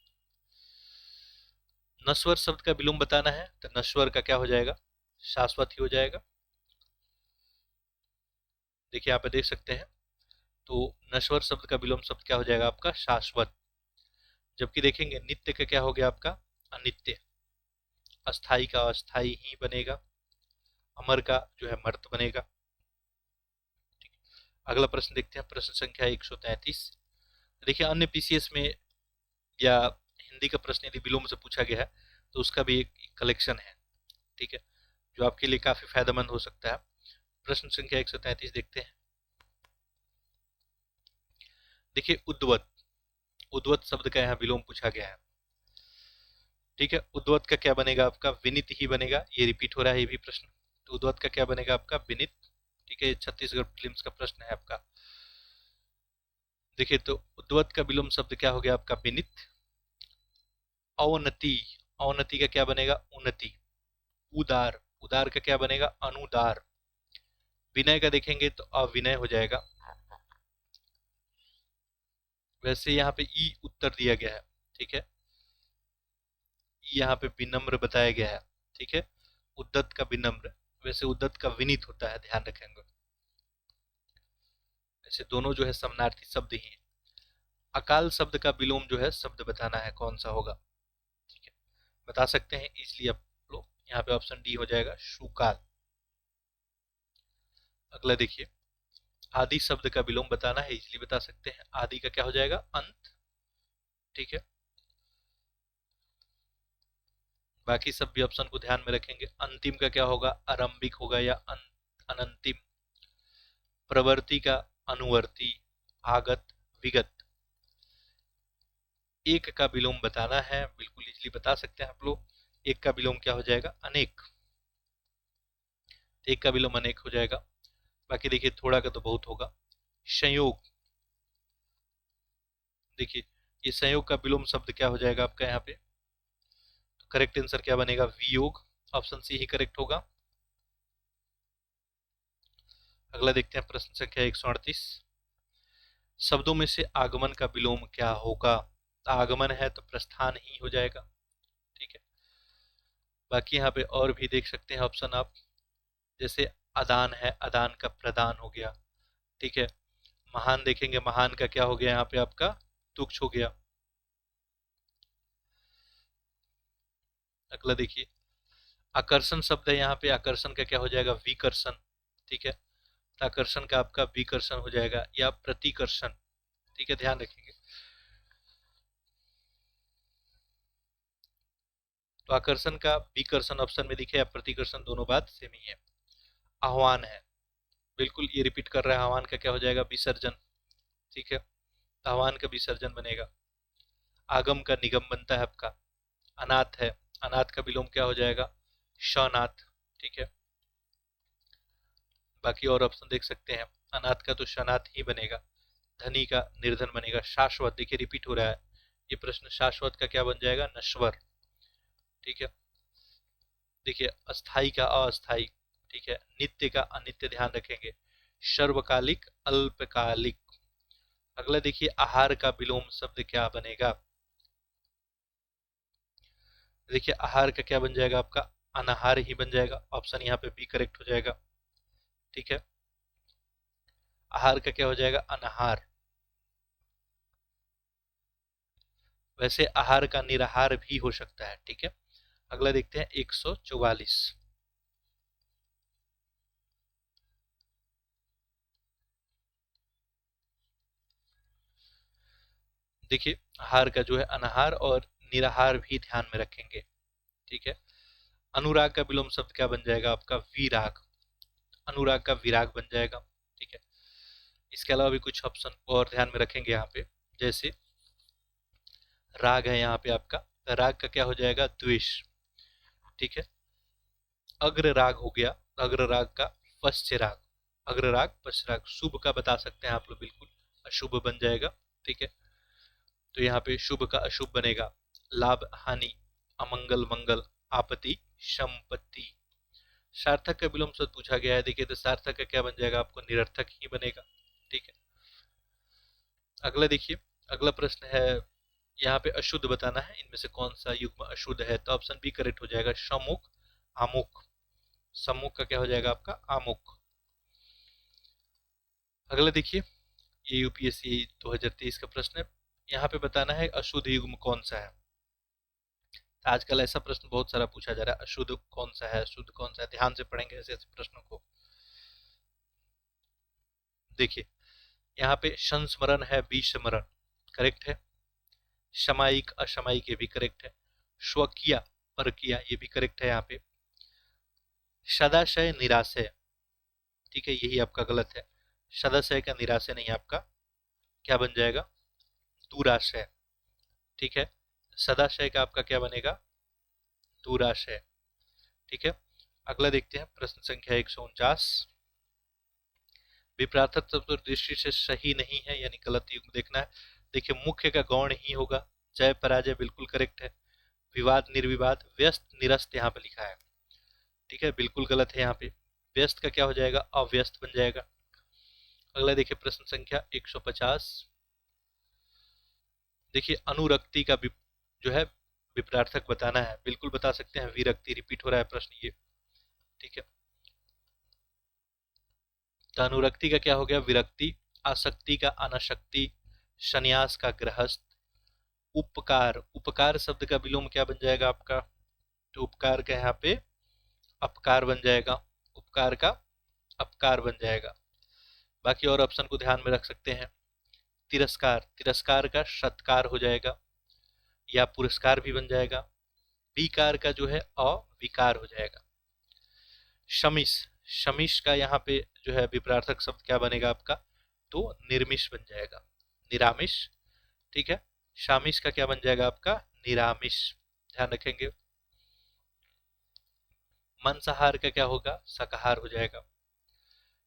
नश्वर शब्द का विलोम बताना है, तो नश्वर का क्या हो जाएगा? शाश्वत ही हो जाएगा। देखिए यहाँ पे देख सकते हैं, तो नश्वर शब्द का विलोम शब्द क्या हो जाएगा आपका? शाश्वत। जबकि देखेंगे नित्य का क्या हो गया आपका? अनित्य। अस्थाई का अस्थाई ही बनेगा। अमर का जो है मर्त बनेगा। अगला प्रश्न देखते हैं, प्रश्न संख्या 133। देखिए अन्य पीसीएस में या हिंदी का प्रश्न यदि विलोम से पूछा गया है तो उसका भी एक कलेक्शन है, ठीक है, जो आपके लिए काफी फायदेमंद हो सकता है। प्रश्न संख्या 133 देखते हैं। देखिए उद्वत, उद्वत शब्द का यहाँ विलोम पूछा गया है, ठीक है। उद्वत का क्या बनेगा आपका? विनित ही बनेगा। ये रिपीट हो रहा है ये भी प्रश्न। तो उद्वत का क्या बनेगा आपका? विनित, ठीक है। ये छत्तीसगढ़ प्रीलिम्स का प्रश्न है आपका। देखिए तो उद्वत का विलोम शब्द क्या हो गया आपका? विनित। अवनति, अवनति का क्या बनेगा? उन्नति। उदार, उदार का क्या बनेगा? अनुदार। विनय का देखेंगे तो अविनय हो जाएगा। वैसे यहाँ पे ई उत्तर दिया गया है, ठीक है। यहाँ पे विनम्र बताया गया है, ठीक है। उद्दत का विनम्र, वैसे उद्दत का विनीत होता है, ध्यान रखेंगे। ऐसे दोनों जो है समानार्थी शब्द ही हैं। अकाल शब्द का विलोम जो है शब्द बताना है, कौन सा होगा, ठीक है। बता सकते हैं इसलिए आप लोग, यहाँ पे ऑप्शन डी हो जाएगा, शुकाल। अगला देखिए, आदि शब्द का विलोम बताना है इसलिए बता सकते हैं, आदि का क्या हो जाएगा? अंत, ठीक है। बाकी सब भी ऑप्शन को ध्यान में रखेंगे। अंतिम का क्या होगा? आरंभिक होगा या अनंतिम। प्रवर्ती का अनुवर्ती, आगत, विगत। एक का विलोम बताना है, बिल्कुल इजली बता सकते हैं आप लोग। एक का विलोम क्या हो जाएगा? अनेक। एक का विलोम अनेक हो जाएगा। बाकी देखिए थोड़ा का तो बहुत होगा। संयोग, देखिए ये संयोग का विलोम शब्द क्या हो जाएगा आपका यहाँ पे? तो करेक्ट आंसर क्या बनेगा? वियोग। ऑप्शन सी ही करेक्ट होगा। अगला देखते हैं, प्रश्न संख्या 138। शब्दों में से आगमन का विलोम क्या होगा? आगमन है तो प्रस्थान ही हो जाएगा, ठीक है। बाकी यहाँ पे और भी देख सकते हैं ऑप्शन आप, जैसे अदान है, अदान का प्रदान हो गया, ठीक है। महान देखेंगे, महान का क्या हो गया यहाँ पे आपका? तुक्ष हो गया। अगला देखिए, आकर्षण शब्द है, यहाँ पे आकर्षण का क्या हो जाएगा? विकर्षण, ठीक है। आकर्षण का आपका विकर्षण हो जाएगा या प्रतिकर्षण, ठीक है, ध्यान रखेंगे। तो आकर्षण का विकर्षण ऑप्शन में दिखे या प्रतिकर्षण, दोनों बात सेम ही है। आह्वान है, बिल्कुल ये रिपीट कर रहा है। आह्वान का क्या हो जाएगा? विसर्जन, ठीक है। आह्वान का विसर्जन बनेगा। आगम का निगम बनता है आपका। अनाथ है, अनाथ का विलोम क्या हो जाएगा? शनाथ, ठीक है। बाकी और ऑप्शन देख सकते हैं, अनाथ का तो शनाथ ही बनेगा। धनी का निर्धन बनेगा। शाश्वत, देखिए रिपीट हो रहा है ये प्रश्न, शाश्वत का क्या बन जाएगा? नश्वर, ठीक है। देखिए अस्थाई का अस्थाई, ठीक है। नित्य का अनित्य, ध्यान रखेंगे। सर्वकालिक, अल्पकालिक। अगला देखिए, आहार का विलोम शब्द क्या बनेगा? देखिए आहार का क्या बन जाएगा आपका? अनाहार ही बन जाएगा। ऑप्शन यहाँ पे बी करेक्ट हो जाएगा, ठीक है। आहार का क्या हो जाएगा? अनाहार। वैसे आहार का निराहार भी हो सकता है, ठीक है। अगला देखते हैं 144। देखिए आहार का जो है अनाहार और निराहार भी ध्यान में रखेंगे, ठीक है। अनुराग का विलोम शब्द क्या बन जाएगा आपका? विराग। अनुराग का विराग बन जाएगा, ठीक है। इसके अलावा भी कुछ ऑप्शन और ध्यान में रखेंगे यहाँ पे, जैसे राग है यहाँ पे आपका, राग का क्या हो जाएगा? द्वेष, ठीक है। अग्र राग हो गया, अग्र राग का पश्च राग, अग्र राग पश्च राग। शुभ का बता सकते हैं आप लोग, बिल्कुल अशुभ बन जाएगा, ठीक है। तो यहाँ पे शुभ का अशुभ बनेगा। लाभ, हानि, अमंगल, मंगल, आपत्ति, संपत्ति। सार्थक का विलोम शब्द पूछा गया है, देखिए तो सार्थक का क्या बन जाएगा आपको? निरर्थक ही बनेगा, ठीक है। अगला देखिए, अगला प्रश्न है, यहाँ पे अशुद्ध बताना है, इनमें से कौन सा युग्म अशुद्ध है? तो ऑप्शन बी करेक्ट हो जाएगा, सम्मुख, आमुख। सम्मुख का क्या हो जाएगा आपका? आमुख। अगला देखिए, ये यूपीएससी 2023 का प्रश्न है। यहाँ पे बताना है अशुद्ध युग्म कौन सा है। आजकल ऐसा प्रश्न बहुत सारा पूछा जा रहा है, अशुद्ध कौन सा है, अशुद्ध कौन सा है। ध्यान से पढ़ेंगे ऐसे ऐसे प्रश्नों को। देखिए यहाँ पे संस्मरण है, विस्मरण करेक्ट है। सामायिक असामयिक ये भी करेक्ट है। स्वकीय परकीय ये भी करेक्ट है। यहाँ पे सदाशय निराशय, ठीक है, यही आपका गलत है। सदाशय का निराशय नहीं, आपका क्या बन जाएगा, दुराशय, ठीक है। सदाशय का आपका क्या बनेगा, दुराशय, ठीक है। अगला देखते हैं प्रश्न संख्या 149। विपरार्थक शब्द दृष्टि से सही नहीं है, यानी गलत युग्म देखना है। देखिए मुख्य का गौण ही होगा, जय पराजय बिल्कुल करेक्ट है। विवाद निर्विवाद, व्यस्त निरस्त यहाँ पे लिखा है, ठीक है, बिल्कुल गलत है। यहाँ पे व्यस्त का क्या हो जाएगा, अव्यस्त बन जाएगा। अगला देखिए प्रश्न संख्या 150। देखिए अनुरक्ति का जो है विपरार्थक बताना है, बिल्कुल बता सकते हैं। विरक्ति, रिपीट हो रहा है प्रश्न ये, ठीक है। तो अनुरक्ति का क्या हो गया, विरक्ति। आसक्ति का अनासक्ति। संन्यास का गृहस्थ। उपकार, उपकार शब्द का विलोम क्या बन जाएगा आपका, तो उपकार का यहाँ पे अपकार बन जाएगा, उपकार का अपकार बन जाएगा। बाकी और ऑप्शन को ध्यान में रख सकते हैं। तिरस्कार, तिरस्कार का सत्कार हो जाएगा या पुरस्कार भी बन जाएगा। विकार का जो है अविकार हो जाएगा। शमिश, शमिश का यहाँ पे जो है विपरार्थक शब्द क्या बनेगा आपका, तो निर्मिश बन जाएगा, निरामिश, ठीक है। शामिश का क्या बन जाएगा आपका, निरामिश, ध्यान रखेंगे। मांसाहार का क्या होगा, शाकाहार हो जाएगा।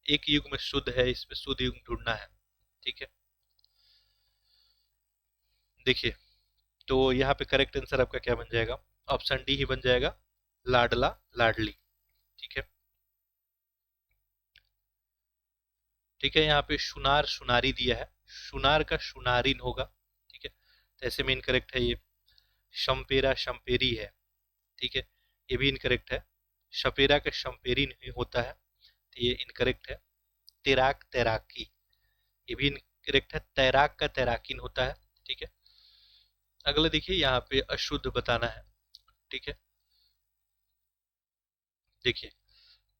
एक युग में शुद्ध है, इसमें शुद्ध युग ढूंढना है, ठीक है। देखिए तो यहाँ पे करेक्ट आंसर आपका क्या बन जाएगा, ऑप्शन डी ही बन जाएगा, लाडला लाडली, ठीक है। ठीक है, यहाँ पे सुनार सुनारी दिया है, सुनार का सुनारिन होगा, ठीक है, तो ऐसे में इनकरेक्ट है ये। शम्पेरा शम्पेरी है, ठीक है, ये भी इनकरेक्ट है। शपेरा का शम्पेरी नहीं होता है, तो ये इनकरेक्ट है। तैराक तैराकी, ये भी इनकरेक्ट है। तैराक का तैराकीन होता है, ठीक है। अगला देखिए यहाँ पे अशुद्ध बताना है, ठीक है। देखिए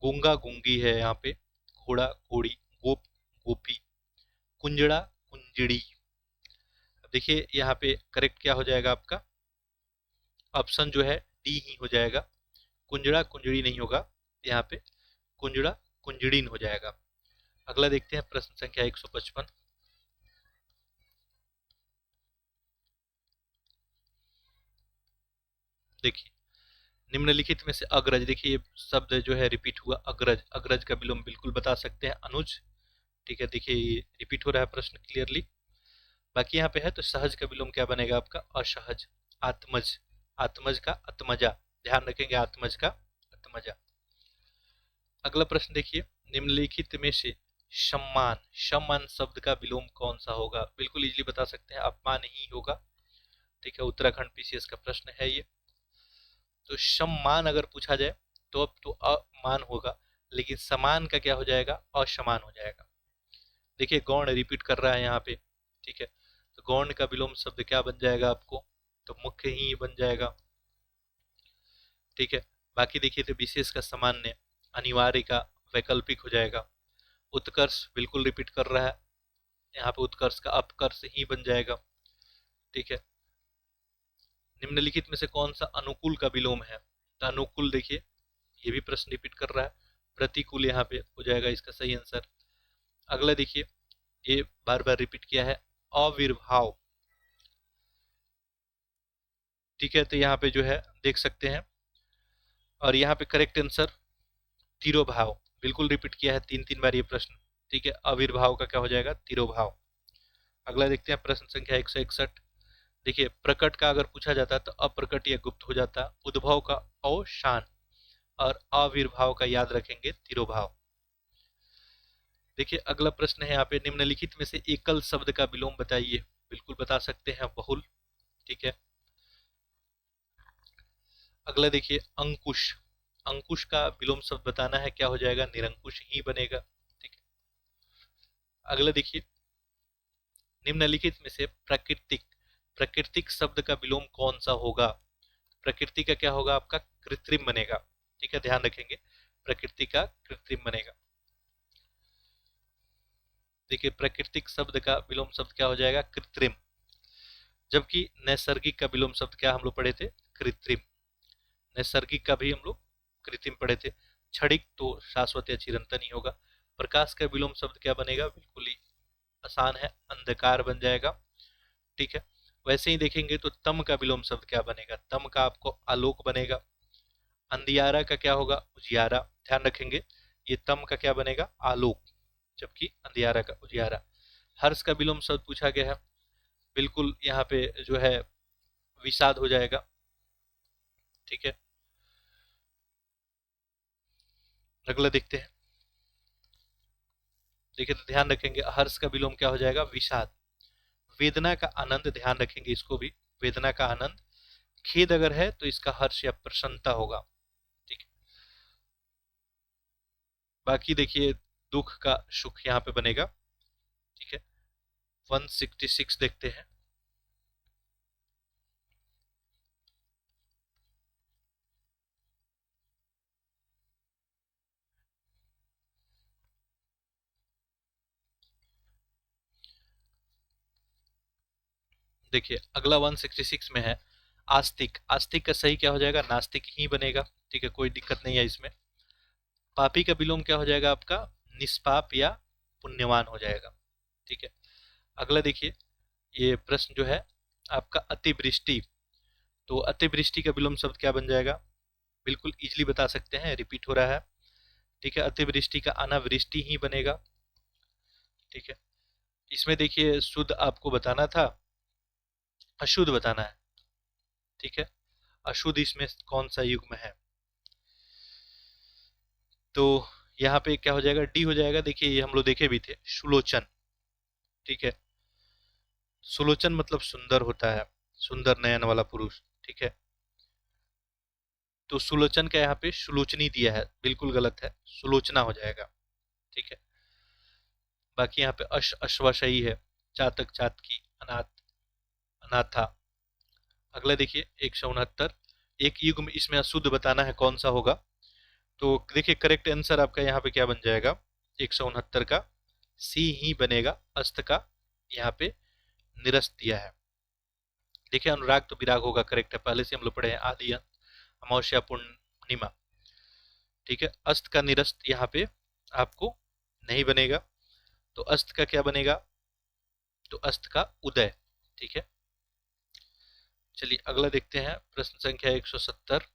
गूंगा गूंगी है यहाँ पे, घोड़ा घोड़ी, गोप गोपी, कुंजड़ा कुंजड़ी। देखिए यहाँ पे करेक्ट क्या हो जाएगा आपका, ऑप्शन जो है डी ही हो जाएगा। कुंजड़ा कुंजड़ी नहीं होगा यहाँ पे, कुंजड़ा कुंजड़ीन हो जाएगा। अगला देखते हैं प्रश्न संख्या 155। देखिए निम्नलिखित में से अग्रज, देखिए ये शब्द जो है रिपीट हुआ, अग्रज, अग्रज का विलोम बिल्कुल बता सकते हैं, अनुज, ठीक है। देखिए ये रिपीट हो रहा है प्रश्न क्लियरली। बाकी यहाँ पे है तो सहज का विलोम क्या बनेगा आपका, असहज। आत्मज, आत्मज का आत्मजा, ध्यान रखेंगे, आत्मज का आत्मजा। अगला प्रश्न देखिए, निम्नलिखित में से सम्मान, सम्मान शब्द का विलोम कौन सा होगा, बिल्कुल इजीली बता सकते हैं, अपमान ही होगा, ठीक है। उत्तराखंड पीसीएस का प्रश्न है ये। तो सम्मान अगर पूछा जाए तो अब तो अमान होगा, लेकिन समान का क्या हो जाएगा, असमान हो जाएगा। देखिए गौण रिपीट कर रहा है यहाँ पे, ठीक है, तो गौण का विलोम शब्द क्या बन जाएगा आपको, तो मुख्य ही बन जाएगा, ठीक है। बाकी देखिए तो विशेष का सामान्य, अनिवार्य का वैकल्पिक हो जाएगा। उत्कर्ष बिल्कुल रिपीट कर रहा है, यहाँ पे उत्कर्ष का अपकर्ष ही बन जाएगा, ठीक है। निम्नलिखित में से कौन सा अनुकूल का विलोम है, तो अनुकूल देखिए ये भी प्रश्न रिपीट कर रहा है, प्रतिकूल यहाँ पे हो जाएगा इसका सही आंसर। अगला देखिए ये बार बार रिपीट किया है, अविर्भाव, ठीक है, तो यहाँ पे जो है देख सकते हैं। और यहाँ पे करेक्ट आंसर तिरोभाव, बिल्कुल रिपीट किया है तीन तीन बार ये प्रश्न, ठीक है। अविर्भाव का क्या हो जाएगा, तिरोभाव। अगला देखते हैं प्रश्न संख्या 161। देखिए प्रकट का अगर पूछा जाता तो अप्रकट या गुप्त हो जाता, उद्भव का अवसान, और आविर्भाव का याद रखेंगे तिरोभाव। देखिए अगला प्रश्न है यहाँ पे, निम्नलिखित में से एकल शब्द का विलोम बताइए, बिल्कुल बता सकते हैं, बहुल, ठीक है। अगला देखिए अंकुश, अंकुश का विलोम शब्द बताना है, क्या हो जाएगा, निरंकुश ही बनेगा, ठीक है। अगला देखिए निम्नलिखित में से प्राकृतिक प्राकृतिक शब्द का विलोम कौन सा होगा? प्रकृति का क्या होगा आपका? कृत्रिम बनेगा। ठीक है, ध्यान रखेंगे, प्रकृति का कृत्रिम बनेगा। देखिए प्राकृतिक शब्द का विलोम शब्द क्या हो जाएगा? कृत्रिम। जबकि नैसर्गिक का विलोम शब्द क्या हम लोग पढ़े थे? कृत्रिम। नैसर्गिक का भी हम लोग कृत्रिम पढ़े थे। क्षणिक तो शाश्वत या चिरंतन ही होगा। प्रकाश का विलोम शब्द क्या बनेगा? बिल्कुल ही आसान है, अंधकार बन जाएगा। ठीक है, वैसे ही देखेंगे तो तम का विलोम शब्द क्या बनेगा? तम का आपको आलोक बनेगा। अंधियारा का क्या होगा? उजियारा। ध्यान रखेंगे, ये तम का क्या बनेगा? आलोक, जबकि अंधियारा का उजियारा। हर्ष का विलोम शब्द पूछा गया है, बिल्कुल यहाँ पे जो है विषाद हो जाएगा। ठीक है, अगला देखते हैं। देखिए तो ध्यान रखेंगे, हर्ष का विलोम क्या हो जाएगा? विषाद। वेदना का आनंद, ध्यान रखेंगे इसको भी, वेदना का आनंद। खेद अगर है तो इसका हर्ष या प्रसन्नता होगा। ठीक है, बाकी देखिए दुख का सुख यहाँ पे बनेगा। ठीक है, 166 देखते हैं। देखिए अगला 166 में है आस्तिक। आस्तिक का सही क्या हो जाएगा? नास्तिक ही बनेगा। ठीक है, कोई दिक्कत नहीं है इसमें। पापी का विलोम क्या हो जाएगा आपका? निष्पाप या पुण्यवान हो जाएगा। ठीक है, अगला देखिए, ये प्रश्न जो है आपका अतिवृष्टि। तो अतिवृष्टि का विलोम शब्द क्या बन जाएगा? बिल्कुल इजीली बता सकते हैं, रिपीट हो रहा है। ठीक है, अतिवृष्टि का अनावृष्टि ही बनेगा। ठीक है, इसमें देखिए शुद्ध आपको बताना था, अशुद्ध बताना है। ठीक है, अशुद्ध इसमें कौन सा युग्म है? तो यहाँ पे क्या हो जाएगा? डी हो जाएगा। देखिए ये हम लोग देखे भी थे, सुलोचन। ठीक है, सुलोचन मतलब सुंदर होता है, सुंदर नयन वाला पुरुष। ठीक है, तो सुलोचन का यहाँ पे सुलोचनी दिया है, बिल्कुल गलत है, सुलोचना हो जाएगा। ठीक है, बाकी यहाँ पे अश्वशयी है, चातक चातकी, अनाथ अनाथा। अगला देखिए 169, एक युग्म इसमें अशुद्ध बताना है, कौन सा होगा? तो देखिए करेक्ट आंसर आपका यहाँ पे क्या बन जाएगा? 169 का सी ही बनेगा, अस्त का यहाँ पे निरस्त दिया है। देखिए अनुराग तो विराग होगा, करेक्ट है, पहले से हम लोग पढ़े हैं, आदि अंत, अमावस्या पूर्णिमा। ठीक है, अस्त का निरस्त यहाँ पे आपको नहीं बनेगा, तो अस्त का क्या बनेगा? तो अस्त का उदय। ठीक है, चलिए अगला देखते हैं, प्रश्न संख्या 170।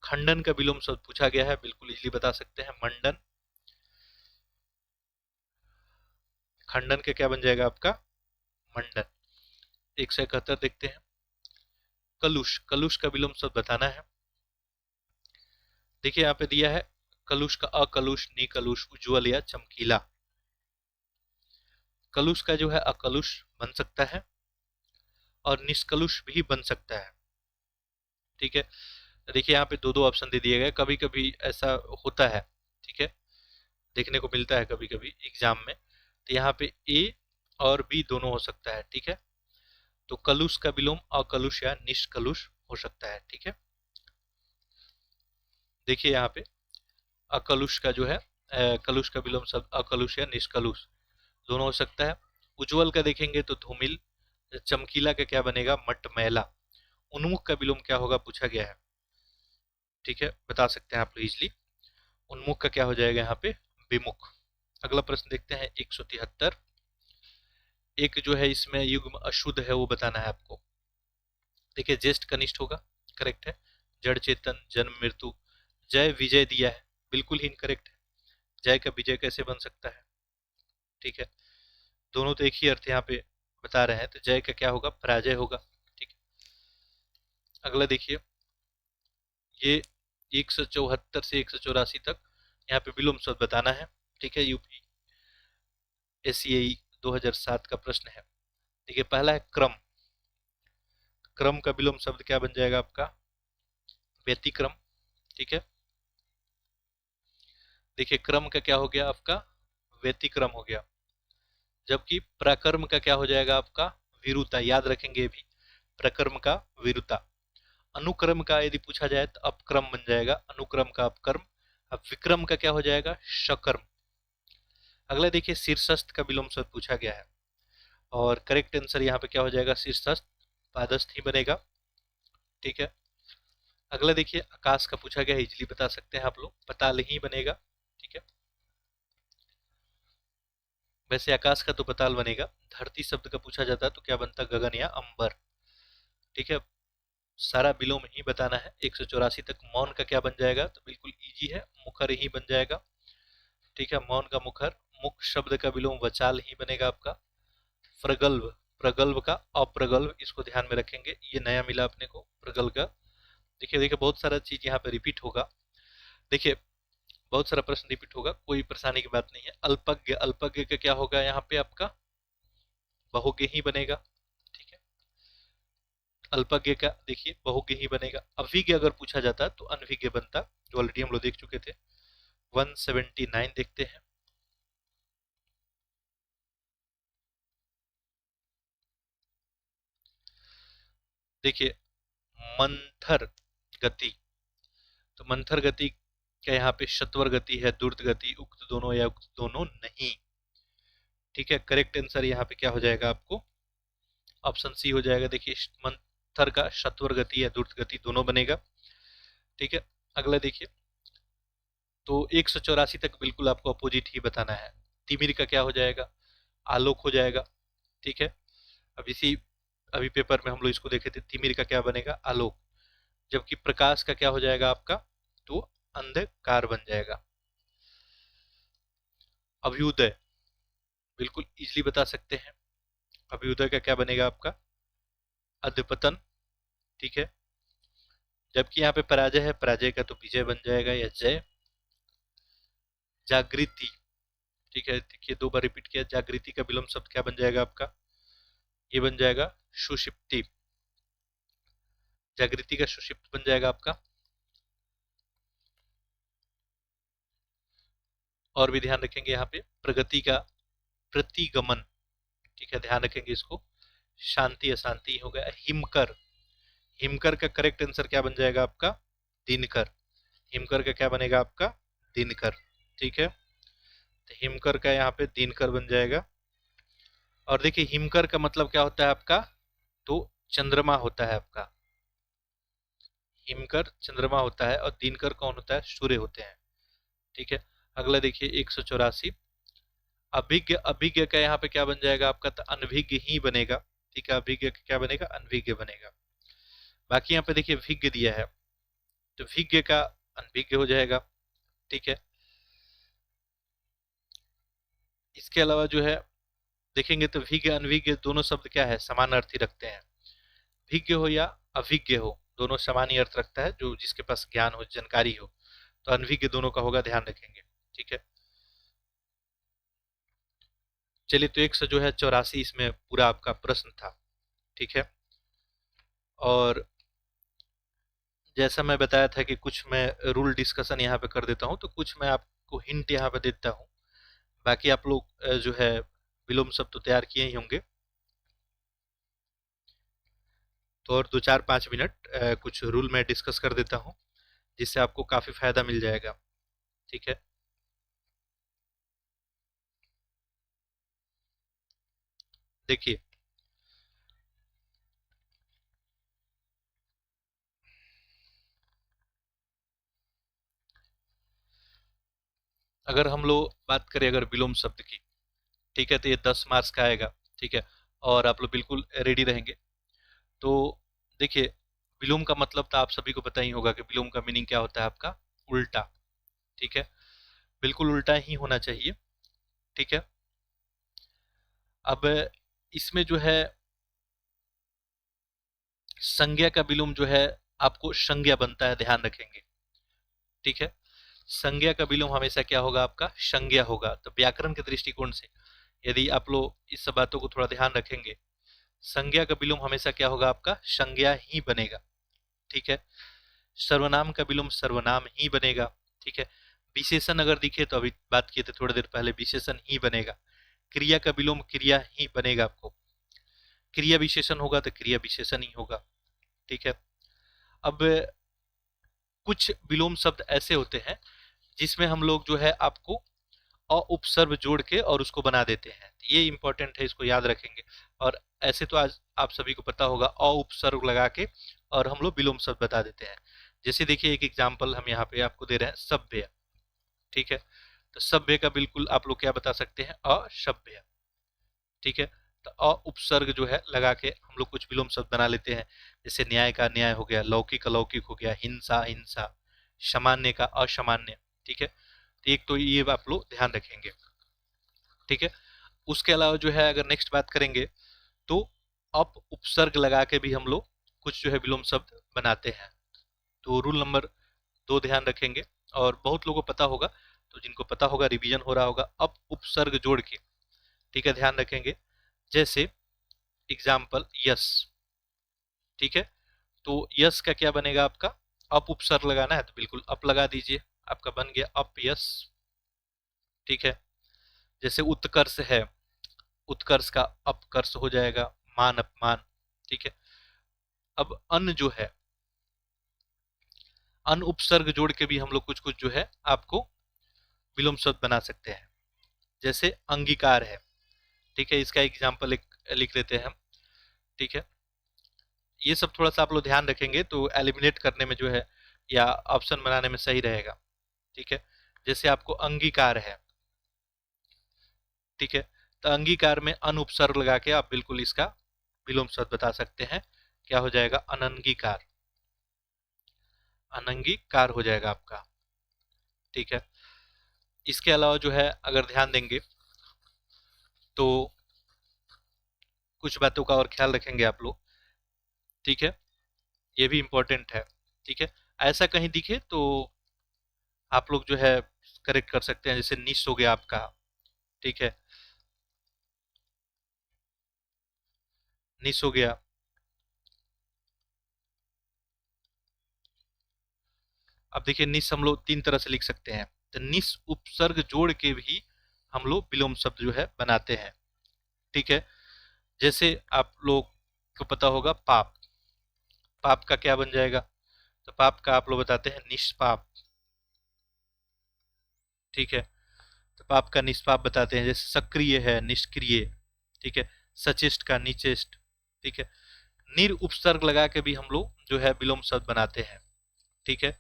खंडन का विलोम शब्द पूछा गया है, बिल्कुल इजीली बता सकते हैं, मंडन। खंडन का क्या बन जाएगा आपका? मंडन। 171 देखते हैं, कलुष। कलुष का विलोम शब्द बताना है। देखिए यहाँ पे दिया है कलुष का अकलुष, निकलुष, उज्ज्वल या चमकीला। कलुष का जो है अकलुष बन सकता है और निष्कलुष भी बन सकता है। ठीक है, देखिए यहाँ पे दो दो ऑप्शन दे दिए गए, कभी कभी ऐसा होता है। ठीक है, देखने को मिलता है कभी कभी एग्जाम में, तो यहाँ पे ए और बी दोनों हो सकता है। ठीक है, तो कलुष का विलोम अकलुष या निष्कलुष हो सकता है। ठीक है, देखिए यहाँ पे अकलुष का जो है कलुष का विलोम शब्द अकलुष या निष्कलुष दोनों हो सकता है। उज्जवल का देखेंगे तो धूमिल। चमकीला का क्या बनेगा? मटमैला। उन्मुख का विलोम क्या होगा पूछा गया है। ठीक है, बता सकते हैं आप लोग इजली, उन्मुख का क्या हो जाएगा यहाँ पे? विमुख। अगला प्रश्न देखते हैं 173। एक जो है इसमें युग्म अशुद्ध है, वो बताना है आपको। देखिए ज्येष्ठ कनिष्ठ होगा, करेक्ट है। जड़ चेतन, जन्म मृत्यु। जय विजय दिया है, बिल्कुल ही इनकरेक्ट है, जय का विजय कैसे बन सकता है? ठीक है, दोनों तो एक ही अर्थ यहाँ पे बता रहे हैं, तो जय का क्या होगा? पराजय होगा। ठीक है, अगला देखिए, ये 174 से 184 तक यहाँ पे विलोम शब्द बताना है। ठीक है, यूपी एससीआई 2007 का प्रश्न है। देखिए पहला है क्रम। क्रम का विलोम शब्द क्या बन जाएगा आपका? व्यतिक्रम। ठीक है, देखिए क्रम का क्या हो गया आपका? व्यतिक्रम हो गया। जबकि प्रकर्म का क्या हो जाएगा आपका, विरुता, याद रखेंगे भी, प्रकर्म का विरुता। अनुक्रम का यदि पूछा जाए तो अपक्रम बन जाएगा, अनुक्रम का अपकर्म। अब विक्रम का क्या हो जाएगा, शकर्म। अगला देखिए, शीर्षस्थ का विलोम शब्द पूछा गया है, और करेक्ट आंसर यहाँ पे क्या हो जाएगा, शीर्षस्थ पादस्थ ही बनेगा। ठीक है। अगला देखिए, आकाश का पूछा गया है, इजिली बता सकते हैं आप लोग, पताल ही बनेगा। ठीक है, वैसे आकाश का तो पताल बनेगा। धरती शब्द का पूछा जाता है तो क्या बनता, गगन या अंबर। ठीक है, सारा विलोम ही बताना है। 184 तक मौन का क्या बन जाएगा, तो बिल्कुल इजी है, मुखर ही बन जाएगा। ठीक है, मौन का मुखर। मुख शब्द का विलोम वचाल ही बनेगा आपका। प्रगल्भ, प्रगल्भ का अप्रगल्भ, इसको ध्यान में रखेंगे, ये नया मिला अपने को प्रगल्भ का। देखिए देखिए, बहुत सारा चीज यहाँ पे रिपीट होगा। देखिए, बहुत सारा प्रश्न रिपीट होगा, कोई परेशानी की बात नहीं है। अल्पज्ञ, अल्पज्ञ का क्या होगा यहाँ पे आपका, बहुज्ञ ही बनेगा। ठीक है, अल्पज्ञ का देखिए बहुज्ञ ही बनेगा। अभिज्ञ अगर पूछा जाता तो अनभिज्ञ बनता, जो ऑलरेडी हम लोग देख चुके थे। 179 देखते हैं। देखिए, मंथर गति, तो मंथर गति क्या यहाँ पे शतवर गति है, द्रुत गति, उक्त दोनों या उक्त दोनों नहीं। ठीक है, करेक्ट आंसर यहाँ पे क्या हो जाएगा आपको, ऑप्शन सी हो जाएगा। देखिए, मंथर का शतवर गति या द्रुत गति दोनों बनेगा। ठीक है, अगला देखिए, तो 184 तक बिल्कुल आपको अपोजिट ही बताना है। तिमिर का क्या हो जाएगा, आलोक हो जाएगा। ठीक है, अब इसी अभी पेपर में हम लोग इसको देखे थे, तिमिर का क्या बनेगा, आलोक। जबकि प्रकाश का क्या हो जाएगा आपका, तो अंधकार बन जाएगा। अभ्युदय, बिल्कुल इजीली बता सकते हैं, अभ्युदय का क्या बनेगा आपका, अध्यपतन। ठीक है, जबकि यहाँ पे पराजय है, पराजय का तो विजय बन जाएगा या जय। जागृति, ठीक है, देखिए दो बार रिपीट किया, जागृति का विलोम शब्द क्या बन जाएगा आपका, ये बन जाएगा सुषिप्ति। जागृति का सुषिप्त बन जाएगा आपका। और भी ध्यान रखेंगे यहाँ पे, प्रगति का प्रतिगमन। ठीक है, ध्यान रखेंगे इसको, शांति अशांति हो गया। हिमकर, हिमकर का करेक्ट आंसर क्या बन जाएगा आपका, दिनकर। हिमकर का क्या बनेगा आपका, दिनकर। ठीक है, तो हिमकर का यहाँ पे दिनकर बन जाएगा। और देखिए, हिमकर का मतलब क्या होता है आपका, तो चंद्रमा होता है आपका। हिमकर चंद्रमा होता है, और दिनकर कौन होता है, सूर्य होते हैं। ठीक है, अगला देखिए 184, अभिज्ञ, अभिज्ञ का यहाँ पे क्या बन जाएगा आपका, तो अनभिज्ञ ही बनेगा। ठीक है, अभिज्ञ का क्या बनेगा, अनभिज्ञ बनेगा। बाकी यहाँ पे देखिए विज्ञ दिया है, तो विज्ञ का अनभिज्ञ हो जाएगा। ठीक है, इसके अलावा जो है देखेंगे तो विज्ञ अनभिज्ञ दोनों शब्द क्या है, समान अर्थ ही रखते हैं। विज्ञ हो या अभिज्ञ हो, दोनों समान ही अर्थ रखता है, जो जिसके पास ज्ञान हो, जानकारी हो। तो अनभिज्ञ दोनों का होगा, ध्यान रखेंगे। ठीक है, चलिए, तो 184 इसमें पूरा आपका प्रश्न था। ठीक है, और जैसा मैं बताया था कि कुछ मैं रूल डिस्कशन यहाँ पे कर देता हूँ, तो कुछ मैं आपको हिंट यहाँ पे देता हूँ। बाकी आप लोग जो है विलोम शब्द तो तैयार किए ही होंगे, तो और 2 4 5 मिनट कुछ रूल मैं डिस्कस कर देता हूँ, जिससे आपको काफी फायदा मिल जाएगा। ठीक है, देखिए, अगर हम लोग बात करें अगर विलोम शब्द की, ठीक है, तो ये 10 मार्क्स का आएगा। ठीक है, और आप लोग बिल्कुल रेडी रहेंगे। तो देखिए, विलोम का मतलब तो आप सभी को पता ही होगा कि विलोम का मीनिंग क्या होता है आपका, उल्टा। ठीक है, बिल्कुल उल्टा ही होना चाहिए। ठीक है, अब इसमें जो है संज्ञा का विलोम जो है आपको संज्ञा बनता है, ध्यान रखेंगे। ठीक है, संज्ञा का विलोम हमेशा क्या होगा आपका, संज्ञा होगा। तो व्याकरण के दृष्टिकोण से यदि आप लोग इस सब बातों को थोड़ा ध्यान रखेंगे, संज्ञा का विलोम हमेशा क्या होगा आपका, संज्ञा ही बनेगा। ठीक है, सर्वनाम का विलोम सर्वनाम ही बनेगा। ठीक है, विशेषण अगर दिखे तो अभी बात किए थे थोड़ी देर पहले, विशेषण ही बनेगा। क्रिया का विलोम क्रिया ही बनेगा आपको, क्रिया विशेषण होगा तो क्रिया विशेषण ही होगा। ठीक है। अब कुछ विलोम शब्द ऐसे होते हैं जिसमें हम लोग जो है आपको अ उपसर्ग जोड़ के और उसको बना देते हैं, ये इंपॉर्टेंट है, इसको याद रखेंगे। और ऐसे तो आज आप सभी को पता होगा अ उपसर्ग लगा के और हम लोग विलोम शब्द बता देते हैं। जैसे देखिए एक एग्जाम्पल हम यहाँ पे आपको दे रहे हैं, सभ्य। ठीक है। तो सभ्य का बिल्कुल आप लोग क्या बता सकते हैं, असभ्य। ठीक है। तो अ उपसर्ग जो है लगा के हम लोग कुछ विलोम शब्द बना लेते हैं, जैसे न्याय का न्याय हो गया, लौकिक अलौकिक हो गया, हिंसा हिंसा, सामान्य का असामान्य। ठीक है। तो एक तो ये आप लोग ध्यान रखेंगे। ठीक है। उसके अलावा जो है अगर नेक्स्ट बात करेंगे तो अप उपसर्ग लगा के भी हम लोग कुछ जो है विलोम शब्द बनाते हैं। तो रूल नंबर 2 ध्यान रखेंगे, और बहुत लोगों को पता होगा, तो जिनको पता होगा रिवीजन हो रहा होगा, अप उपसर्ग जोड़ के। ठीक है, ध्यान रखेंगे। जैसे एग्जाम्पल यस। ठीक है। तो यस का क्या बनेगा आपका, अप उपसर्ग लगाना है तो बिल्कुल अप लगा दीजिए, आपका बन गया अप यस। ठीक है। जैसे उत्कर्ष है, उत्कर्ष का अपकर्ष हो जाएगा, मान अपमान। ठीक है। अब अन जो है, अन उपसर्ग जोड़ के भी हम लोग कुछ कुछ जो है आपको विलोम शब्द बना सकते हैं। जैसे अंगीकार है। ठीक है, इसका एग्जाम्पल एक लिख लेते हैं हम। ठीक है। ये सब थोड़ा सा आप लोग ध्यान रखेंगे तो एलिमिनेट करने में जो है या ऑप्शन बनाने में सही रहेगा। ठीक है। जैसे आपको अंगीकार है। ठीक है। तो अंगीकार में अन उपसर्ग लगा के आप बिल्कुल इसका विलोम शब्द बता सकते हैं, क्या हो जाएगा, अनंगीकार। अनंगीकार हो जाएगा आपका। ठीक है। इसके अलावा जो है अगर ध्यान देंगे तो कुछ बातों का और ख्याल रखेंगे आप लोग। ठीक है। ये भी इम्पोर्टेंट है। ठीक है। ऐसा कहीं दिखे तो आप लोग जो है करेक्ट कर सकते हैं, जैसे निस हो गया आपका। ठीक है, निस हो गया। अब देखिए निस हम लोग तीन तरह से लिख सकते हैं, तो निस उपसर्ग जोड़ के भी हम लोग विलोम शब्द जो है बनाते हैं। ठीक है। जैसे आप लोग को पता होगा पाप, पाप का क्या बन जाएगा, तो पाप का आप लोग बताते हैं निष्पाप। ठीक है। तो पाप का निष्पाप बताते हैं, जैसे सक्रिय है, निष्क्रिय। ठीक है। सचेष्ट का निचेष्ट। ठीक है। निर उपसर्ग लगा के भी हम लोग जो है विलोम शब्द बनाते हैं। ठीक है।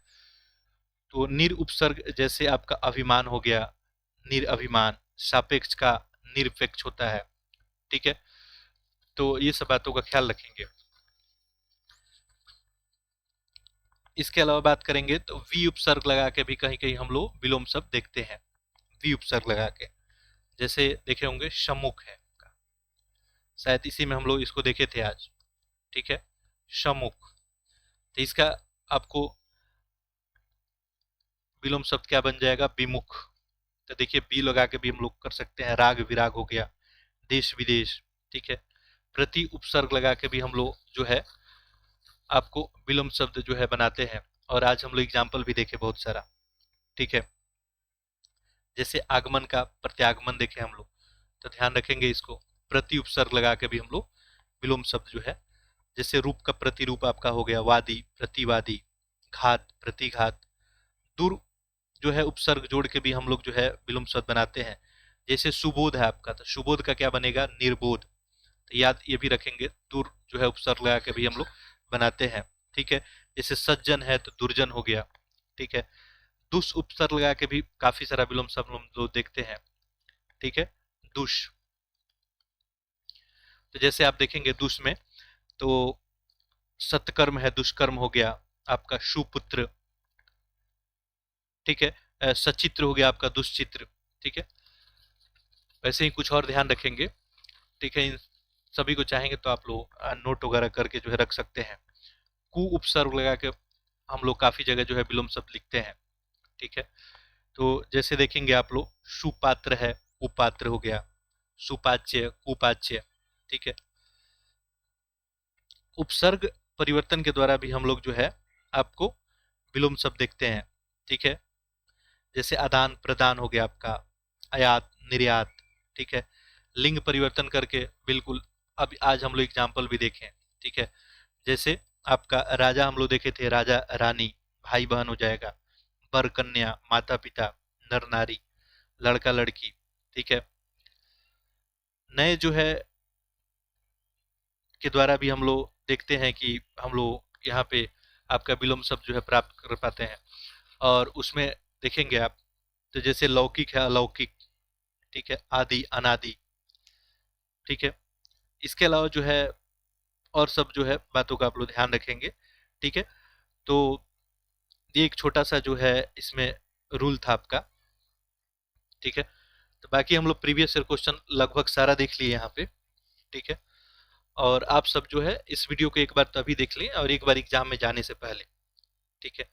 तो निर उपसर्ग जैसे आपका अभिमान हो गया, निर अभिमान, सापेक्ष का निरपेक्ष होता है। ठीक है। तो ये सब बातों का ख्याल रखेंगे। इसके अलावा बात करेंगे तो वी उपसर्ग लगा के भी कहीं कहीं हम लोग विलोम शब्द देखते हैं, वी उपसर्ग लगा के। जैसे देखे होंगे सम्मुख है, शायद इसी में हम लोग इसको देखे थे आज। ठीक है, सम्मुख। तो इसका आपको विलोम शब्द क्या बन जाएगा, विमुख। तो देखिए बी लगा के भी हम लोग कर सकते हैं, राग विराग हो गया, देश विदेश। ठीक है। प्रति उपसर्ग लगा के भी हम लोग जो है आपको विलोम शब्द जो है बनाते हैं, और आज हम लोग एग्जाम्पल भी देखे बहुत सारा। ठीक है। जैसे आगमन का प्रत्यागमन देखे हम लोग, तो ध्यान रखेंगे इसको, प्रति उपसर्ग लगा के भी हम लोग विलोम शब्द जो है, जैसे रूप का प्रतिरूप आपका हो गया, वादी प्रतिवादी, घात प्रतिघात। दूर जो है उपसर्ग जोड़ के भी हम लोग जो है विलोम शब्द बनाते हैं। जैसे सुबोध है आपका, तो सुबोध का क्या बनेगा, निर्बोध। तो याद ये भी रखेंगे, दूर जो है उपसर्ग लगा के भी हम लोग बनाते हैं। ठीक है। जैसे सज्जन है तो दुर्जन हो गया। ठीक है। दुष उपसर्ग लगा के भी काफी सारा विलोम शब्द हम लोग देखते हैं। ठीक है। दुष, तो जैसे आप देखेंगे दुष में तो सत्कर्म है, दुष्कर्म हो गया आपका, सुपुत्र। ठीक है। सचित्र हो गया आपका, दुष्चित्र। ठीक है। वैसे ही कुछ और ध्यान रखेंगे। ठीक है। इन सभी को चाहेंगे तो आप लोग नोट वगैरह करके जो है रख सकते हैं। कु उपसर्ग लगा के हम लोग काफी जगह जो है विलोम शब्द लिखते हैं। ठीक है। तो जैसे देखेंगे आप लोग, सुपात्र है, कुपात्र हो गया, सुपाच्य कुपाच्य। ठीक है। उपसर्ग परिवर्तन के द्वारा भी हम लोग जो है आपको विलोम शब्द देखते हैं। ठीक है। जैसे आदान प्रदान हो गया आपका, आयात निर्यात। ठीक है। लिंग परिवर्तन करके, बिल्कुल। अब आज हम लोग एग्जाम्पल भी देखें, ठीक है। जैसे आपका राजा हम लोग देखे थे, राजा रानी, भाई बहन हो जाएगा, वर कन्या, माता पिता, नर नारी, लड़का लड़की, ठीक है। नए जो है के द्वारा भी हम लोग देखते हैं कि हम लोग यहाँ पे आपका विलोम शब्द जो है प्राप्त कर पाते हैं। और उसमें देखेंगे आप, तो जैसे लौकिक है, अलौकिक, ठीक है, आदि, अनादि, ठीक है। इसके अलावा जो है और सब जो है बातों का आप लोग ध्यान रखेंगे, ठीक है। तो ये एक छोटा सा जो है इसमें रूल था आपका, ठीक है। तो बाकी हम लोग प्रीवियस ईयर क्वेश्चन लगभग सारा देख लिए यहाँ पे, ठीक है। और आप सब जो है इस वीडियो को एक बार तभी देख लें और एक बार एग्जाम में जाने से पहले, ठीक है।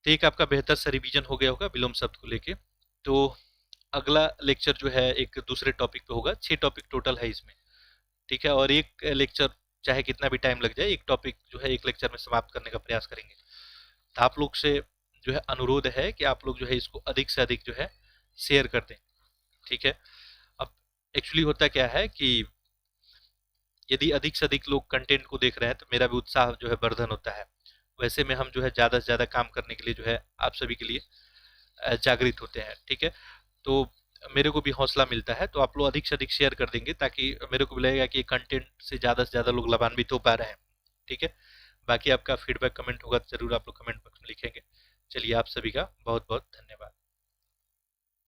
तो एक आपका बेहतर सा रिवीजन हो गया होगा विलोम शब्द को लेके। तो अगला लेक्चर जो है एक दूसरे टॉपिक पे होगा, 6 टॉपिक टोटल है इसमें, ठीक है। और एक लेक्चर चाहे कितना भी टाइम लग जाए, एक टॉपिक जो है एक लेक्चर में समाप्त करने का प्रयास करेंगे। तो आप लोग से जो है अनुरोध है कि आप लोग जो है इसको अधिक से अधिक जो है शेयर कर दें, ठीक है। अब एक्चुअली होता क्या है कि यदि अधिक से अधिक लोग कंटेंट को देख रहे हैं तो मेरा भी उत्साह जो है वर्धन होता है। वैसे में हम जो है ज़्यादा से ज़्यादा काम करने के लिए जो है आप सभी के लिए जागृत होते हैं, ठीक है। तो मेरे को भी हौसला मिलता है, तो आप लोग अधिक से अधिक शेयर कर देंगे ताकि मेरे को भी लगेगा कि कंटेंट से ज़्यादा लोग लाभान्वित हो पा रहे हैं, ठीक है। बाकी आपका फीडबैक कमेंट होगा तो जरूर आप लोग कमेंट बॉक्स में लिखेंगे। चलिए, आप सभी का बहुत बहुत धन्यवाद।